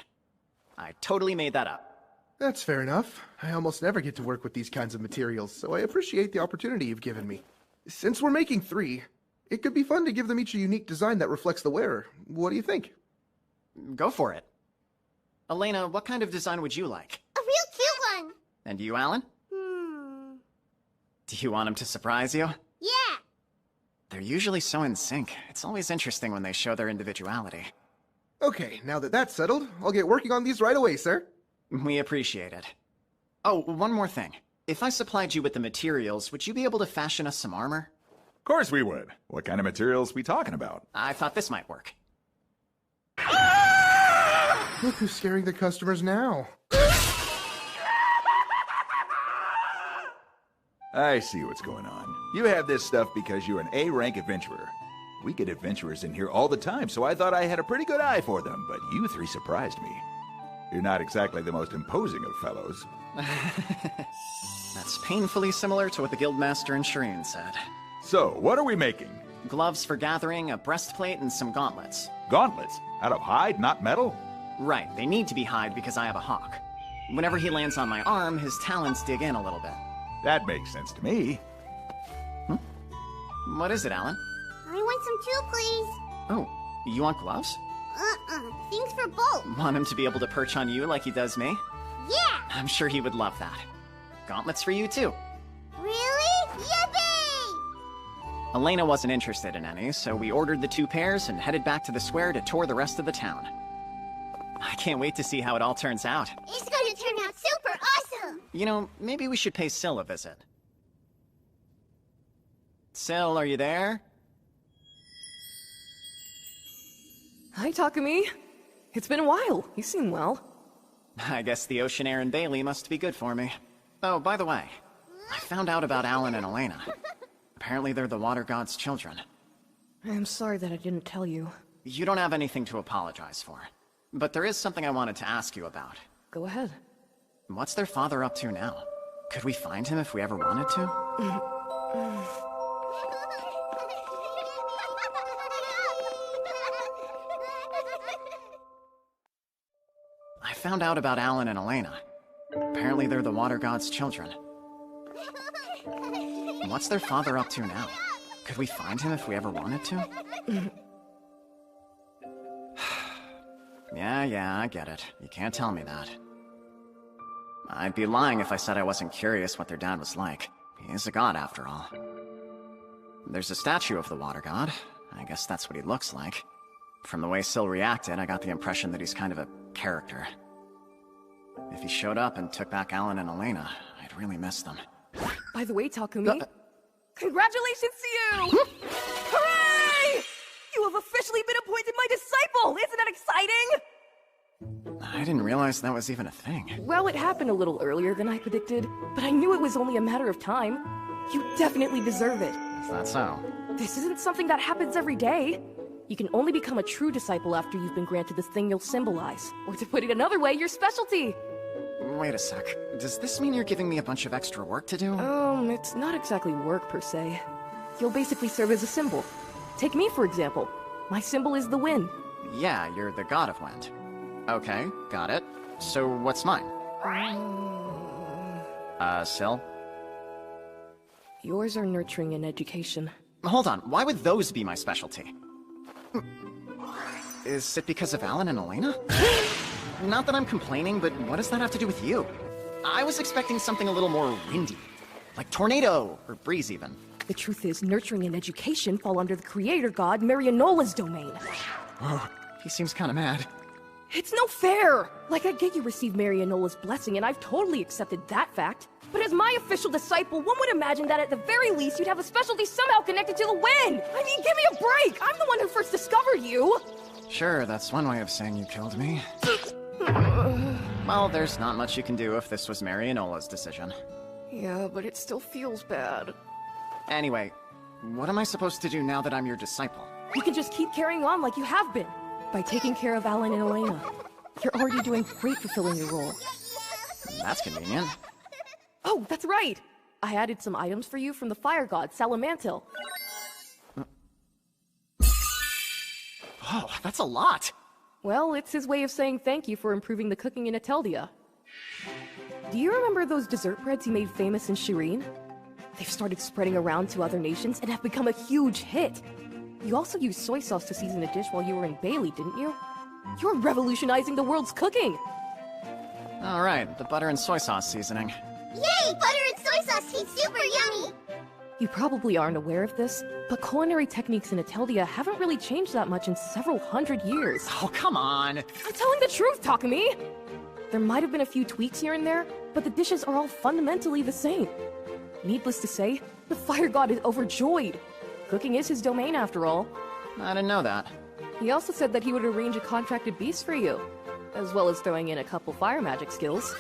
I totally made that up. That's fair enough. I almost never get to work with these kinds of materials, so I appreciate the opportunity you've given me. Since we're making 3, it could be fun to give them each a unique design that reflects the wearer. What do you think? Go for it. Elena, what kind of design would you like? A real cute one! And you, Alan? Do you want them to surprise you? Yeah! They're usually so in sync. It's always interesting when they show their individuality. Okay, now that that's settled, I'll get working on these right away, sir. We appreciate it. Oh, one more thing. If I supplied you with the materials, would you be able to fashion us some armor? Of course we would. What kind of materials we talking about? I thought this might work. Look who's scaring the customers now. I see what's going on. You have this stuff because you're an A-rank adventurer. We get adventurers in here all the time, so I thought I had a pretty good eye for them, but you 3 surprised me. You're not exactly the most imposing of fellows. That's painfully similar to what the guildmaster and Shireen said. So, what are we making? Gloves for gathering, a breastplate, and some gauntlets. Gauntlets? Out of hide, not metal? Right, they need to be hide because I have a hawk. Whenever he lands on my arm, his talons dig in a little bit. That makes sense to me. What is it, Alan? I want some too, please. Oh, you want gloves? Things for both. Want him to be able to perch on you like he does me? Yeah! I'm sure he would love that. Gauntlets for you, too. Really? Yippee! Elena wasn't interested in any, so we ordered the 2 pairs and headed back to the square to tour the rest of the town. I can't wait to see how it all turns out. It's gonna turn out super awesome! You know, maybe we should pay Syl a visit. Syl, are you there? Hi, Takumi. It's been a while. You seem well. I guess the ocean air in Bailey must be good for me. Oh, by the way, I found out about Alan and Elena. Apparently they're the Water God's children. I'm sorry that I didn't tell you. You don't have anything to apologize for. But there is something I wanted to ask you about. Go ahead. What's their father up to now? Could we find him if we ever wanted to? I found out about Alan and Elena. Apparently they're the Water God's children. What's their father up to now? Could we find him if we ever wanted to? Yeah, I get it. You can't tell me that. I'd be lying if I said I wasn't curious what their dad was like. He is a god, after all. There's a statue of the Water God. I guess that's what he looks like. From the way Syl reacted, I got the impression that he's kind of a character. If he showed up and took back Alan and Elena, I'd really miss them. By the way, Takumi, congratulations to you! Hooray! You have officially been appointed my disciple! Isn't that exciting? I didn't realize that was even a thing. Well, it happened a little earlier than I predicted, but I knew it was only a matter of time. You definitely deserve it. Is that so? This isn't something that happens every day. You can only become a true disciple after you've been granted the thing you'll symbolize. Or to put it another way, your specialty. Wait a sec. Does this mean you're giving me a bunch of extra work to do? It's not exactly work per se. You'll basically serve as a symbol. Take me, for example. My symbol is the wind. Yeah, you're the god of wind. Okay, got it. So what's mine? Syl? Yours are nurturing and education. Hold on, why would those be my specialty? Is it because of Alan and Elena? Not that I'm complaining, but what does that have to do with you? I was expecting something a little more windy. Like tornado, or breeze even. The truth is, nurturing and education fall under the creator god Marianola's domain. Whoa, he seems kinda mad. It's no fair! Like, I get you received Marianola's blessing, and I've totally accepted that fact. But as my official disciple, one would imagine that at the very least you'd have a specialty somehow connected to the wind! I mean, give me a break! I'm the one who first discovered you! Sure, that's one way of saying you killed me. Well, there's not much you can do if this was Marianola's decision. Yeah, but it still feels bad. Anyway, what am I supposed to do now that I'm your disciple? You can just keep carrying on like you have been, by taking care of Alan and Elena. You're already doing great fulfilling your role. That's convenient. Oh, that's right! I added some items for you from the fire god, Salamantil. Oh, that's a lot! Well, it's his way of saying thank you for improving the cooking in Ateldia. Do you remember those dessert breads he made famous in Shireen? They've started spreading around to other nations and have become a huge hit. You also used soy sauce to season a dish while you were in Bailey, didn't you? You're revolutionizing the world's cooking! Alright, the butter and soy sauce seasoning. Yay! Butter and soy sauce taste super yummy! You probably aren't aware of this, but culinary techniques in Ateldia haven't really changed that much in several hundred years. Oh, come on! I'm telling the truth, Takumi! There might have been a few tweaks here and there, but the dishes are all fundamentally the same. Needless to say, the fire god is overjoyed. Cooking is his domain, after all. I didn't know that. He also said that he would arrange a contracted beast for you, as well as throwing in a couple fire magic skills.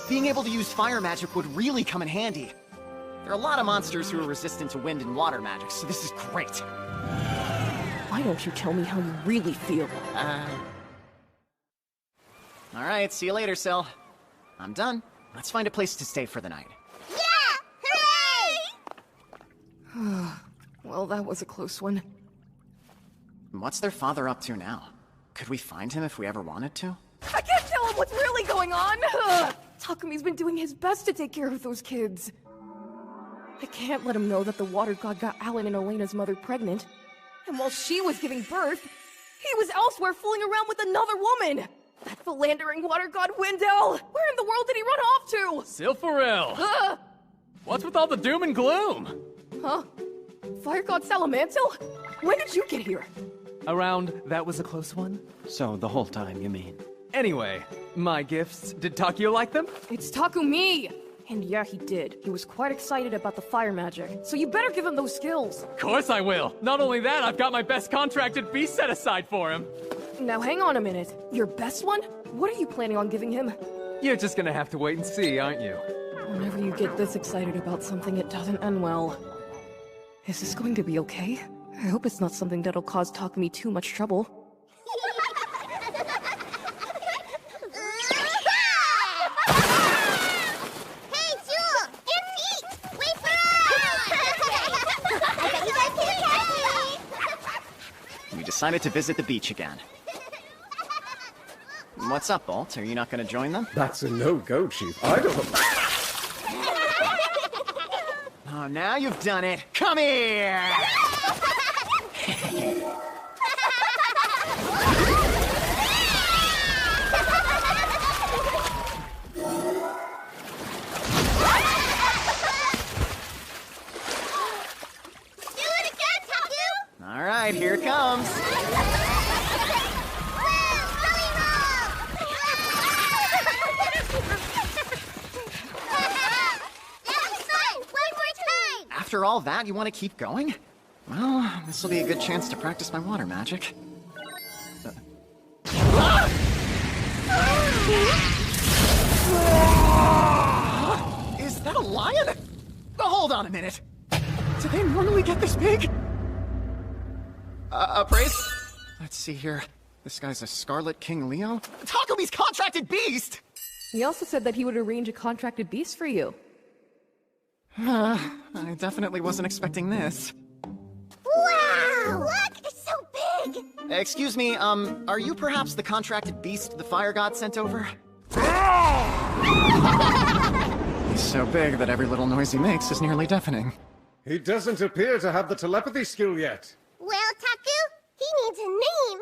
Being able to use fire magic would really come in handy. There are a lot of monsters who are resistant to wind and water magic, so this is great. Why don't you tell me how you really feel? Alright, see you later, Syl. I'm done. Let's find a place to stay for the night. Yeah! Hooray! Well, that was a close one. What's their father up to now? Could we find him if we ever wanted to? I can't tell him what's really going on! Takumi's been doing his best to take care of those kids. I can't let him know that the water god got Alan and Elena's mother pregnant. And while she was giving birth, he was elsewhere fooling around with another woman! That philandering water god Wendell! Where in the world did he run off to? Silpharil! What's with all the doom and gloom? Huh? Fire god Salamantil? When did you get here? Around, that was a close one? So, the whole time, you mean? Anyway, my gifts. Did Takio like them? It's Takumi! And yeah, he did. He was quite excited about the fire magic, so you better give him those skills. Of course I will. Not only that, I've got my best contracted beast set aside for him. Now hang on a minute. Your best one? What are you planning on giving him? You're just gonna have to wait and see, aren't you? Whenever you get this excited about something, it doesn't end well. Is this going to be okay? I hope it's not something that'll cause Takumi too much trouble. Hey, Jewel! And Pete! Wait for us! I bet you guys can catch me! We decided to visit the beach again. What's up, Bolt? Are you not gonna join them? That's a no-go, Chief. I don't know. Oh, now you've done it. Come here! All right, here it comes. After all that, you want to keep going? Well, this will be a good chance to practice my water magic. Is that a lion? Hold on a minute. Do they normally get this big? Praise? Let's see here. This guy's a Scarlet King Leo? Takumi's contracted beast! He also said that he would arrange a contracted beast for you. I definitely wasn't expecting this. Wow! Look! It's so big! Excuse me, are you perhaps the contracted beast the fire god sent over? He's so big that every little noise he makes is nearly deafening. He doesn't appear to have the telepathy skill yet. Well, Taku, he needs a name.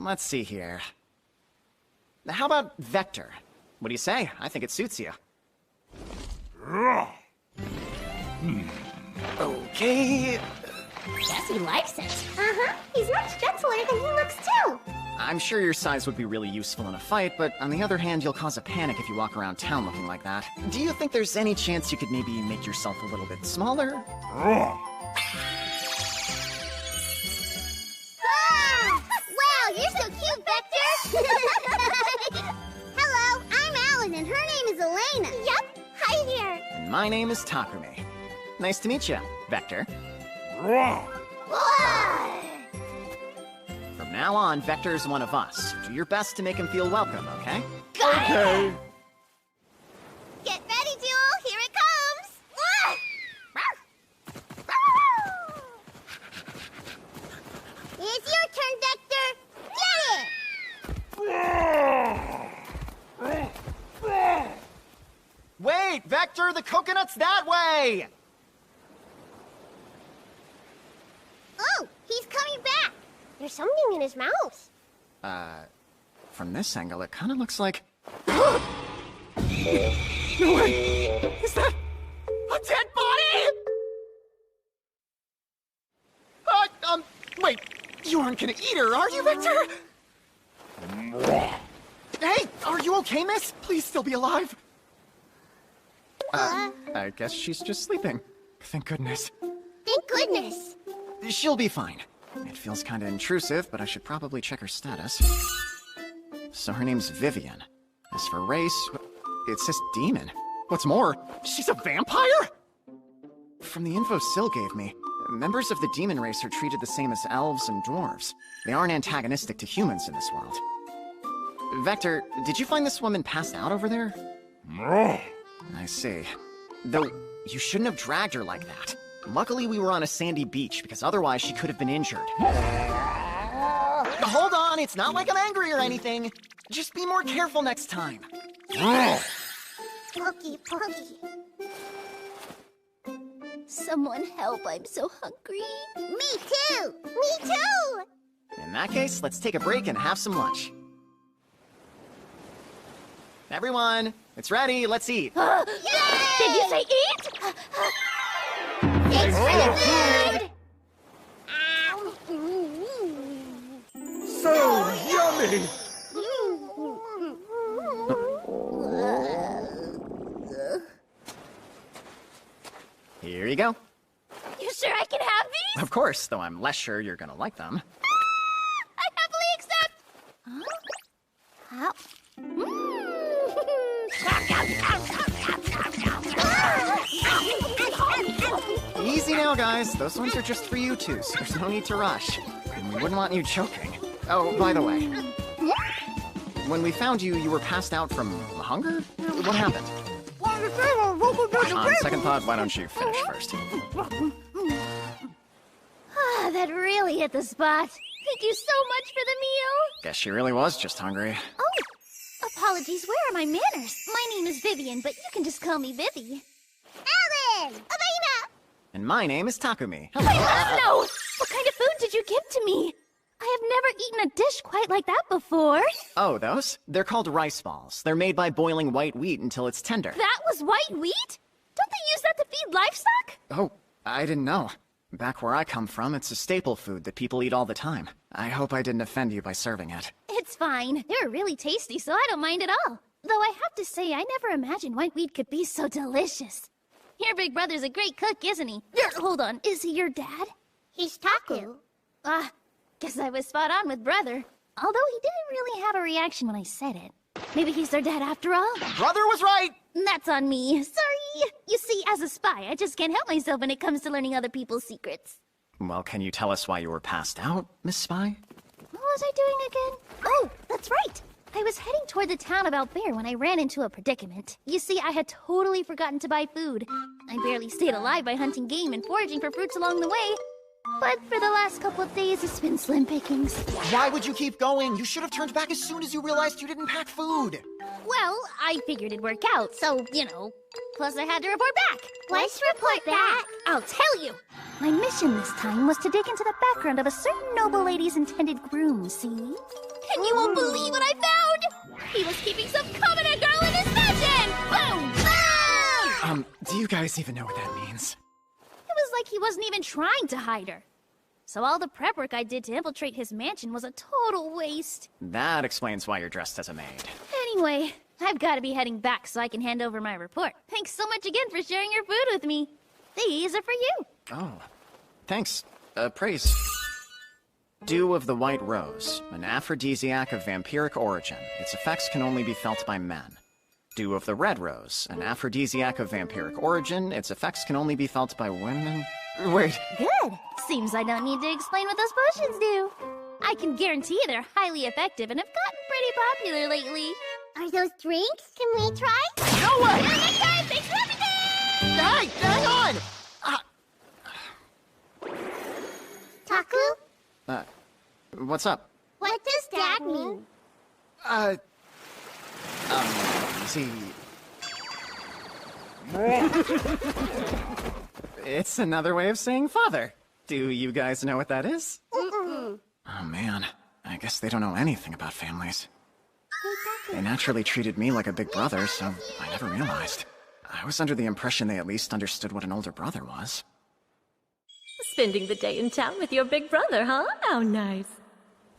Let's see here. How about Vector? What do you say? I think it suits you. Okay. Guess he likes it. Uh-huh. He's much gentler than he looks, too. I'm sure your size would be really useful in a fight, but on the other hand, you'll cause a panic if you walk around town looking like that. Do you think there's any chance you could maybe make yourself a little bit smaller? Ah! Wow, you're so cute, Vector! Hello, I'm Alan, and her name is Elena. Yep, hi there. And my name is Takumi. Nice to meet you, Vector. From now on, Vector's one of us. Do your best to make him feel welcome, okay? Okay. Get ready, Jewel. Here it comes. It's your turn, Vector. Get it. Wait, Vector, the coconut's that way! Oh, he's coming back. There's something in his mouth. From this angle, it kind of looks like... No way! Is that a dead body? Wait, you aren't gonna eat her, are you, Vector? Hey, are you okay, miss? Please still be alive. I guess she's just sleeping. Thank goodness. Thank goodness. She'll be fine. It feels kind of intrusive, but I should probably check her status. So her name's Vivian. As for race, it says demon. What's more, she's a vampire? From the info Syl gave me, members of the demon race are treated the same as elves and dwarves. They aren't antagonistic to humans in this world. Vector, did you find this woman passed out over there? No. I see. Though, you shouldn't have dragged her like that. Luckily, we were on a sandy beach, because otherwise she could have been injured. Hold on, it's not like I'm angry or anything. Just be more careful next time. Pokey, pokey. Someone help, I'm so hungry. Me too! Me too! In that case, let's take a break and have some lunch. Everyone, it's ready, let's eat. Did you say eat? Thanks for the food! So yummy! Here you go. You sure I can have these? Of course, though I'm less sure you're gonna like them. I happily accept! Huh? Easy now, guys. Those ones are just for you two, so there's no need to rush. And we wouldn't want you choking. Oh, by the way, when we found you, you were passed out from hunger? What happened? On second thought, why don't you finish first? Ah, that really hit the spot. Thank you so much for the meal. Guess she really was just hungry. Oh, apologies, where are my manners? My name is Vivian, but you can just call me Vivi. Alan! Elena! And my name is Takumi. Wait, no! What kind of food did you give to me? I have never eaten a dish quite like that before. Oh, those? They're called rice balls. They're made by boiling white wheat until it's tender. That was white wheat? Don't they use that to feed livestock? Oh, I didn't know. Back where I come from, it's a staple food that people eat all the time. I hope I didn't offend you by serving it. It's fine. They're really tasty, so I don't mind at all. Though I have to say, I never imagined white wheat could be so delicious. Your big brother's a great cook, isn't he? Hold on, is he your dad? He's Taku. Guess I was spot on with brother. Although he didn't really have a reaction when I said it. Maybe he's their dad after all? Brother was right! That's on me. Sorry. You see, as a spy, I just can't help myself when it comes to learning other people's secrets. Well, can you tell us why you were passed out, Miss Spy? What was I doing again? Oh, that's right. I was heading toward the town about there when I ran into a predicament. You see, I had totally forgotten to buy food. I barely stayed alive by hunting game and foraging for fruits along the way. But for the last couple of days, it's been slim pickings. Why would you keep going? You should have turned back as soon as you realized you didn't pack food. Well, I figured it'd work out, so, you know. Plus, I had to report back. Let's report back. I'll tell you. My mission this time was to dig into the background of a certain noble lady's intended groom, see? And you won't believe what I found! He was keeping some commoner girl in his mansion! Boom! Boom! Do you guys even know what that means? It was like he wasn't even trying to hide her. So all the prep work I did to infiltrate his mansion was a total waste. That explains why you're dressed as a maid. Anyway, I've got to be heading back so I can hand over my report. Thanks so much again for sharing your food with me. These are for you. Oh, thanks. Praise. Dew of the White Rose, an aphrodisiac of vampiric origin. Its effects can only be felt by men. Dew of the Red Rose, an aphrodisiac of vampiric origin. Its effects can only be felt by women. Wait. Good. Seems I don't need to explain what those potions do. I can guarantee they're highly effective and have gotten pretty popular lately. Are those drinks? Can we try? No way! Next time, thanks for everything! Hey, hang on! Taku? What's up? What does Dad mean? See... It's another way of saying father. Do you guys know what that is? Mm-mm. Oh man, I guess they don't know anything about families. They naturally treated me like a big brother, so I never realized. I was under the impression they at least understood what an older brother was. Spending the day in town with your big brother, huh? How nice.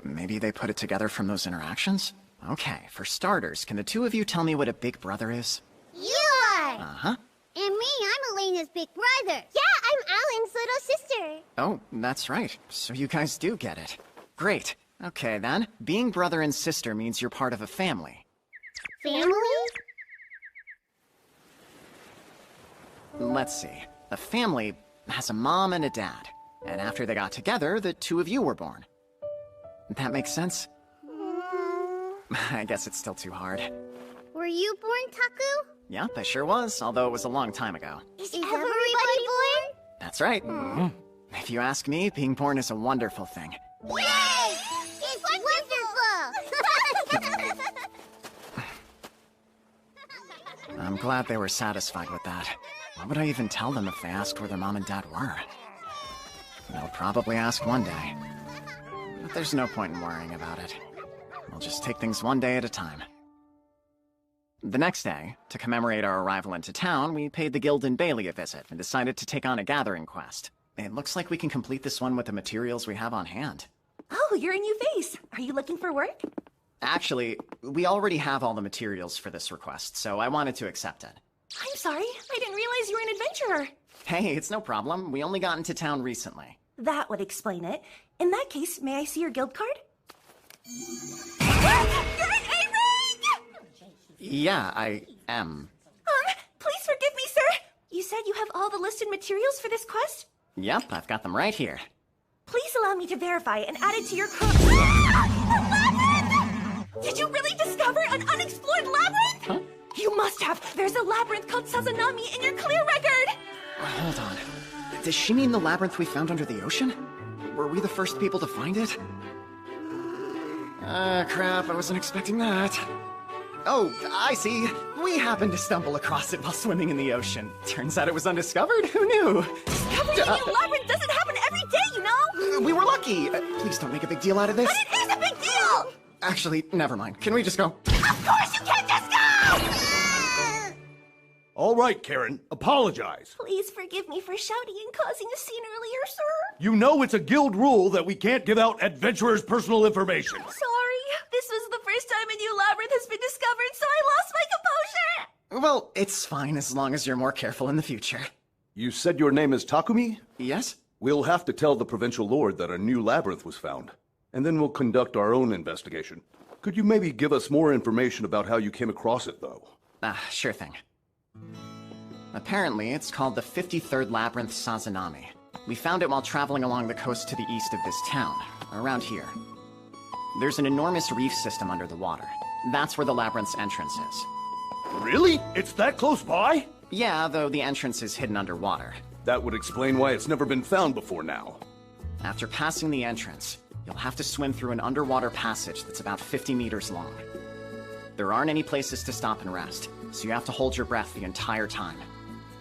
Maybe they put it together from those interactions? Okay, for starters, can the two of you tell me what a big brother is? You are! Uh-huh. And me, I'm Elena's big brother. Yeah, I'm Alan's little sister. Oh, that's right. So you guys do get it. Great. Okay, then. Being brother and sister means you're part of a family. Family? Let's see. A family has a mom and a dad. And after they got together, the two of you were born. That makes sense? I guess it's still too hard. Were you born, Taku? Yep, I sure was, although it was a long time ago. Is everybody born? That's right. If you ask me, being born is a wonderful thing. Yay! It's wonderful! I'm glad they were satisfied with that. What would I even tell them if they asked where their mom and dad were? They'll probably ask one day. But there's no point in worrying about it. We'll just take things one day at a time. The next day, to commemorate our arrival into town, we paid the Guild and Bailey a visit and decided to take on a gathering quest. It looks like we can complete this one with the materials we have on hand. Oh, you're a new face. Are you looking for work? Actually, we already have all the materials for this request, so I wanted to accept it. I'm sorry. I didn't realize you were an adventurer. Hey, it's no problem. We only got into town recently. That would explain it. In that case, may I see your guild card? You're an A-rank! Yeah, I am. Please forgive me, sir. You said you have all the listed materials for this quest? Yep, I've got them right here. Please allow me to verify and add it to your Did you really discover an unexplored labyrinth? Huh? You must have. There's a labyrinth called Sazanami in your clear record. Hold on. Does she mean the labyrinth we found under the ocean? Were we the first people to find it? Crap, I wasn't expecting that. Oh, I see. We happened to stumble across it while swimming in the ocean. Turns out it was undiscovered. Who knew? Discovering a new labyrinth doesn't happen every day, you know? We were lucky. Please don't make a big deal out of this. But it is a big deal! Actually, never mind. Can we just go? Of course you can't just go! All right, Karen. Apologize. Please forgive me for shouting and causing a scene earlier, sir. You know it's a guild rule that we can't give out adventurers' personal information. Sorry. This was the first time a new labyrinth has been discovered, so I lost my composure. Well, it's fine as long as you're more careful in the future. You said your name is Takumi? Yes? We'll have to tell the provincial lord that a new labyrinth was found, and then we'll conduct our own investigation. Could you maybe give us more information about how you came across it, though? Sure thing. Apparently, it's called the 53rd Labyrinth Sazanami. We found it while traveling along the coast to the east of this town, around here. There's an enormous reef system under the water. That's where the labyrinth's entrance is. Really? It's that close by? Yeah, though the entrance is hidden underwater. That would explain why it's never been found before now. After passing the entrance, you'll have to swim through an underwater passage that's about 50 meters long. There aren't any places to stop and rest, so you have to hold your breath the entire time.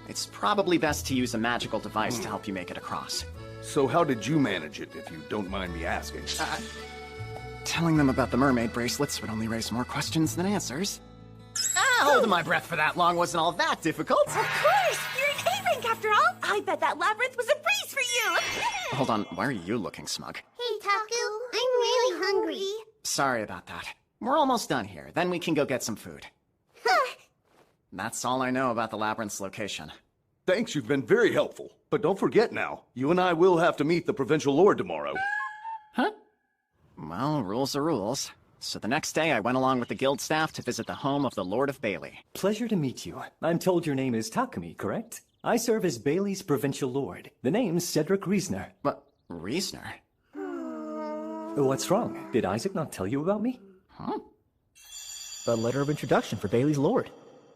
It's probably best to use a magical device to help you make it across. So how did you manage it, if you don't mind me asking? Telling them about the mermaid bracelets would only raise more questions than answers. Holding my breath for that long wasn't all that difficult. Of course! You're an A-rank after all! I bet that labyrinth was a breeze for you! Hold on, why are you looking smug? Hey, Taku, I'm really hungry. Sorry about that. We're almost done here, then we can go get some food. That's all I know about the labyrinth's location. Thanks, you've been very helpful. But don't forget now, you and I will have to meet the provincial lord tomorrow. Huh? Well, rules are rules. So the next day I went along with the guild staff to visit the home of the Lord of Bailey. Pleasure to meet you. I'm told your name is Takumi, correct? I serve as Bailey's provincial lord. The name's Cedric Reesner. What? Reesner? What's wrong? Did Isaac not tell you about me? Huh? A letter of introduction for Bailey's lord.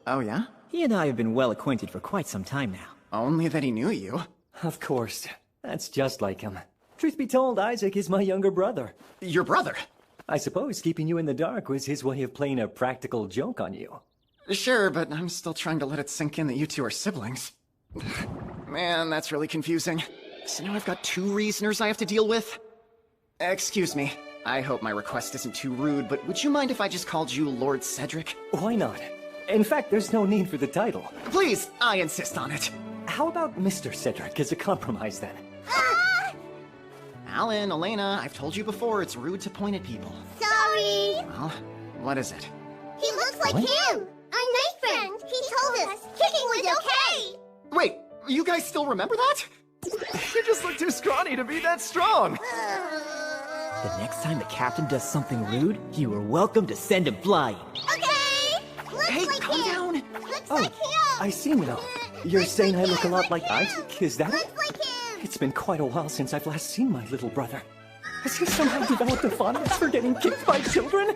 Oh, yeah? He and I have been well acquainted for quite some time now. Only that he knew you. Of course. That's just like him. Truth be told, Isaac is my younger brother. Your brother? I suppose keeping you in the dark was his way of playing a practical joke on you. Sure, but I'm still trying to let it sink in that you two are siblings. Man, that's really confusing. So now I've got two Reesners I have to deal with? Excuse me. I hope my request isn't too rude, but would you mind if I just called you Lord Cedric? Why not? In fact, there's no need for the title. Please, I insist on it. How about Mr. Cedric as a compromise, then? Alan, Elena, I've told you before, it's rude to point at people. Sorry. Well, what is it? He looks like him. Our night friend. He told us kicking was okay. Wait, you guys still remember that? You just look too scrawny to be that strong. The next time the captain does something rude, you are welcome to send him flying. Okay. Looks Hey, like calm him. down. Looks Oh, like him. I see now. You're Looks saying like I look a him, lot like like him. Isaac? Is that it? Looks like him. It's been quite a while since I've last seen my little brother. Has he somehow developed a fondness for getting kicked by children?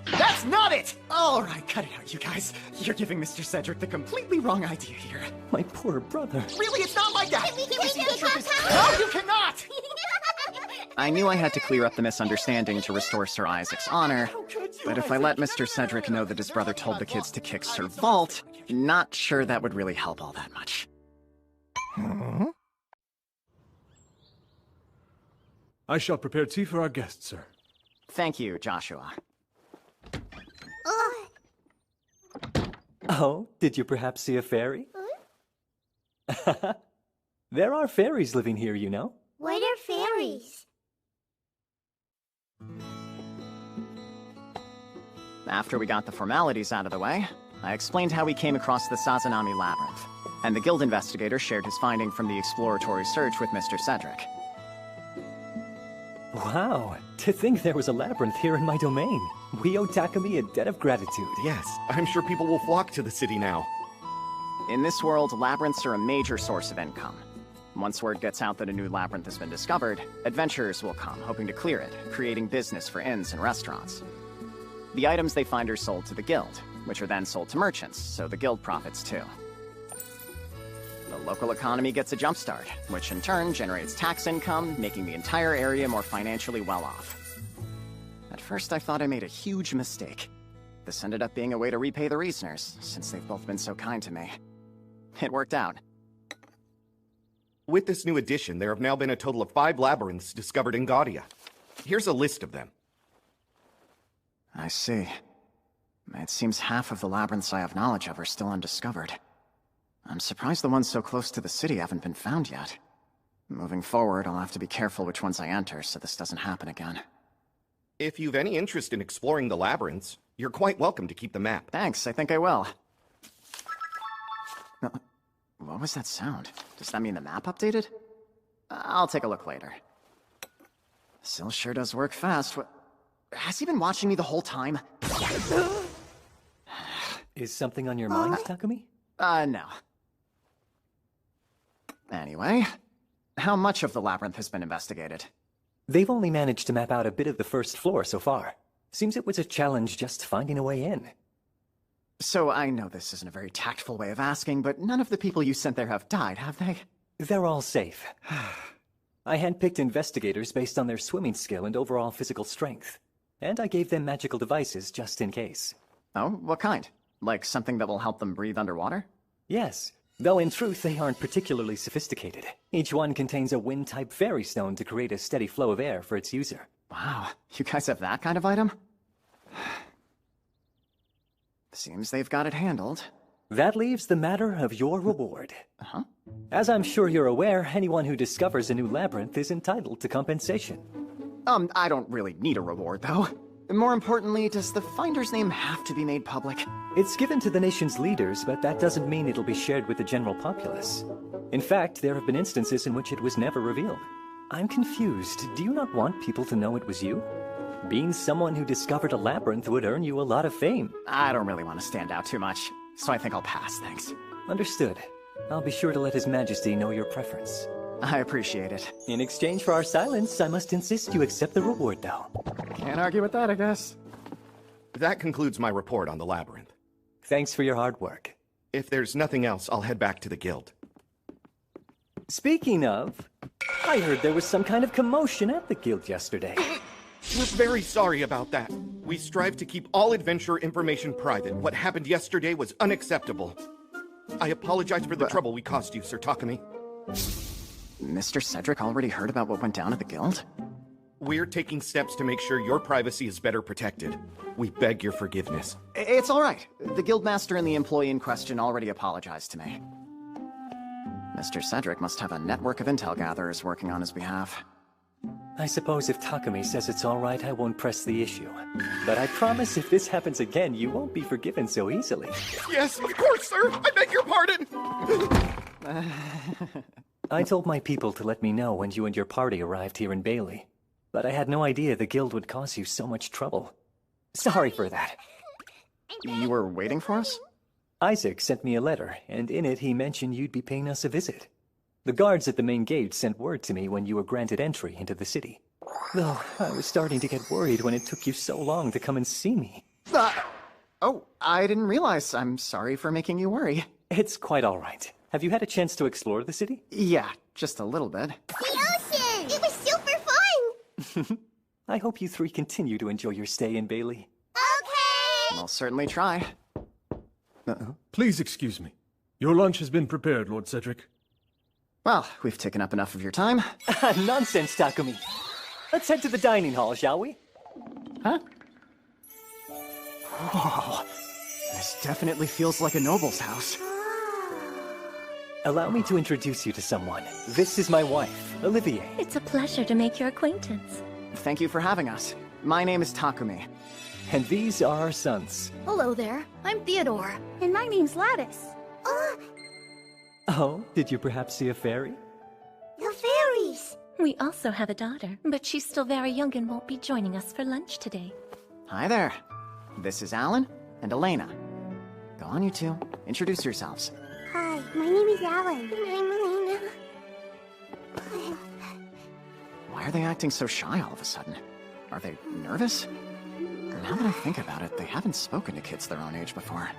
That's not it! All right, cut it out, you guys. You're giving Mr. Cedric the completely wrong idea here. My poor brother. Really, it's not like that! Can we He take was him the truth is- sometime? No, you cannot! I knew I had to clear up the misunderstanding to restore Sir Isaac's honor, but if I let Mr. Cedric know that his brother told the kids to kick Sir Vault, not sure that would really help all that much. I shall prepare tea for our guests, sir. Thank you, Joshua. Oh, did you perhaps see a fairy? There are fairies living here, you know. What are fairies? After we got the formalities out of the way, I explained how we came across the Sazanami Labyrinth. and the guild investigator shared his finding from the exploratory search with Mr. Cedric. Wow, to think there was a labyrinth here in my domain. We owe Takumi a debt of gratitude. Yes, I'm sure people will flock to the city now. In this world, labyrinths are a major source of income. Once word gets out that a new labyrinth has been discovered, adventurers will come, hoping to clear it, creating business for inns and restaurants. The items they find are sold to the guild, which are then sold to merchants, so the guild profits too. The local economy gets a jumpstart, which in turn generates tax income, making the entire area more financially well off. At first I thought I made a huge mistake. This ended up being a way to repay the Reasoners, since they've both been so kind to me. It worked out. With this new addition, there have now been a total of 5 labyrinths discovered in Gaudia. Here's a list of them. I see. It seems half of the labyrinths I have knowledge of are still undiscovered. I'm surprised the ones so close to the city haven't been found yet. Moving forward, I'll have to be careful which ones I enter so this doesn't happen again. If you've any interest in exploring the labyrinths, you're quite welcome to keep the map. Thanks, I think I will. What was that sound? Does that mean the map updated? I'll take a look later. Syl sure does work fast. Has he been watching me the whole time? Is something on your mind, Takumi? No. Anyway, how much of the labyrinth has been investigated? They've only managed to map out a bit of the first floor so far. Seems it was a challenge just finding a way in. So I know this isn't a very tactful way of asking, but none of the people you sent there have died, have they? They're all safe. I handpicked investigators based on their swimming skill and overall physical strength. And I gave them magical devices just in case. Oh, what kind? Like something that will help them breathe underwater? Yes, though in truth they aren't particularly sophisticated. Each one contains a wind-type fairy stone to create a steady flow of air for its user. Wow, you guys have that kind of item? Seems they've got it handled. That leaves the matter of your reward. As I'm sure you're aware, anyone who discovers a new labyrinth is entitled to compensation. I don't really need a reward, though. More importantly, does the finder's name have to be made public? It's given to the nation's leaders, but that doesn't mean it'll be shared with the general populace. In fact, there have been instances in which it was never revealed. I'm confused. Do you not want people to know it was you? Being someone who discovered a labyrinth would earn you a lot of fame. I don't really want to stand out too much, so I think I'll pass, thanks. Understood. I'll be sure to let His Majesty know your preference. I appreciate it. In exchange for our silence, I must insist you accept the reward, though. Can't argue with that, I guess. That concludes my report on the labyrinth. Thanks for your hard work. If there's nothing else, I'll head back to the guild. Speaking of, I heard there was some kind of commotion at the guild yesterday. We're very sorry about that. We strive to keep all adventurer information private. What happened yesterday was unacceptable. I apologize for the trouble we caused you, Sir Takumi. Mr. Cedric already heard about what went down at the guild? We're taking steps to make sure your privacy is better protected. We beg your forgiveness. It's all right. The guildmaster and the employee in question already apologized to me. Mr. Cedric must have a network of intel gatherers working on his behalf. I suppose if Takumi says it's all right, I won't press the issue. But I promise if this happens again, you won't be forgiven so easily. Yes, of course, sir! I beg your pardon! I told my people to let me know when you and your party arrived here in Bailey. But I had no idea the guild would cause you so much trouble. Sorry for that. You were waiting for us? Isaac sent me a letter, and in it he mentioned you'd be paying us a visit. The guards at the main gate sent word to me when you were granted entry into the city. Though I was starting to get worried when it took you so long to come and see me. Oh, I didn't realize. I'm sorry for making you worry. It's quite all right. Have you had a chance to explore the city? Yeah, just a little bit. The ocean! It was super fun! I hope you three continue to enjoy your stay in Bailey. Okay! I'll certainly try. Please excuse me. Your lunch has been prepared, Lord Cedric. Well, we've taken up enough of your time. Nonsense, Takumi. Let's head to the dining hall, shall we? Huh? Whoa. This definitely feels like a noble's house. Allow me to introduce you to someone. This is my wife, Olivier. It's a pleasure to make your acquaintance. Thank you for having us. My name is Takumi. And these are our sons. Hello there. I'm Theodore. And my name's Lattice. Oh, did you perhaps see a fairy? The fairies! We also have a daughter, but she's still very young and won't be joining us for lunch today. Hi there. This is Alan and Elena. Go on, you two. Introduce yourselves. Hi, my name is Alan. I'm Elena. Why are they acting so shy all of a sudden? Are they nervous? Now that I think about it, they haven't spoken to kids their own age before.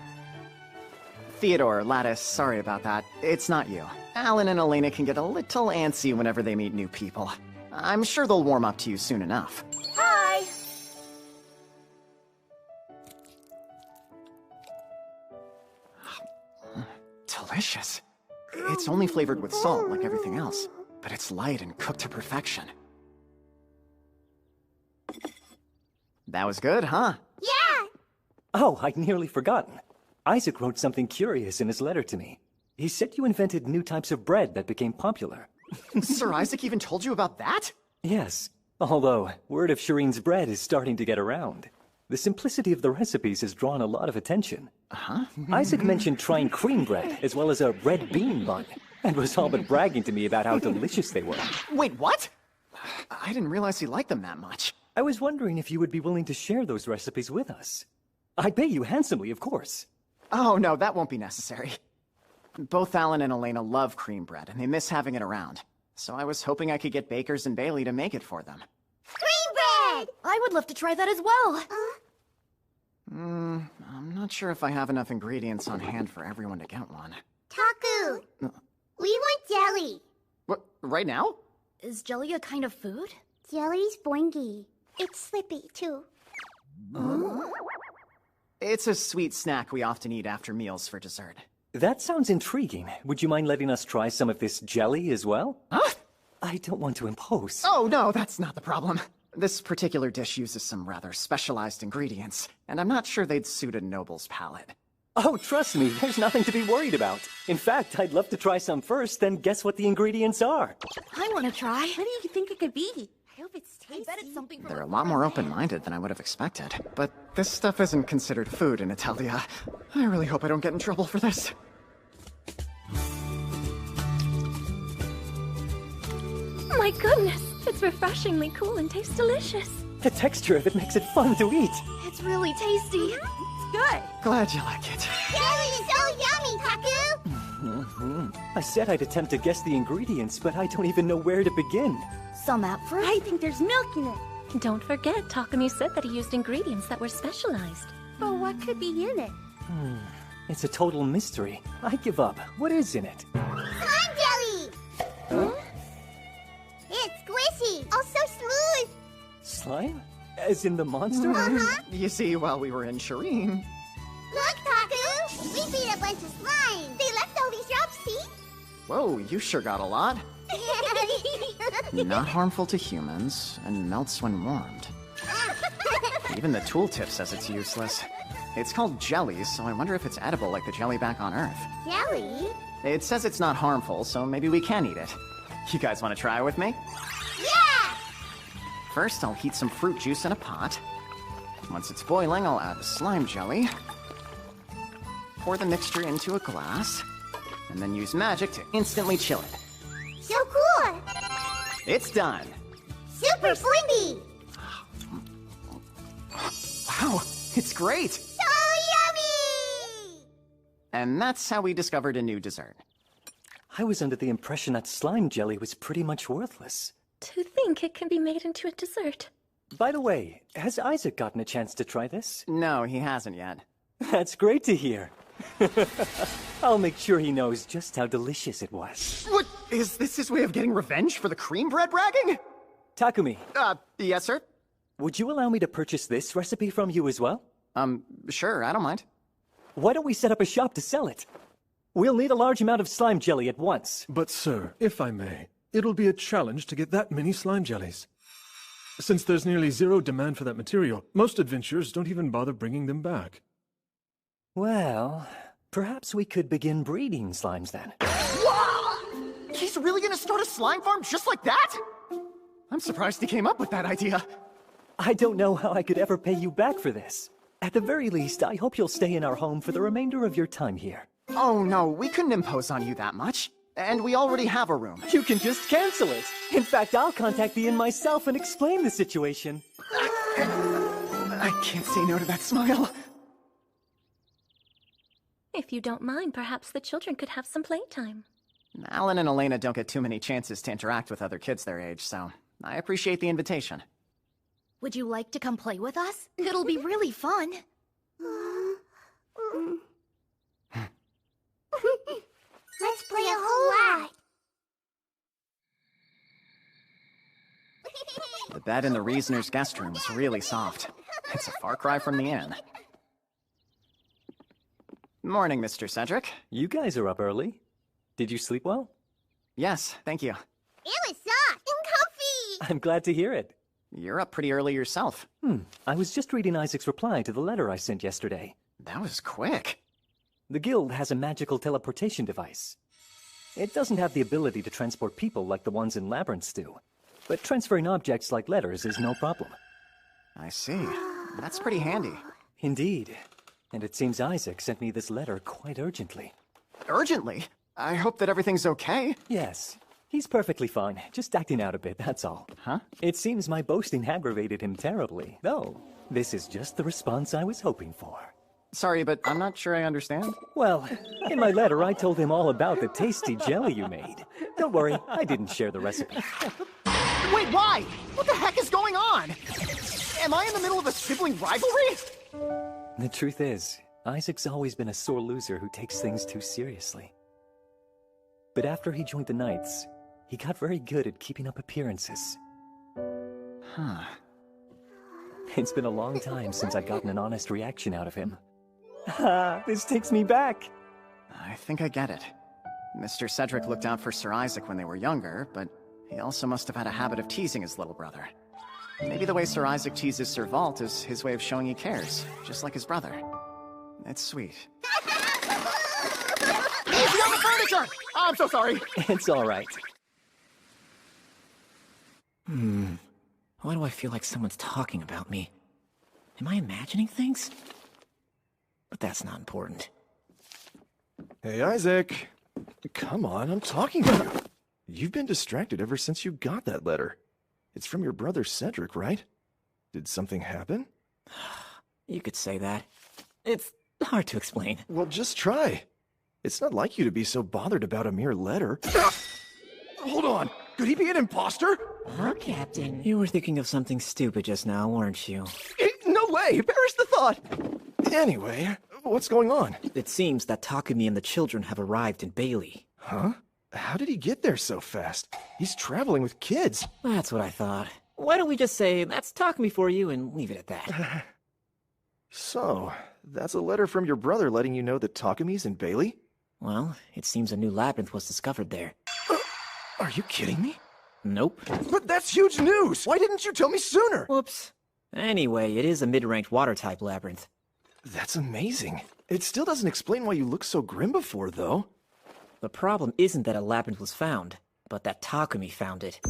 Theodore, Lattice, sorry about that. It's not you. Alan and Elena can get a little antsy whenever they meet new people. I'm sure they'll warm up to you soon enough. Hi! Delicious. It's only flavored with salt, like everything else, but it's light and cooked to perfection. That was good, huh? Yeah! Oh, I'd nearly forgotten. Isaac wrote something curious in his letter to me. He said you invented new types of bread that became popular. Sir Isaac even told you about that? Yes, although word of Shireen's bread is starting to get around. The simplicity of the recipes has drawn a lot of attention. Huh? Isaac mentioned trying cream bread, as well as a red bean bun, and was all but bragging to me about how delicious they were. Wait, what? I didn't realize he liked them that much. I was wondering if you would be willing to share those recipes with us. I'd pay you handsomely, of course. Oh, no, that won't be necessary. Both Alan and Elena love cream bread, and they miss having it around. So I was hoping I could get Bakers and Bailey to make it for them. Cream bread! I would love to try that as well. I'm not sure if I have enough ingredients on hand for everyone to get one. Taku! We want jelly. What, right now? Is jelly a kind of food? Jelly's boingy. It's slippy, too. It's a sweet snack we often eat after meals for dessert. That sounds intriguing. Would you mind letting us try some of this jelly as well? Huh? I don't want to impose. Oh, no, that's not the problem. This particular dish uses some rather specialized ingredients, and I'm not sure they'd suit a noble's palate. Oh, trust me, there's nothing to be worried about. In fact, I'd love to try some first, then guess what the ingredients are. I want to try. What do you think it could be? I hope it's tasty. I bet it's something They're a lot more open-minded than I would have expected. But this stuff isn't considered food in Italia. I really hope I don't get in trouble for this. My goodness, it's refreshingly cool and tastes delicious. The texture of it makes it fun to eat. It's really tasty. It's good. Glad you like it. Jelly is so yummy, Taku! I said I'd attempt to guess the ingredients, but I don't even know where to begin. Some app fruit? I think there's milk in it. Don't forget, Takumi said that he used ingredients that were specialized. But what could be in it? It's a total mystery. I give up. What is in it? Slime jelly! Huh? It's squishy. Oh, so smooth. Slime? As in the monster? You see, while we were in Shireen... Look, Taku! We beat a bunch of slime. They left all these drops, see? Whoa, you sure got a lot. Not harmful to humans, and melts when warmed. Even the tooltip says it's useless. It's called jelly, so I wonder if it's edible like the jelly back on Earth. Jelly? It says it's not harmful, so maybe we can eat it. You guys want to try with me? Yeah! First, I'll heat some fruit juice in a pot. Once it's boiling, I'll add the slime jelly. Pour the mixture into a glass, and then use magic to instantly chill it. So cool! It's done! Super slingy! Wow, it's great! So yummy! And that's how we discovered a new dessert. I was under the impression that slime jelly was pretty much worthless. To think it can be made into a dessert. By the way, has Isaac gotten a chance to try this? No, he hasn't yet. That's great to hear. I'll make sure he knows just how delicious it was. What? Is this his way of getting revenge for the cream bread bragging? Takumi. Yes, sir? Would you allow me to purchase this recipe from you as well? Sure, I don't mind. Why don't we set up a shop to sell it? We'll need a large amount of slime jelly at once. But sir, if I may, it'll be a challenge to get that many slime jellies. Since there's nearly zero demand for that material, most adventurers don't even bother bringing them back. Well, perhaps we could begin breeding slimes then. Wow! He's really gonna start a slime farm just like that? I'm surprised he came up with that idea. I don't know how I could ever pay you back for this. At the very least, I hope you'll stay in our home for the remainder of your time here. Oh no, we couldn't impose on you that much. And we already have a room. You can just cancel it. In fact, I'll contact the inn myself and explain the situation. I can't say no to that smile. If you don't mind, perhaps the children could have some playtime. Alan and Elena don't get too many chances to interact with other kids their age, so I appreciate the invitation. Would you like to come play with us? It'll be really fun. Let's play a whole lot. The bed in the Reasoner's guest room is really soft. It's a far cry from the inn. Morning, Mr. Cedric. You guys are up early. Did you sleep well? Yes, thank you. It was soft and comfy. I'm glad to hear it. You're up pretty early yourself. I was just reading Isaac's reply to the letter I sent yesterday. That was quick. The guild has a magical teleportation device. It doesn't have the ability to transport people like the ones in labyrinths do, but transferring objects like letters is no problem. I see. That's pretty handy. Indeed. And it seems Isaac sent me this letter quite urgently. Urgently? I hope that everything's okay. Yes. He's perfectly fine, just acting out a bit, that's all. Huh? It seems my boasting aggravated him terribly, though this is just the response I was hoping for. Sorry, but I'm not sure I understand. Well, in my letter I told him all about the tasty jelly you made. Don't worry, I didn't share the recipe. Wait, why? What the heck is going on? Am I in the middle of a sibling rivalry? The truth is, Isaac's always been a sore loser who takes things too seriously. But after he joined the Knights, he got very good at keeping up appearances. Huh. It's been a long time since I've gotten an honest reaction out of him. Ha! This takes me back! I think I get it. Mr. Cedric looked out for Sir Isaac when they were younger, but he also must have had a habit of teasing his little brother. Maybe the way Sir Isaac teases Sir Vault is his way of showing he cares, just like his brother. It's sweet. Easy on the furniture! I'm so sorry. It's all right. Why do I feel like someone's talking about me? Am I imagining things? But that's not important. Hey, Isaac. Come on, I'm talking to you. You've been distracted ever since you got that letter. It's from your brother Cedric, right? Did something happen? You could say that. It's hard to explain. Well, just try. It's not like you to be so bothered about a mere letter. Hold on. Could he be an imposter? Huh, Captain? You were thinking of something stupid just now, weren't you? No way! Perish the thought! Anyway, what's going on? It seems that Takumi and the children have arrived in Bailey. Huh? How did he get there so fast? He's traveling with kids. That's what I thought. Why don't we just say, that's Takumi for you, and leave it at that? So, that's a letter from your brother letting you know that Takumi's in Bailey? Well, it seems a new labyrinth was discovered there. Are you kidding me? Nope. But that's huge news! Why didn't you tell me sooner? Whoops. Anyway, it is a mid-ranked water-type labyrinth. That's amazing. It still doesn't explain why you looked so grim before, though. The problem isn't that a labyrinth was found, but that Takumi found it.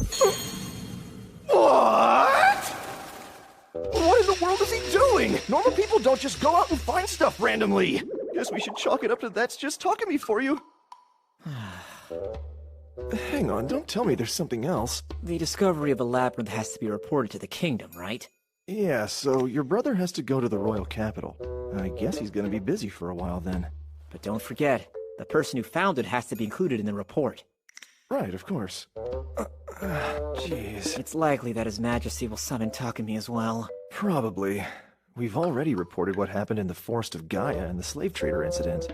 What? What in the world is he doing? Normal people don't just go out and find stuff randomly. Guess we should chalk it up to that's just Takumi for you. Hang on, don't tell me there's something else. The discovery of a labyrinth has to be reported to the kingdom, right? Yeah, so your brother has to go to the royal capital. I guess he's gonna be busy for a while then. But don't forget, the person who found it has to be included in the report. Right, of course. Jeez. It's likely that His Majesty will summon Takumi as well. Probably. We've already reported what happened in the Forest of Gaia and the slave trader incident.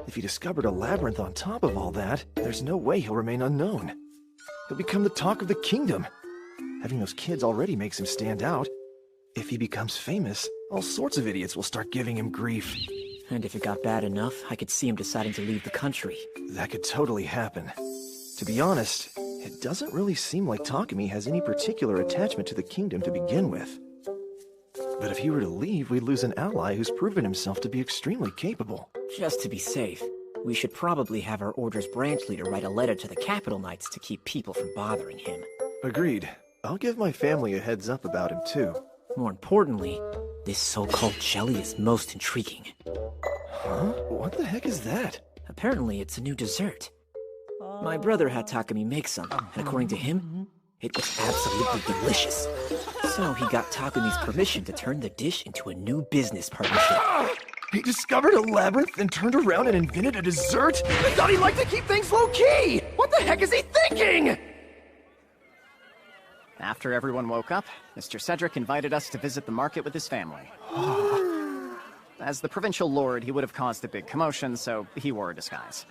If he discovered a labyrinth on top of all that, there's no way he'll remain unknown. He'll become the talk of the kingdom. Having those kids already makes him stand out. If he becomes famous, all sorts of idiots will start giving him grief. And if it got bad enough, I could see him deciding to leave the country. That could totally happen. To be honest, it doesn't really seem like Takumi has any particular attachment to the kingdom to begin with. But if he were to leave, we'd lose an ally who's proven himself to be extremely capable. Just to be safe, we should probably have our order's branch leader write a letter to the Capital Knights to keep people from bothering him. Agreed. I'll give my family a heads up about him too. More importantly, this so-called jelly is most intriguing. Huh? What the heck is that? Apparently, it's a new dessert. My brother had Takumi make some, and according to him, it was absolutely delicious. So he got Takumi's permission to turn the dish into a new business partnership. He discovered a labyrinth and turned around and invented a dessert? I thought he liked to keep things low-key! What the heck is he thinking? After everyone woke up, Mr. Cedric invited us to visit the market with his family. As the provincial lord, he would have caused a big commotion, so he wore a disguise.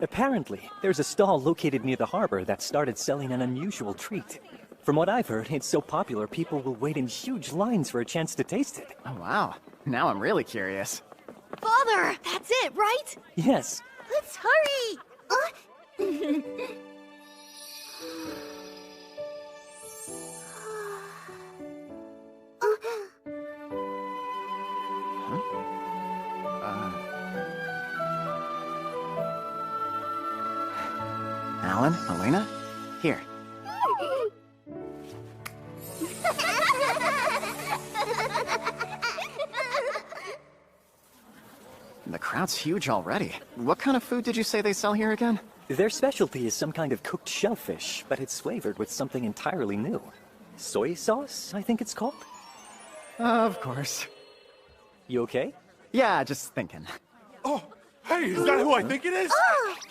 Apparently, there's a stall located near the harbor that started selling an unusual treat. From what I've heard, it's so popular people will wait in huge lines for a chance to taste it. Oh, wow. Now I'm really curious. Father, that's it, right? Yes. Let's hurry! Alan, Elena, here. The crowd's huge already. What kind of food did you say they sell here again? Their specialty is some kind of cooked shellfish, but it's flavored with something entirely new. Soy sauce, I think it's called? Of course. You okay? Yeah, just thinking. Oh, hey, is that who I think it is?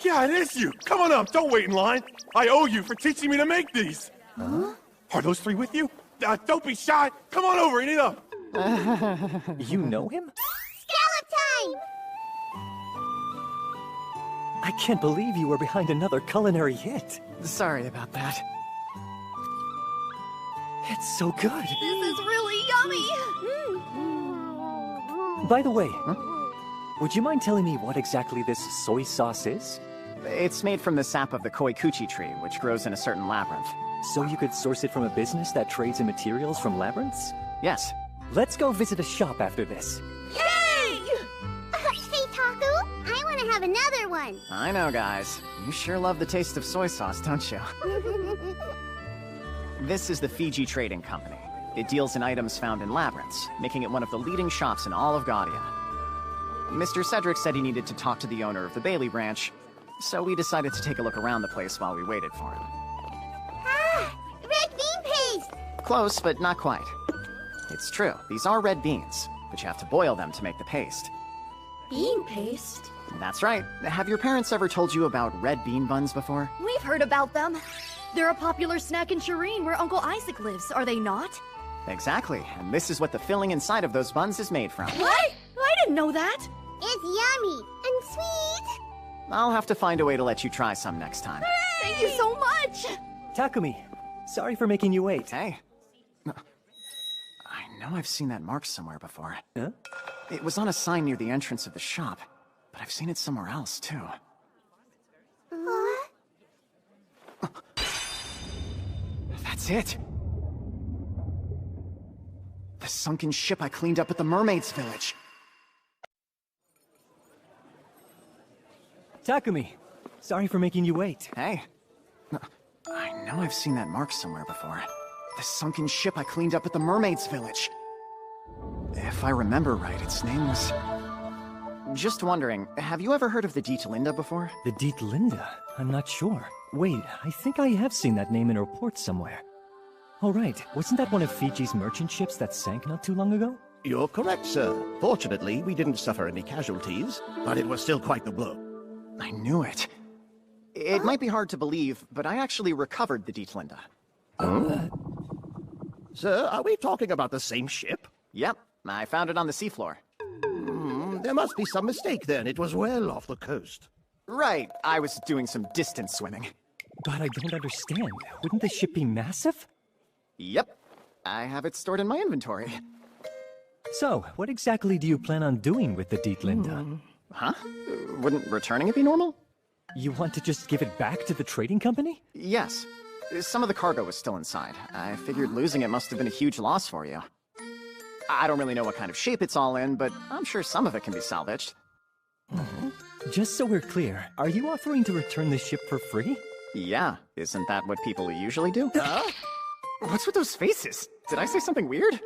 Yeah, it is you. Come on up, don't wait in line. I owe you for teaching me to make these. Huh? Are those three with you? Don't be shy. Come on over, eat it up. You know him? Scallop time! I can't believe you were behind another culinary hit. Sorry about that. It's so good. This is really yummy! By the way, would you mind telling me what exactly this soy sauce is? It's made from the sap of the koikuchi tree, which grows in a certain labyrinth. So you could source it from a business that trades in materials from labyrinths? Yes. Let's go visit a shop after this. Yay! Hey, Taku, I want to have another one. I know, guys. You sure love the taste of soy sauce, don't you? This is the Fiji Trading Company. It deals in items found in labyrinths, making it one of the leading shops in all of Gaudia. Mr. Cedric said he needed to talk to the owner of the Bailey branch, so we decided to take a look around the place while we waited for him. Ah! Red bean paste! Close, but not quite. It's true, these are red beans, but you have to boil them to make the paste. Bean paste? That's right. Have your parents ever told you about red bean buns before? We've heard about them. They're a popular snack in Shireen where Uncle Isaac lives, are they not? Exactly, and this is what the filling inside of those buns is made from. What? I didn't know that. It's yummy and sweet. I'll have to find a way to let you try some next time. Thank you so much! Takumi, sorry for making you wait. Hey. I know I've seen that mark somewhere before. Huh? It was on a sign near the entrance of the shop, but I've seen it somewhere else, too. That's it! The sunken ship I cleaned up at the mermaid's village. Takumi, sorry for making you wait. Hey. I know I've seen that mark somewhere before. The sunken ship I cleaned up at the mermaid's village. If I remember right, its name was... Just wondering, have you ever heard of the Dietelinda before? The Dietelinda? I'm not sure. Wait, I think I have seen that name in a report somewhere. Oh right, wasn't that one of Fiji's merchant ships that sank not too long ago? You're correct, sir. Fortunately, we didn't suffer any casualties, but it was still quite the blow. I knew it. It might be hard to believe, but I actually recovered the Dietelinda. Sir, are we talking about the same ship? Yep, I found it on the seafloor. There must be some mistake then. It was well off the coast. Right, I was doing some distance swimming. But I don't understand. Wouldn't the ship be massive? Yep, I have it stored in my inventory. So, what exactly do you plan on doing with the Dietelinda? Huh? Wouldn't returning it be normal? You want to just give it back to the trading company? Yes. Some of the cargo was still inside. I figured losing it must have been a huge loss for you. I don't really know what kind of shape it's all in, but I'm sure some of it can be salvaged. Just so we're clear, are you offering to return the ship for free? Yeah, isn't that what people usually do? What's with those faces? Did I say something weird?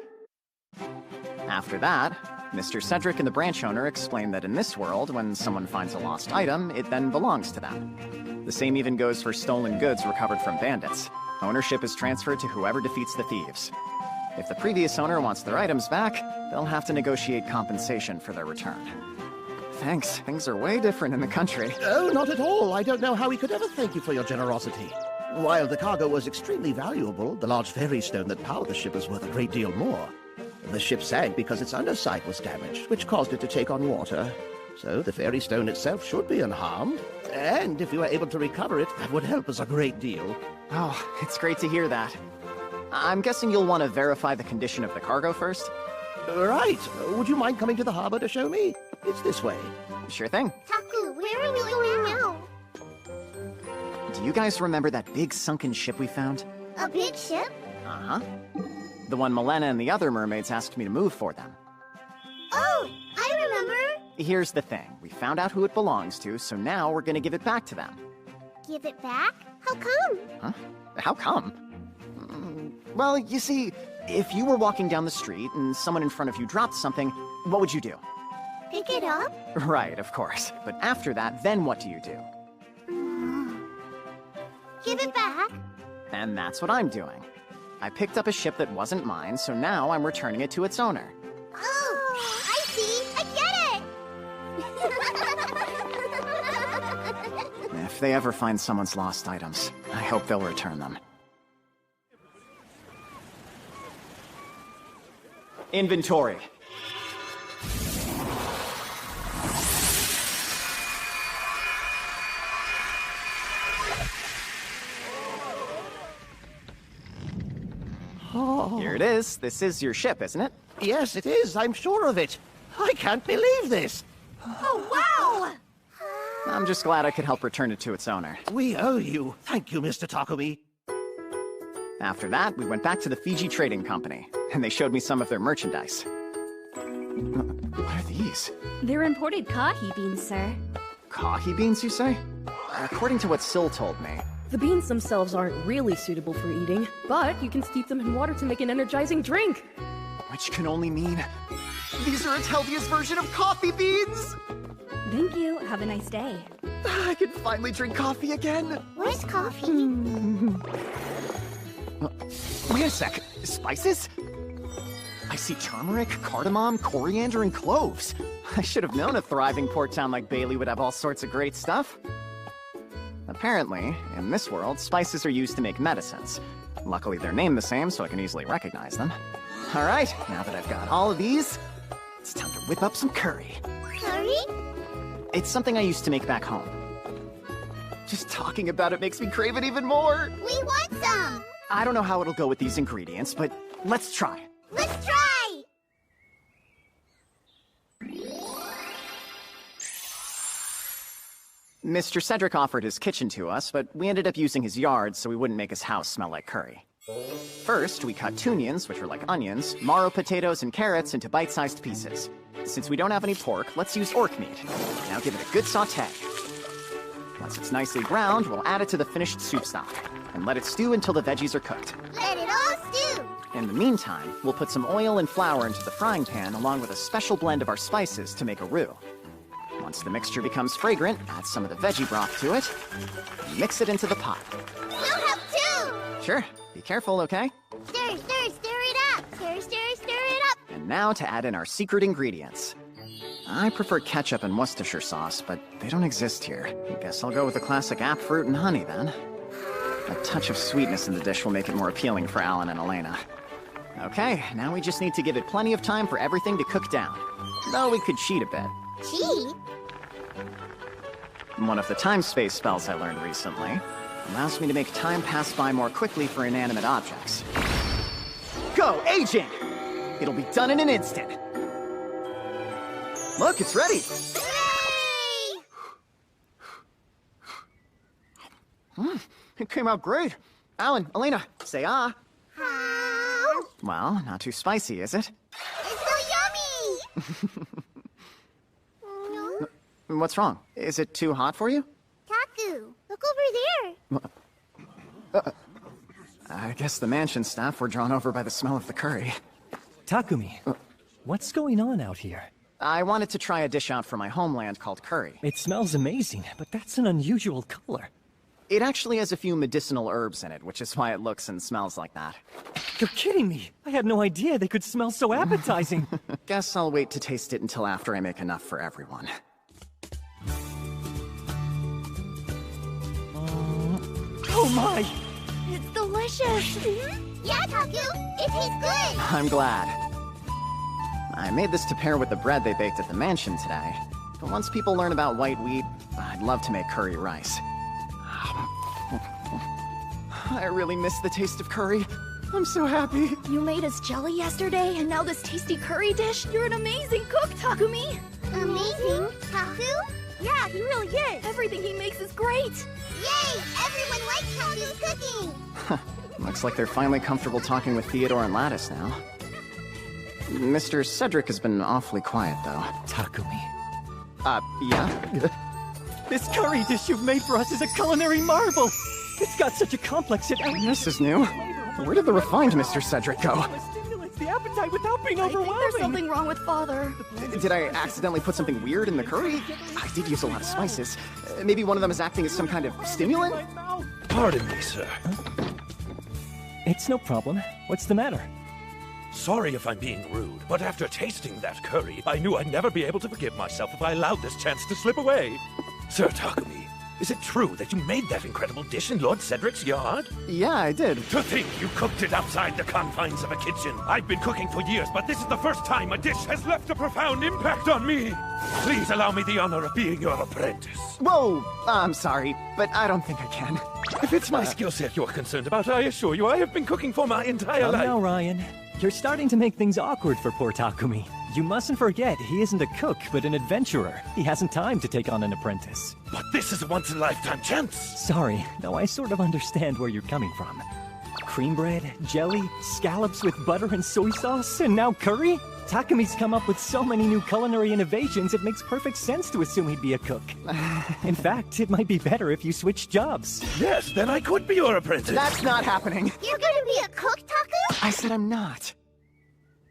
After that, Mr. Cedric and the branch owner explained that in this world, when someone finds a lost item, it then belongs to them. The same even goes for stolen goods recovered from bandits. Ownership is transferred to whoever defeats the thieves. If the previous owner wants their items back, they'll have to negotiate compensation for their return. Thanks. Things are way different in the country. Oh, not at all. I don't know how we could ever thank you for your generosity. While the cargo was extremely valuable, the large fairy stone that powered the ship was worth a great deal more. The ship sank because its underside was damaged, which caused it to take on water. So the fairy stone itself should be unharmed. And if you were able to recover it, that would help us a great deal. Oh, it's great to hear that. I'm guessing you'll want to verify the condition of the cargo first? Right. Would you mind coming to the harbor to show me? It's this way. Sure thing. Taku, where are we going now? Do you guys remember that big sunken ship we found? A big ship? Uh-huh. The one Milena and the other mermaids asked me to move for them. Oh, I remember. Here's the thing. We found out who it belongs to, so now we're gonna give it back to them. Give it back? How come? Huh? How come? Well, you see, if you were walking down the street and someone in front of you dropped something, what would you do? Pick it up? Right, of course. But after that, then what do you do? Give it back? And that's what I'm doing. I picked up a ship that wasn't mine, so now I'm returning it to its owner. Oh, I see. I get it! If they ever find someone's lost items, I hope they'll return them. Inventory. Oh. Here it is. This is your ship, isn't it? Yes, it is. I'm sure of it. I can't believe this. Oh, wow! I'm just glad I could help return it to its owner. We owe you. Thank you, Mr. Takumi. After that, we went back to the Fiji Trading Company, and they showed me some of their merchandise. What are these? They're imported kahi beans, sir. Kahi beans, you say? According to what Syl told me. The beans themselves aren't really suitable for eating, but you can steep them in water to make an energizing drink. Which can only mean these are its healthiest version of coffee beans! Thank you. Have a nice day. I can finally drink coffee again! Where's coffee? Wait a sec. Spices? I see turmeric, cardamom, coriander, and cloves. I should have known a thriving port town like Bailey would have all sorts of great stuff. Apparently, in this world, spices are used to make medicines. Luckily, they're named the same, so I can easily recognize them. Alright, now that I've got all of these, it's time to whip up some curry. Curry? It's something I used to make back home. Just talking about it makes me crave it even more. We want some! I don't know how it'll go with these ingredients, but let's try. Let's try! Mr. Cedric offered his kitchen to us, but we ended up using his yard so we wouldn't make his house smell like curry. First, we cut tunions, which are like onions, marrow potatoes, and carrots into bite-sized pieces. Since we don't have any pork, let's use orc meat. Now give it a good sauté. Once it's nicely browned, we'll add it to the finished soup stock, and let it stew until the veggies are cooked. Let it all stew! In the meantime, we'll put some oil and flour into the frying pan along with a special blend of our spices to make a roux. Once the mixture becomes fragrant, add some of the veggie broth to it, and mix it into the pot. We'll help too! Sure, be careful, okay? Stir, stir, stir it up! Stir, stir, stir it up! And now to add in our secret ingredients. I prefer ketchup and Worcestershire sauce, but they don't exist here. Guess I'll go with the classic app fruit and honey then. A touch of sweetness in the dish will make it more appealing for Alan and Elena. Okay, now we just need to give it plenty of time for everything to cook down. Though we could cheat a bit. Cheat? One of the time-space spells I learned recently allows me to make time pass by more quickly for inanimate objects. Go, aging! It'll be done in an instant. Look, it's ready! It came out great. Alan, Elena, say ah. How? Well, not too spicy, is it? It's so yummy! What's wrong? Is it too hot for you? Taku, look over there. I guess the mansion staff were drawn over by the smell of the curry. Takumi, What's going on out here? I wanted to try a dish out from my homeland called curry. It smells amazing, but that's an unusual color. It actually has a few medicinal herbs in it, which is why it looks and smells like that. You're kidding me! I had no idea they could smell so appetizing! Guess I'll wait to taste it until after I make enough for everyone. Oh my! It's delicious! Yeah, Taku, it tastes good! I'm glad. I made this to pair with the bread they baked at the mansion today. But once people learn about white wheat, I'd love to make curry rice. I really miss the taste of curry. I'm so happy. You made us jelly yesterday, and now this tasty curry dish? You're an amazing cook, Takumi! Amazing? Taku? Yeah, he really is! Everything he makes is great! Yay! Everyone likes Taku's cooking! Looks like they're finally comfortable talking with Theodore and Lattice now. Mr. Cedric has been awfully quiet, though. Takumi. Yeah? This curry dish you've made for us is a culinary marvel! It's got such a complex and This is new. Where did the refined Mr. Cedric go? Stimulates the appetite without being I think overwhelming! there's something wrong with Father. Did I accidentally put something weird in the curry? I did use a lot of spices. Maybe one of them is acting as some kind of stimulant? Pardon me, sir. It's no problem. What's the matter? Sorry if I'm being rude, but after tasting that curry, I knew I'd never be able to forgive myself if I allowed this chance to slip away. Sir Takumi, is it true that you made that incredible dish in Lord Cedric's yard? Yeah, I did. To think you cooked it outside the confines of a kitchen. I've been cooking for years, but this is the first time a dish has left a profound impact on me. Please allow me the honor of being your apprentice. Whoa! I'm sorry, but I don't think I can. If it's my skill set you're concerned about, I assure you I have been cooking for my entire Come life. now, Ryan. You're starting to make things awkward for poor Takumi. You mustn't forget, he isn't a cook, but an adventurer. He hasn't time to take on an apprentice. But this is a once-in-a-lifetime chance. Sorry, though I sort of understand where you're coming from. Cream bread, jelly, scallops with butter and soy sauce, and now curry? Takumi's come up with so many new culinary innovations, it makes perfect sense to assume he'd be a cook. In fact, it might be better if you switched jobs. Yes, then I could be your apprentice. That's not happening. You're gonna be a cook, Taku? I said I'm not.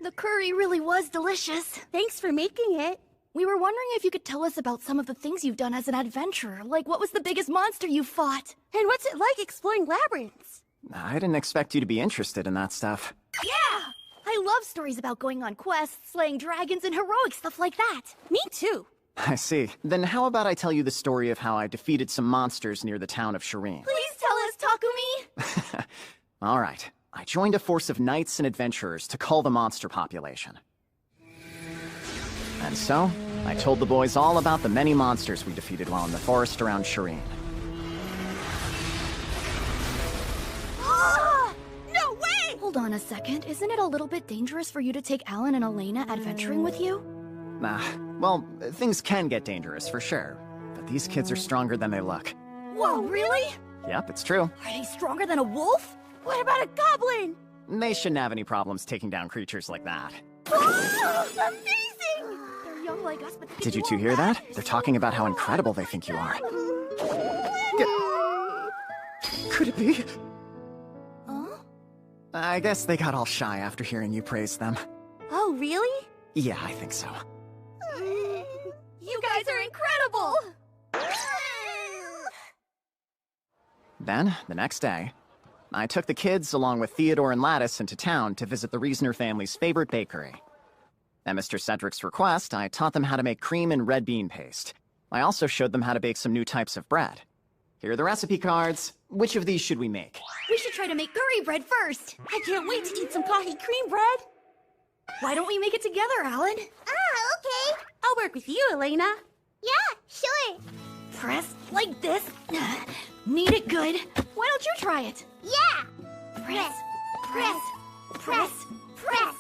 The curry really was delicious. Thanks for making it. We were wondering if you could tell us about some of the things you've done as an adventurer. Like, what was the biggest monster you fought? And what's it like exploring labyrinths? I didn't expect you to be interested in that stuff. Yeah! I love stories about going on quests, slaying dragons, and heroic stuff like that. Me too. I see. Then how about I tell you the story of how I defeated some monsters near the town of Shireen? Please tell us, Takumi! All right. I joined a force of knights and adventurers to cull the monster population. And so, I told the boys all about the many monsters we defeated while in the forest around Shireen. No way! Hold on a second. Isn't it a little bit dangerous for you to take Alan and Elena adventuring with you? Well, things can get dangerous for sure. But these kids are stronger than they look. Whoa, really? Yep, it's true. Are they stronger than a wolf? What about a goblin? They shouldn't have any problems taking down creatures like that. Amazing! They're young like us, but Did you two hear that? They're talking about how incredible they think you are. Could it be? Huh? I guess they got all shy after hearing you praise them. Oh, really? Yeah, I think so. You guys are incredible! Then, the next day, I took the kids along with Theodore and Lattice into town to visit the Reasoner family's favorite bakery. At Mr. Cedric's request, I taught them how to make cream and red bean paste. I also showed them how to bake some new types of bread. Here are the recipe cards. Which of these should we make? We should try to make curry bread first! I can't wait to eat some kahi cream bread! Why don't we make it together, Alan? Okay. I'll work with you, Elena. Yeah, sure. Press like this. Knead it good. Why don't you try it? Yeah. Press, press, press, press.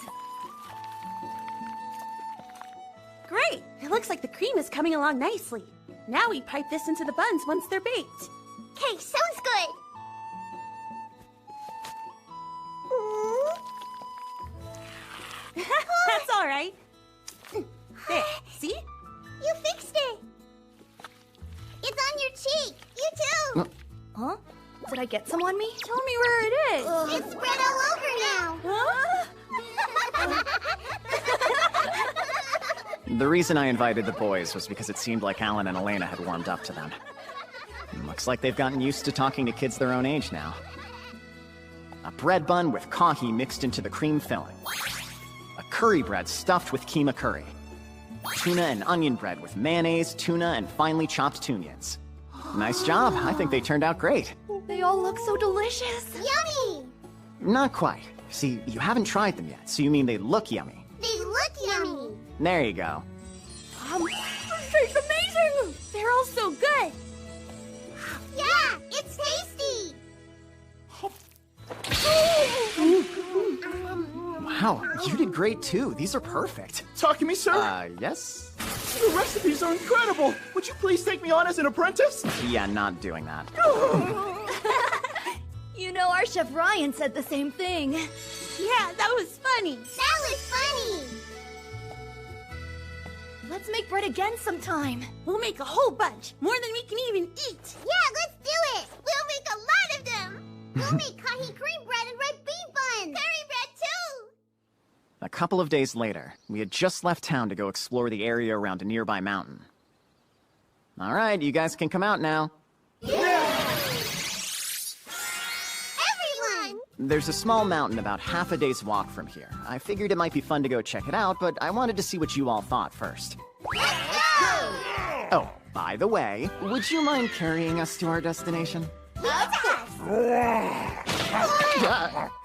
Great! It looks like the cream is coming along nicely. Now we pipe this into the buns once they're baked. Okay, sounds good. That's all right. There, see? You fixed it. It's on your cheek. You too. Huh? Did I get some on me? Tell me where it is. It's spread all over now. Huh? The reason I invited the boys was because it seemed like Alan and Elena had warmed up to them. Looks like they've gotten used to talking to kids their own age now. A bread bun with kahi mixed into the cream filling. A curry bread stuffed with keema curry. Tuna and onion bread with mayonnaise, tuna, and finely chopped tunions. Nice job. I think they turned out great. They all look so delicious. Yummy! Not quite. See, you haven't tried them yet, so you mean they look yummy. They look yummy! There you go. This tastes amazing! They're all so good! Yeah, it's tasty! Wow, you did great too. These are perfect. Talking to me, sir? Yes? The recipes are incredible! Would you please take me on as an apprentice? Yeah, not doing that. You know, our chef Ryan said the same thing. Yeah, that was funny! That was funny! Let's make bread again sometime. We'll make a whole bunch, more than we can even eat! Yeah, let's do it! We'll make a lot of them! We'll make kahi cream bread and red bean buns! Curry bread, too! A couple of days later, we had just left town to go explore the area around a nearby mountain. All right, you guys can come out now. Everyone! There's a small mountain about half a day's walk from here. I figured it might be fun to go check it out, but I wanted to see what you all thought first. Let's go! Oh, by the way, would you mind carrying us to our destination?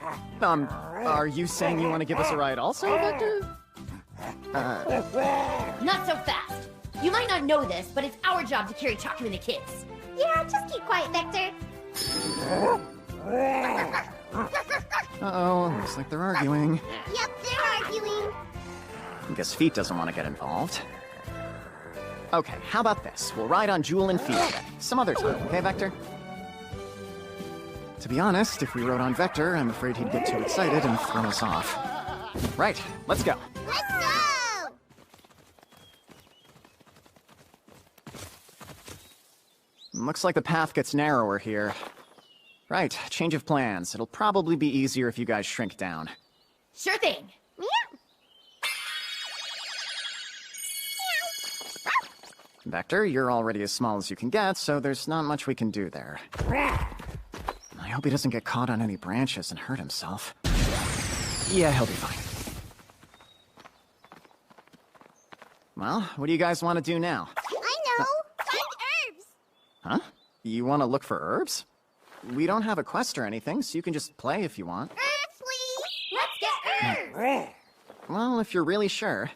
Are you saying you want to give us a ride also, Vector? Not so fast. You might not know this, but it's our job to carry Taku and the kids. Yeah, just keep quiet, Vector. Uh-oh, looks like they're arguing. Yep, they're arguing. I guess Feet doesn't want to get involved. Okay, how about this? We'll ride on Jewel and Feet today. Some other time, okay, Vector? To be honest, if we rode on Vector, I'm afraid he'd get too excited and throw us off. Right, let's go. Let's go! Looks like the path gets narrower here. Right, change of plans. It'll probably be easier if you guys shrink down. Sure thing. Vector, you're already as small as you can get, so there's not much we can do there. I hope he doesn't get caught on any branches and hurt himself. Yeah, he'll be fine. Well, what do you guys want to do now? I know! Find herbs! Huh? You want to look for herbs? We don't have a quest or anything, so you can just play if you want. Herbs, please! Let's get herbs! Well, if you're really sure,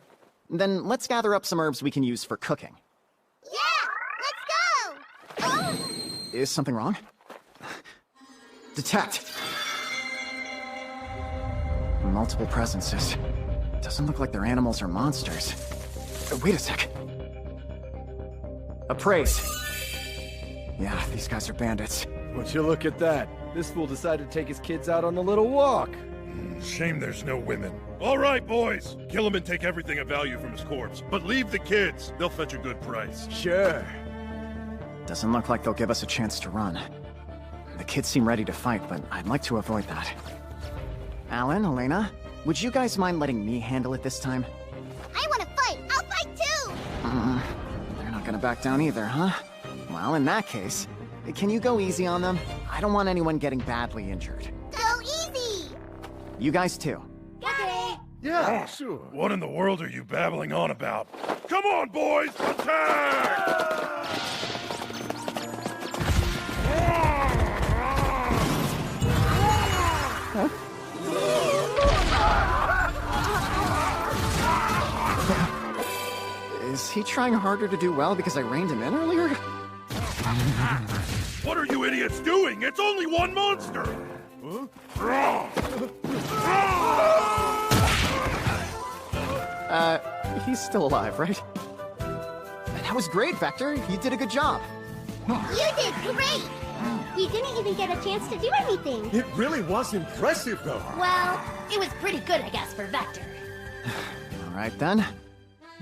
then let's gather up some herbs we can use for cooking. Yeah! Let's go! Oh! Is something wrong? Detect! Multiple presences. Doesn't look like they're animals or monsters. Wait a sec. Appraise. Yeah, these guys are bandits. Would you look at that? This fool decided to take his kids out on a little walk. Shame there's no women. All right, boys. Kill him and take everything of value from his corpse. But leave the kids. They'll fetch a good price. Sure. Doesn't look like they'll give us a chance to run. The kids seem ready to fight, but I'd like to avoid that. Alan, Elena, would you guys mind letting me handle it this time? I want to fight! I'll fight too! They're not gonna back down either, huh? Well, in that case, can you go easy on them? I don't want anyone getting badly injured. Go easy! You guys too. Okay! Yeah, sure. What in the world are you babbling on about? Come on, boys! Attack! Huh? Is he trying harder to do well because I reined him in earlier? What are you idiots doing? It's only one monster! Huh? He's still alive, right? That was great, Vector. You did a good job. You did great! You didn't even get a chance to do anything. It really was impressive, though. Well, it was pretty good, I guess, for Vector. All right, then.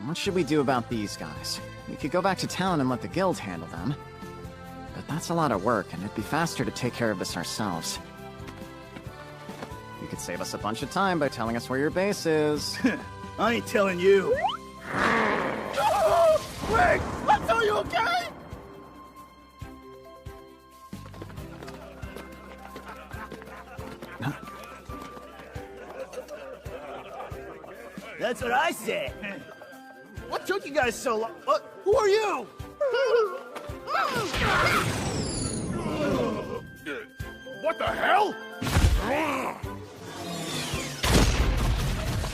What should we do about these guys? We could go back to town and let the guild handle them. But that's a lot of work, and it'd be faster to take care of this ourselves. You could save us a bunch of time by telling us where your base is. I ain't telling you. Wait! Let's are you okay? That's what I said. What took you guys so long? Who are you? What the hell?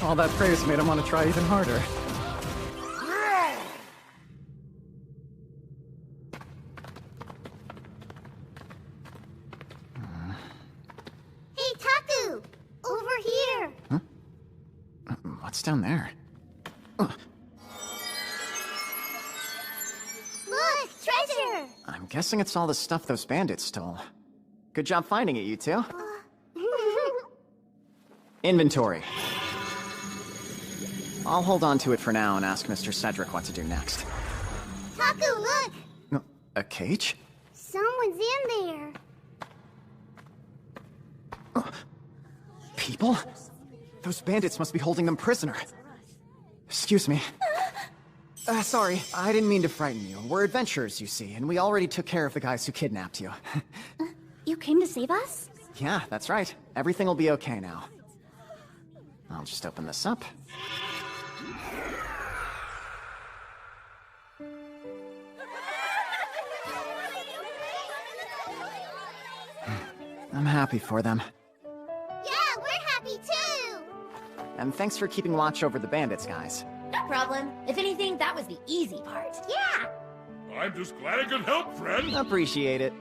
All that praise made him want to try even harder. Hey, Taku! Over here! What's down there? Look, treasure! I'm guessing it's all the stuff those bandits stole. Good job finding it, you two. Inventory. I'll hold on to it for now and ask Mr. Cedric what to do next. Taku, look! No, a cage? Someone's in there. People? Those bandits must be holding them prisoner. Excuse me. Sorry, I didn't mean to frighten you. We're adventurers, you see, and we already took care of the guys who kidnapped you. You came to save us? Yeah, that's right. Everything will be okay now. I'll just open this up. I'm happy for them. Yeah, we're happy too! And thanks for keeping watch over the bandits, guys. No problem. If anything, that was the easy part. Yeah! I'm just glad I could help, friend. Appreciate it.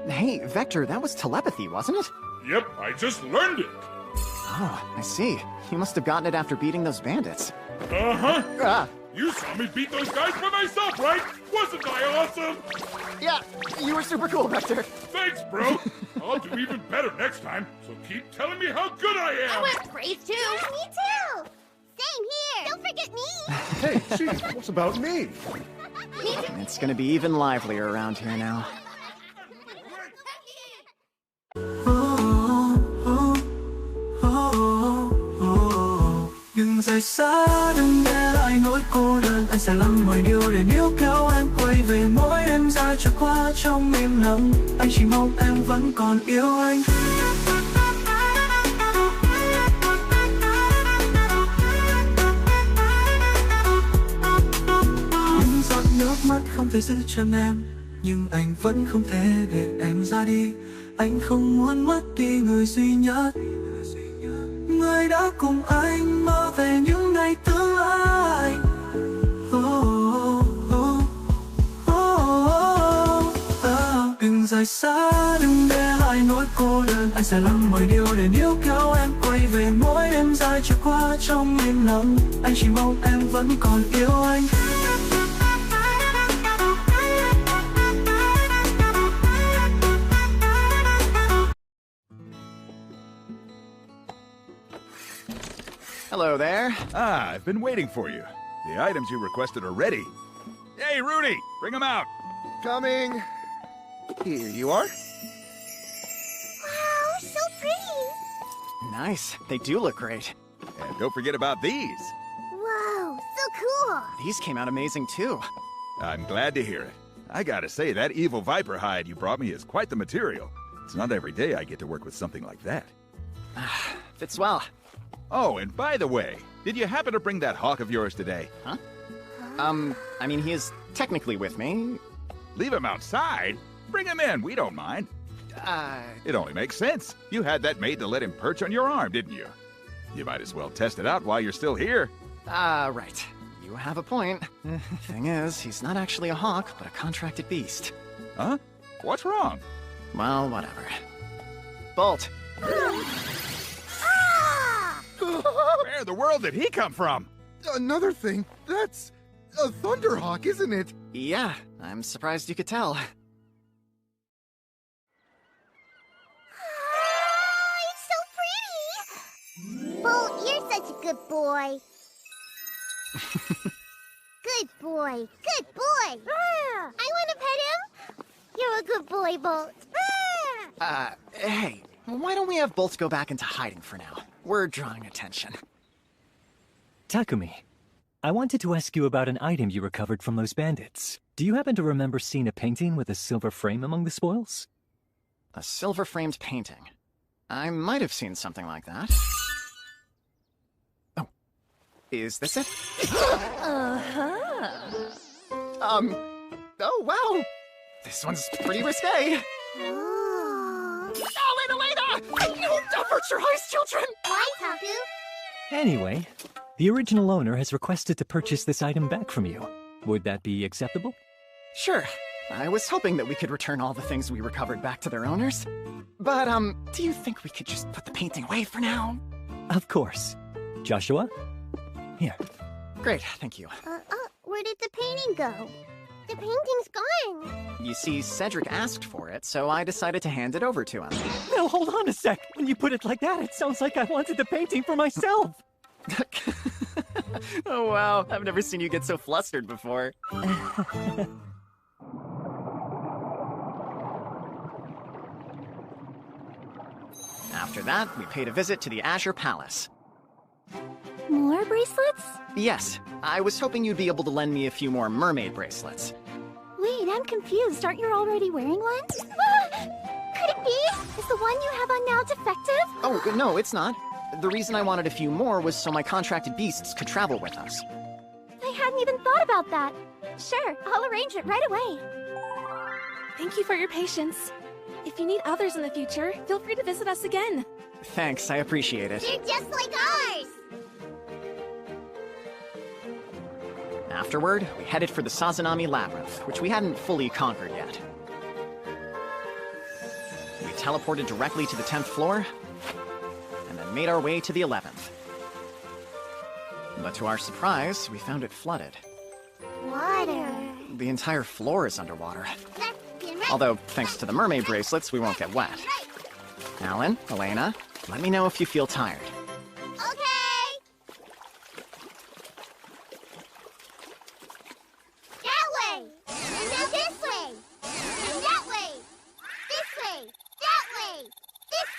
Hey, Vector, that was telepathy, wasn't it? Yep, I just learned it. Oh, I see. You must have gotten it after beating those bandits. Uh-huh. Ah. You saw me beat those guys by myself, right? Wasn't I awesome? Yeah, you were super cool, Vector. Thanks, bro. I'll do even better next time, so keep telling me how good I am. I want praise too. Yeah, me too! Same here! Don't forget me! Hey, geez, what's about me? It's gonna be even livelier around here now. Đừng rời xa, đừng để lại nỗi cô đơn. Anh sẽ làm mọi điều để níu kéo em quay về. Mỗi đêm dài trôi qua trong im lặng. Anh chỉ mong em vẫn còn yêu anh. Những giọt nước mắt không thể giữ chân em, nhưng anh vẫn không thể để em ra đi. Anh không muốn mất đi người duy nhất, người đã cùng anh mơ về những ngày tương lai. Đừng rời xa, đừng để lại nỗi cô đơn. Anh sẽ làm mọi điều để níu kéo em quay về. Mỗi đêm dài trôi qua trong im lặng. Anh chỉ mong em vẫn còn yêu anh. Hello there. Ah, I've been waiting for you. The items you requested are ready. Hey, Rudy, bring them out. Coming. Here you are. Wow, so pretty! Nice. They do look great. And don't forget about these. Whoa, so cool! These came out amazing too. I'm glad to hear it. I gotta say, that evil viper hide you brought me is quite the material. It's not every day I get to work with something like that. Fits well. Oh, and by the way, did you happen to bring that hawk of yours today? Huh? I mean, he is technically with me. Leave him outside? Bring him in, we don't mind. It only makes sense. You had that made to let him perch on your arm, didn't you? You might as well test it out while you're still here. Right. You have a point. Thing is, he's not actually a hawk, but a contracted beast. Huh? What's wrong? Well, whatever. Bolt! Where in the world did he come from? Another thing, that's a Thunderhawk, isn't it? Yeah, I'm surprised you could tell. It's so pretty! Bolt, you're such a good boy. Good boy, good boy! I want to pet him. You're a good boy, Bolt. Hey, why don't we have Bolt go back into hiding for now? We're drawing attention. Takumi, I wanted to ask you about an item you recovered from those bandits. Do you happen to remember seeing a painting with a silver frame among the spoils? A silver-framed painting. I might have seen something like that. Oh. Is this it? Oh, wow! This one's pretty risque. Oh, Elena! You don't hurt your eyes, children! Why, Taku? Anyway, the original owner has requested to purchase this item back from you. Would that be acceptable? Sure. I was hoping that we could return all the things we recovered back to their owners. But, do you think we could just put the painting away for now? Of course. Joshua? Here. Great, thank you. Where did the painting go? The painting's gone. You see, Cedric asked for it, so I decided to hand it over to him. No, hold on a sec. When you put it like that, it sounds like I wanted the painting for myself. Oh, wow. I've never seen you get so flustered before. After that, we paid a visit to the Azure Palace. More bracelets? Yes. I was hoping you'd be able to lend me a few more mermaid bracelets. Wait, I'm confused. Aren't you already wearing one? Could it be? Is the one you have on now defective? Oh, no, it's not. The reason I wanted a few more was so my contracted beasts could travel with us. I hadn't even thought about that. Sure, I'll arrange it right away. Thank you for your patience. If you need others in the future, feel free to visit us again. Thanks, I appreciate it. They're just like ours! Afterward, we headed for the Sazanami Labyrinth, which we hadn't fully conquered yet. We teleported directly to the 10th floor, and then made our way to the 11th. But to our surprise, we found it flooded. Water. The entire floor is underwater. Although, thanks to the mermaid bracelets, we won't get wet. Alan, Elena, let me know if you feel tired. Okay! That way! And now this way! And that way! This way! That way! This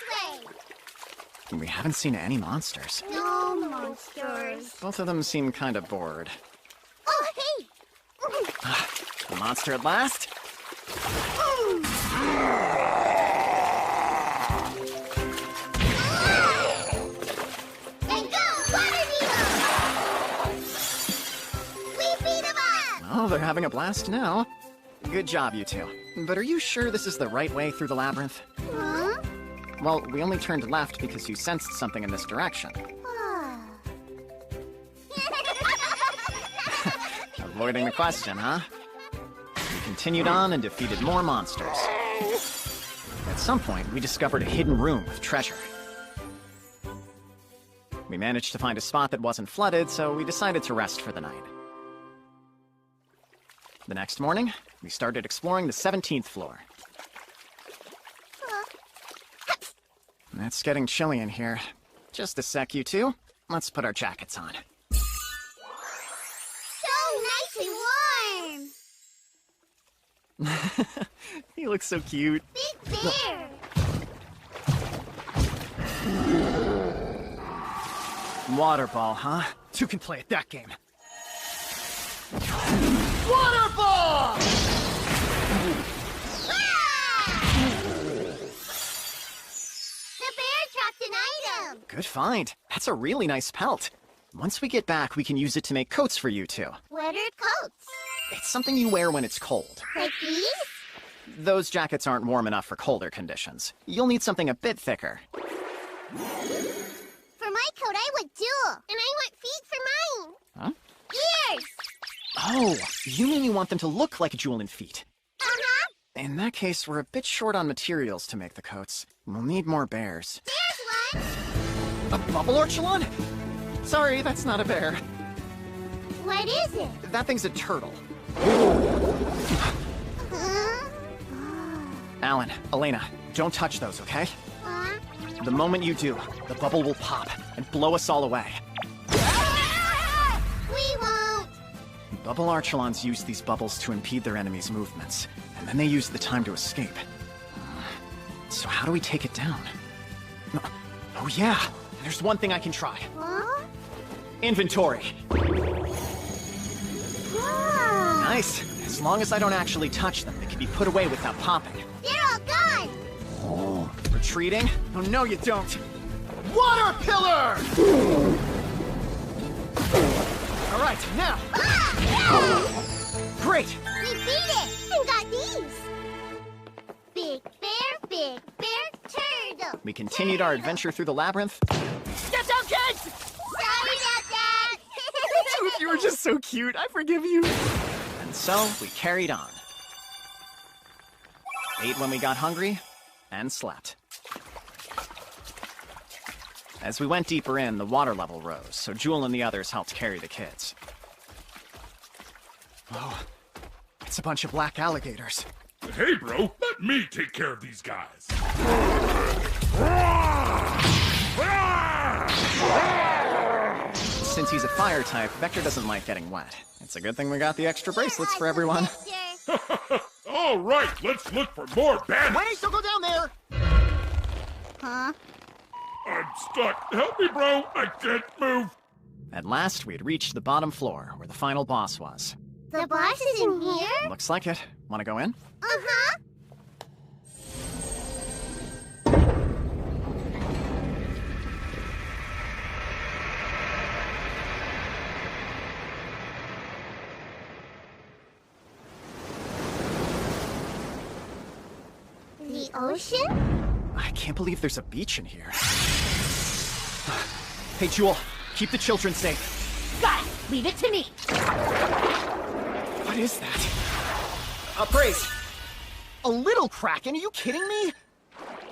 way! We haven't seen any monsters. No monsters. Both of them seem kind of bored. Oh, hey! A monster at last? And go, Water Beetle! We beat him up! Oh, they're having a blast now. Good job, you two. But are you sure this is the right way through the labyrinth? Huh? Well, we only turned left because you sensed something in this direction. Avoiding the question, huh? We continued on and defeated more monsters. At some point, we discovered a hidden room with treasure. We managed to find a spot that wasn't flooded, so we decided to rest for the night. The next morning, we started exploring the 17th floor. It's getting chilly in here. Just a sec, you two. Let's put our jackets on. So nicely warm! You look so cute. Big bear! Water ball, huh? Two can play at that game. Water ball! The bear dropped an item! Good find. That's a really nice pelt. Once we get back, we can use it to make coats for you two. What are coats? It's something you wear when it's cold. Like these? Those jackets aren't warm enough for colder conditions. You'll need something a bit thicker. For my coat, I want dual, and I want feet for mine. Huh? Ears! Oh, you mean you want them to look like Jewel and feet? Uh-huh. In that case, we're a bit short on materials to make the coats. We'll need more bears. There's one! A bubble orchulon? Sorry, that's not a bear. What is it? That thing's a turtle. Huh? Alan, Elena, don't touch those, okay? Huh? The moment you do, the bubble will pop and blow us all away. We won't! Bubble Archulons use these bubbles to impede their enemies' movements, and then they use the time to escape. So how do we take it down? Oh yeah, there's one thing I can try. Huh? Inventory. Nice. As long as I don't actually touch them, they can be put away without popping. They're all gone! Oh. Retreating? Oh, no, you don't. Water pillar! All right, now. Great! We beat it and got these! Big bear, turtle! We continued our adventure through the labyrinth. Get down, kids! Sorry about that! Dude, you were just so cute. I forgive you. And so, we carried on. Ate when we got hungry, and slept. As we went deeper in, the water level rose, so Jewel and the others helped carry the kids. Oh, it's a bunch of black alligators. Hey, bro, let me take care of these guys. Since he's a fire type, Vector doesn't like getting wet. It's a good thing we got the extra bracelets for everyone. All right, let's look for more bandits. Wait, don't go down there! Huh? I'm stuck. Help me, bro. I can't move. At last, we had reached the bottom floor, where the final boss was. The boss is in here? Looks like it. Want to go in? Uh-huh. The ocean? I can't believe there's a beach in here. Hey, Jewel, keep the children safe. Got it! Leave it to me! What is that? Praise! A little kraken? Are you kidding me?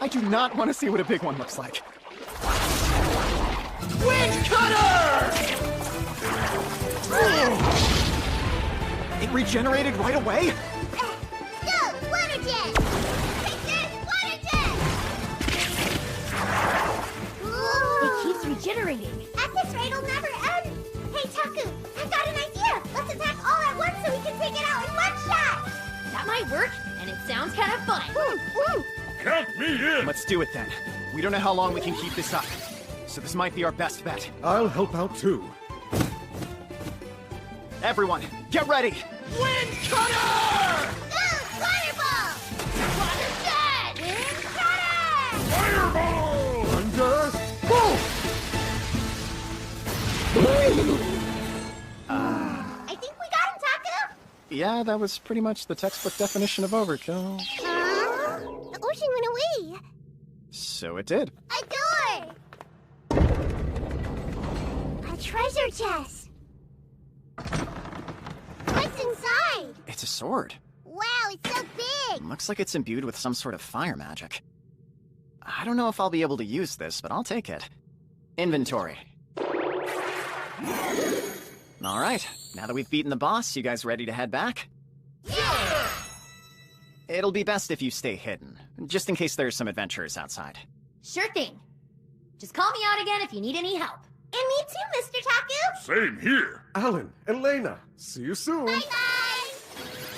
I do not want to see what a big one looks like. Wind cutter! It regenerated right away? Go! Water jet! Take this! Water jet! It keeps regenerating. At this rate, it'll never end! Hey, Taku! I've got an idea! Let's attack all at once so we can take it out in one shot! That might work, and it sounds kind of fun. Count me in! Let's do it then. We don't know how long we can keep this up, so this might be our best bet. I'll help out too. Everyone, get ready! Wind cutter! Fireball! Water jet! Wind cutter! Fireball! Thunder! I think we got him, Taku! Yeah, that was pretty much the textbook definition of overkill. The ocean went away! So it did. A door! A treasure chest! What's inside? It's a sword. Wow, it's so big! Looks like it's imbued with some sort of fire magic. I don't know if I'll be able to use this, but I'll take it. Inventory. Alright, now that we've beaten the boss, you guys ready to head back? Yeah! It'll be best if you stay hidden, just in case there's some adventurers outside. Sure thing. Just call me out again if you need any help. And me too, Mr. Taku! Same here. Alan, Elena, see you soon. Bye-bye!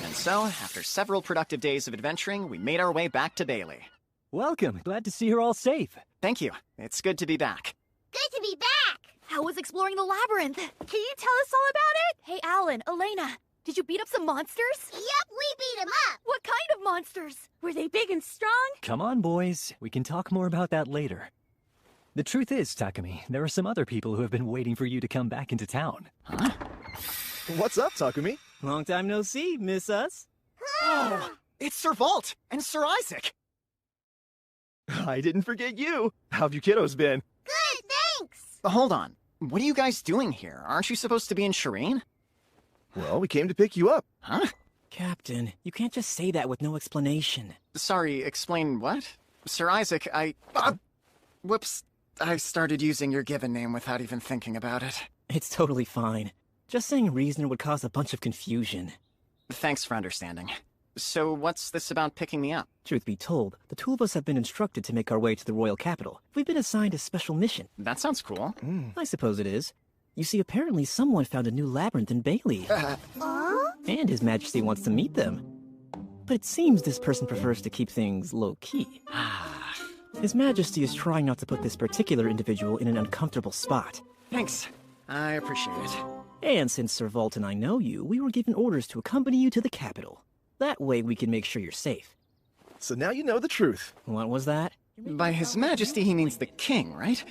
And so, after several productive days of adventuring, we made our way back to Bailey. Welcome. Glad to see you're all safe. Thank you. It's good to be back. Good to be back! How was exploring the labyrinth? Can you tell us all about it? Hey, Alan, Elena, did you beat up some monsters? Yep, we beat him up! What kind of monsters? Were they big and strong? Come on, boys. We can talk more about that later. The truth is, Takumi, there are some other people who have been waiting for you to come back into town. Huh? What's up, Takumi? Long time no see, miss us? Oh, it's Sir Vault and Sir Isaac. I didn't forget you. How have you kiddos been? Good, thanks! Hold on. What are you guys doing here? Aren't you supposed to be in Shireen? Well, we came to pick you up. Huh? Captain, you can't just say that with no explanation. Sorry, explain what? Sir Isaac, whoops. I started using your given name without even thinking about it. It's totally fine. Just saying reason would cause a bunch of confusion. Thanks for understanding. So what's this about picking me up? Truth be told, the two of us have been instructed to make our way to the royal capital. We've been assigned a special mission. That sounds cool. I suppose it is. You see, apparently someone found a new labyrinth in Bailey. And His Majesty wants to meet them. But it seems this person prefers to keep things low-key. His Majesty is trying not to put this particular individual in an uncomfortable spot. Thanks. I appreciate it. And since Sir Vault and I know you, we were given orders to accompany you to the capital. That way we can make sure you're safe. So now you know the truth. What was that? By His Majesty, he means the king, right?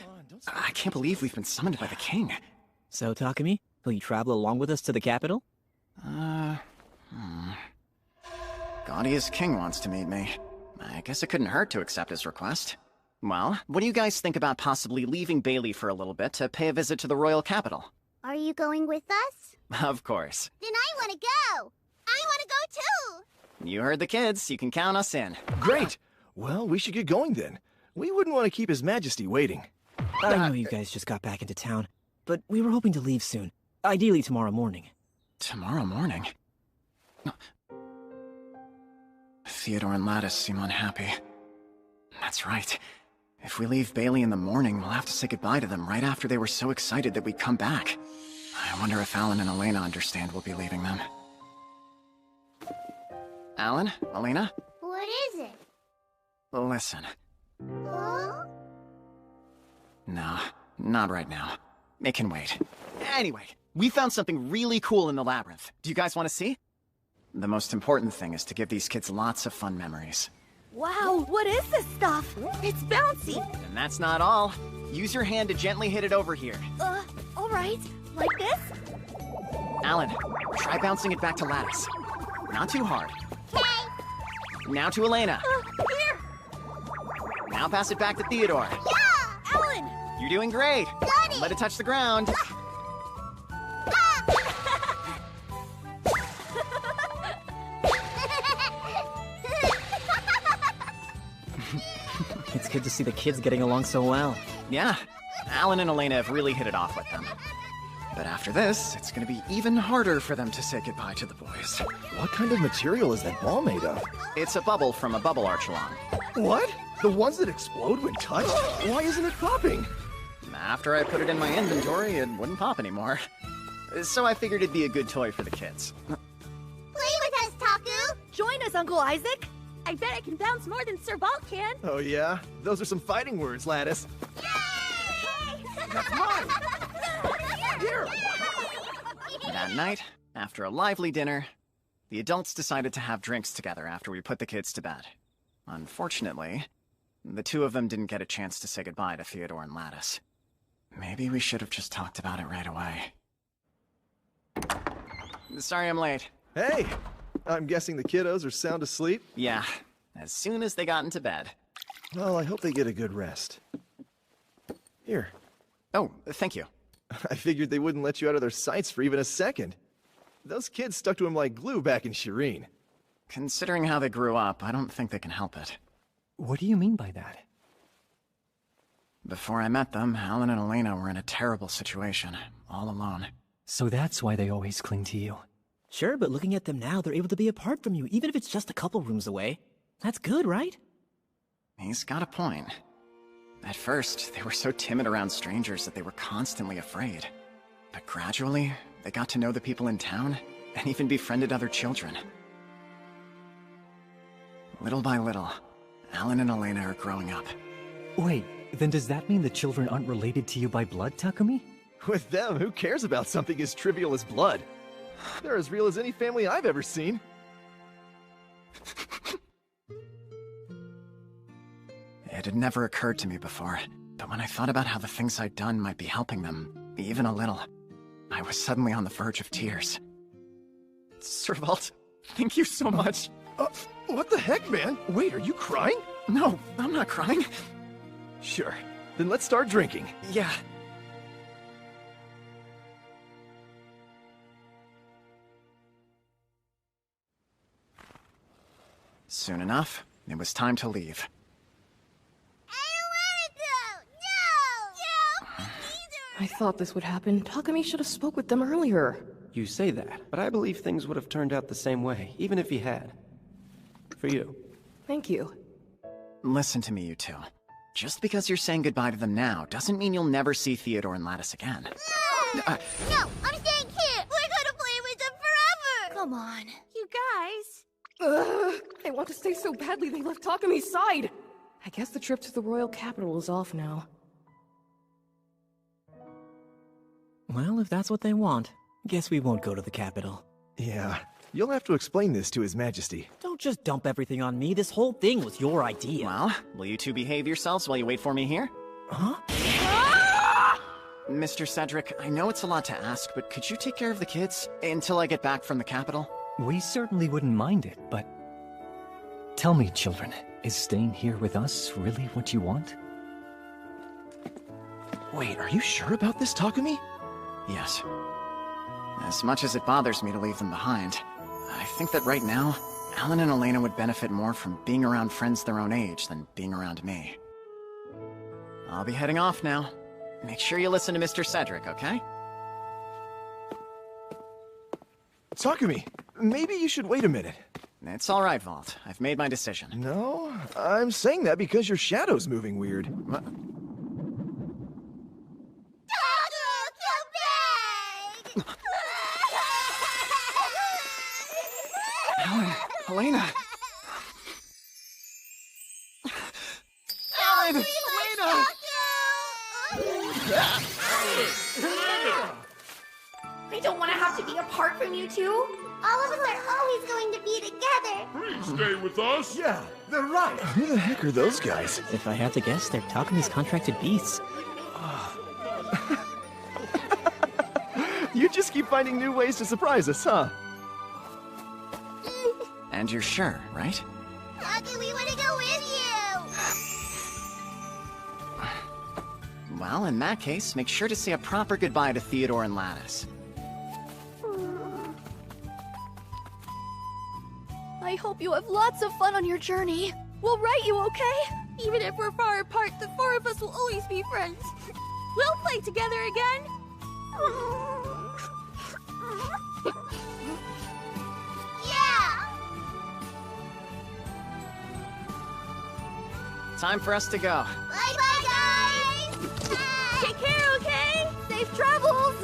I can't believe we've been summoned by the king. So, Takumi, will you travel along with us to the capital? Gaudia's king wants to meet me. I guess it couldn't hurt to accept his request. Well, what do you guys think about possibly leaving Bailey for a little bit to pay a visit to the royal capital? Are you going with us? Of course. Then I want to go! I want to go too! You heard the kids. You can count us in. Great! Well, we should get going then. We wouldn't want to keep His Majesty waiting. I know you guys just got back into town, but we were hoping to leave soon. Ideally tomorrow morning. Tomorrow morning? Theodore and Lattice seem unhappy. That's right. If we leave Bailey in the morning, we'll have to say goodbye to them right after they were so excited that we'd come back. I wonder if Alan and Elena understand we'll be leaving them. Alan? Elena? What is it? Listen. Huh? No, not right now. It can wait. Anyway, we found something really cool in the labyrinth. Do you guys want to see? The most important thing is to give these kids lots of fun memories. Wow, what is this stuff? It's bouncy. And that's not all. Use your hand to gently hit it over here. All right. Like this? Alan, try bouncing it back to Lattice. Not too hard. Okay. Now to Elena. Here. Now pass it back to Theodore. Yeah! Alan! You're doing great. Got it. Let it touch the ground. It's good to see the kids getting along so well. Yeah, Alan and Elena have really hit it off with them. But after this, it's gonna be even harder for them to say goodbye to the boys. What kind of material is that ball made of? It's a bubble from a bubble archelon. What? The ones that explode when touched? Why isn't it popping? After I put it in my inventory, it wouldn't pop anymore. So I figured it'd be a good toy for the kids. Play with us, Taku! Join us, Uncle Isaac! I bet I can bounce more than Sir Vault can! Oh yeah? Those are some fighting words, Lattice. Yay! That's mine! Here! That night, after a lively dinner, the adults decided to have drinks together after we put the kids to bed. Unfortunately, the two of them didn't get a chance to say goodbye to Theodore and Lattice. Maybe we should have just talked about it right away. Sorry I'm late. Hey! I'm guessing the kiddos are sound asleep? Yeah, as soon as they got into bed. Well, I hope they get a good rest. Here. Oh, thank you. I figured they wouldn't let you out of their sights for even a second. Those kids stuck to him like glue back in Shireen. Considering how they grew up, I don't think they can help it. What do you mean by that? Before I met them, Alan and Elena were in a terrible situation, all alone. So that's why they always cling to you. Sure, but looking at them now, they're able to be apart from you, even if it's just a couple rooms away. That's good, right? He's got a point. At first, they were so timid around strangers that they were constantly afraid. But gradually, they got to know the people in town, and even befriended other children. Little by little, Alan and Elena are growing up. Wait, then does that mean the children aren't related to you by blood, Takumi? With them, who cares about something as trivial as blood? They're as real as any family I've ever seen. It had never occurred to me before, but when I thought about how the things I'd done might be helping them, even a little, I was suddenly on the verge of tears. Sir Vault, thank you so much. What the heck, man? Wait, are you crying? No, I'm not crying. Sure. Then let's start drinking. Yeah. Soon enough, it was time to leave. I thought this would happen. Takumi should have spoke with them earlier. You say that, but I believe things would have turned out the same way, even if he had. For you. Thank you. Listen to me, you two. Just because you're saying goodbye to them now doesn't mean you'll never see Theodore and Lattice again. No, I'm staying here! We're gonna play with them forever! Come on, you guys. Ugh, they want to stay so badly they left Takumi's side! I guess the trip to the royal capital is off now. Well, if that's what they want. Guess we won't go to the capital. Yeah, you'll have to explain this to His Majesty. Don't just dump everything on me. This whole thing was your idea. Well, will you two behave yourselves while you wait for me here? Huh? Mr. Cedric, I know it's a lot to ask, but could you take care of the kids until I get back from the capital? We certainly wouldn't mind it, but... Tell me, children, is staying here with us really what you want? Wait, are you sure about this, Takumi? Yes. As much as it bothers me to leave them behind, I think that right now, Alan and Elena would benefit more from being around friends their own age than being around me. I'll be heading off now. Make sure you listen to Mr. Cedric, okay? Takumi, maybe you should wait a minute. It's all right, Vault. I've made my decision. No, I'm saying that because your shadow's moving weird. What? Alan, Elena. Alan, Elena. I don't want to have to be apart from you two. All of us are always going to be together. Please stay with us. Yeah, they're right. Who the heck are those guys? If I had to guess, they're Takumi's contracted beasts. You just keep finding new ways to surprise us, huh? And you're sure, right? Taki, we want to go with you. Well, in that case, make sure to say a proper goodbye to Theodore and Lattice. I hope you have lots of fun on your journey. We'll write you, okay? Even if we're far apart, the four of us will always be friends. We'll play together again. Yeah! Time for us to go. Bye-bye, guys! Bye! Take care, okay? Safe travels!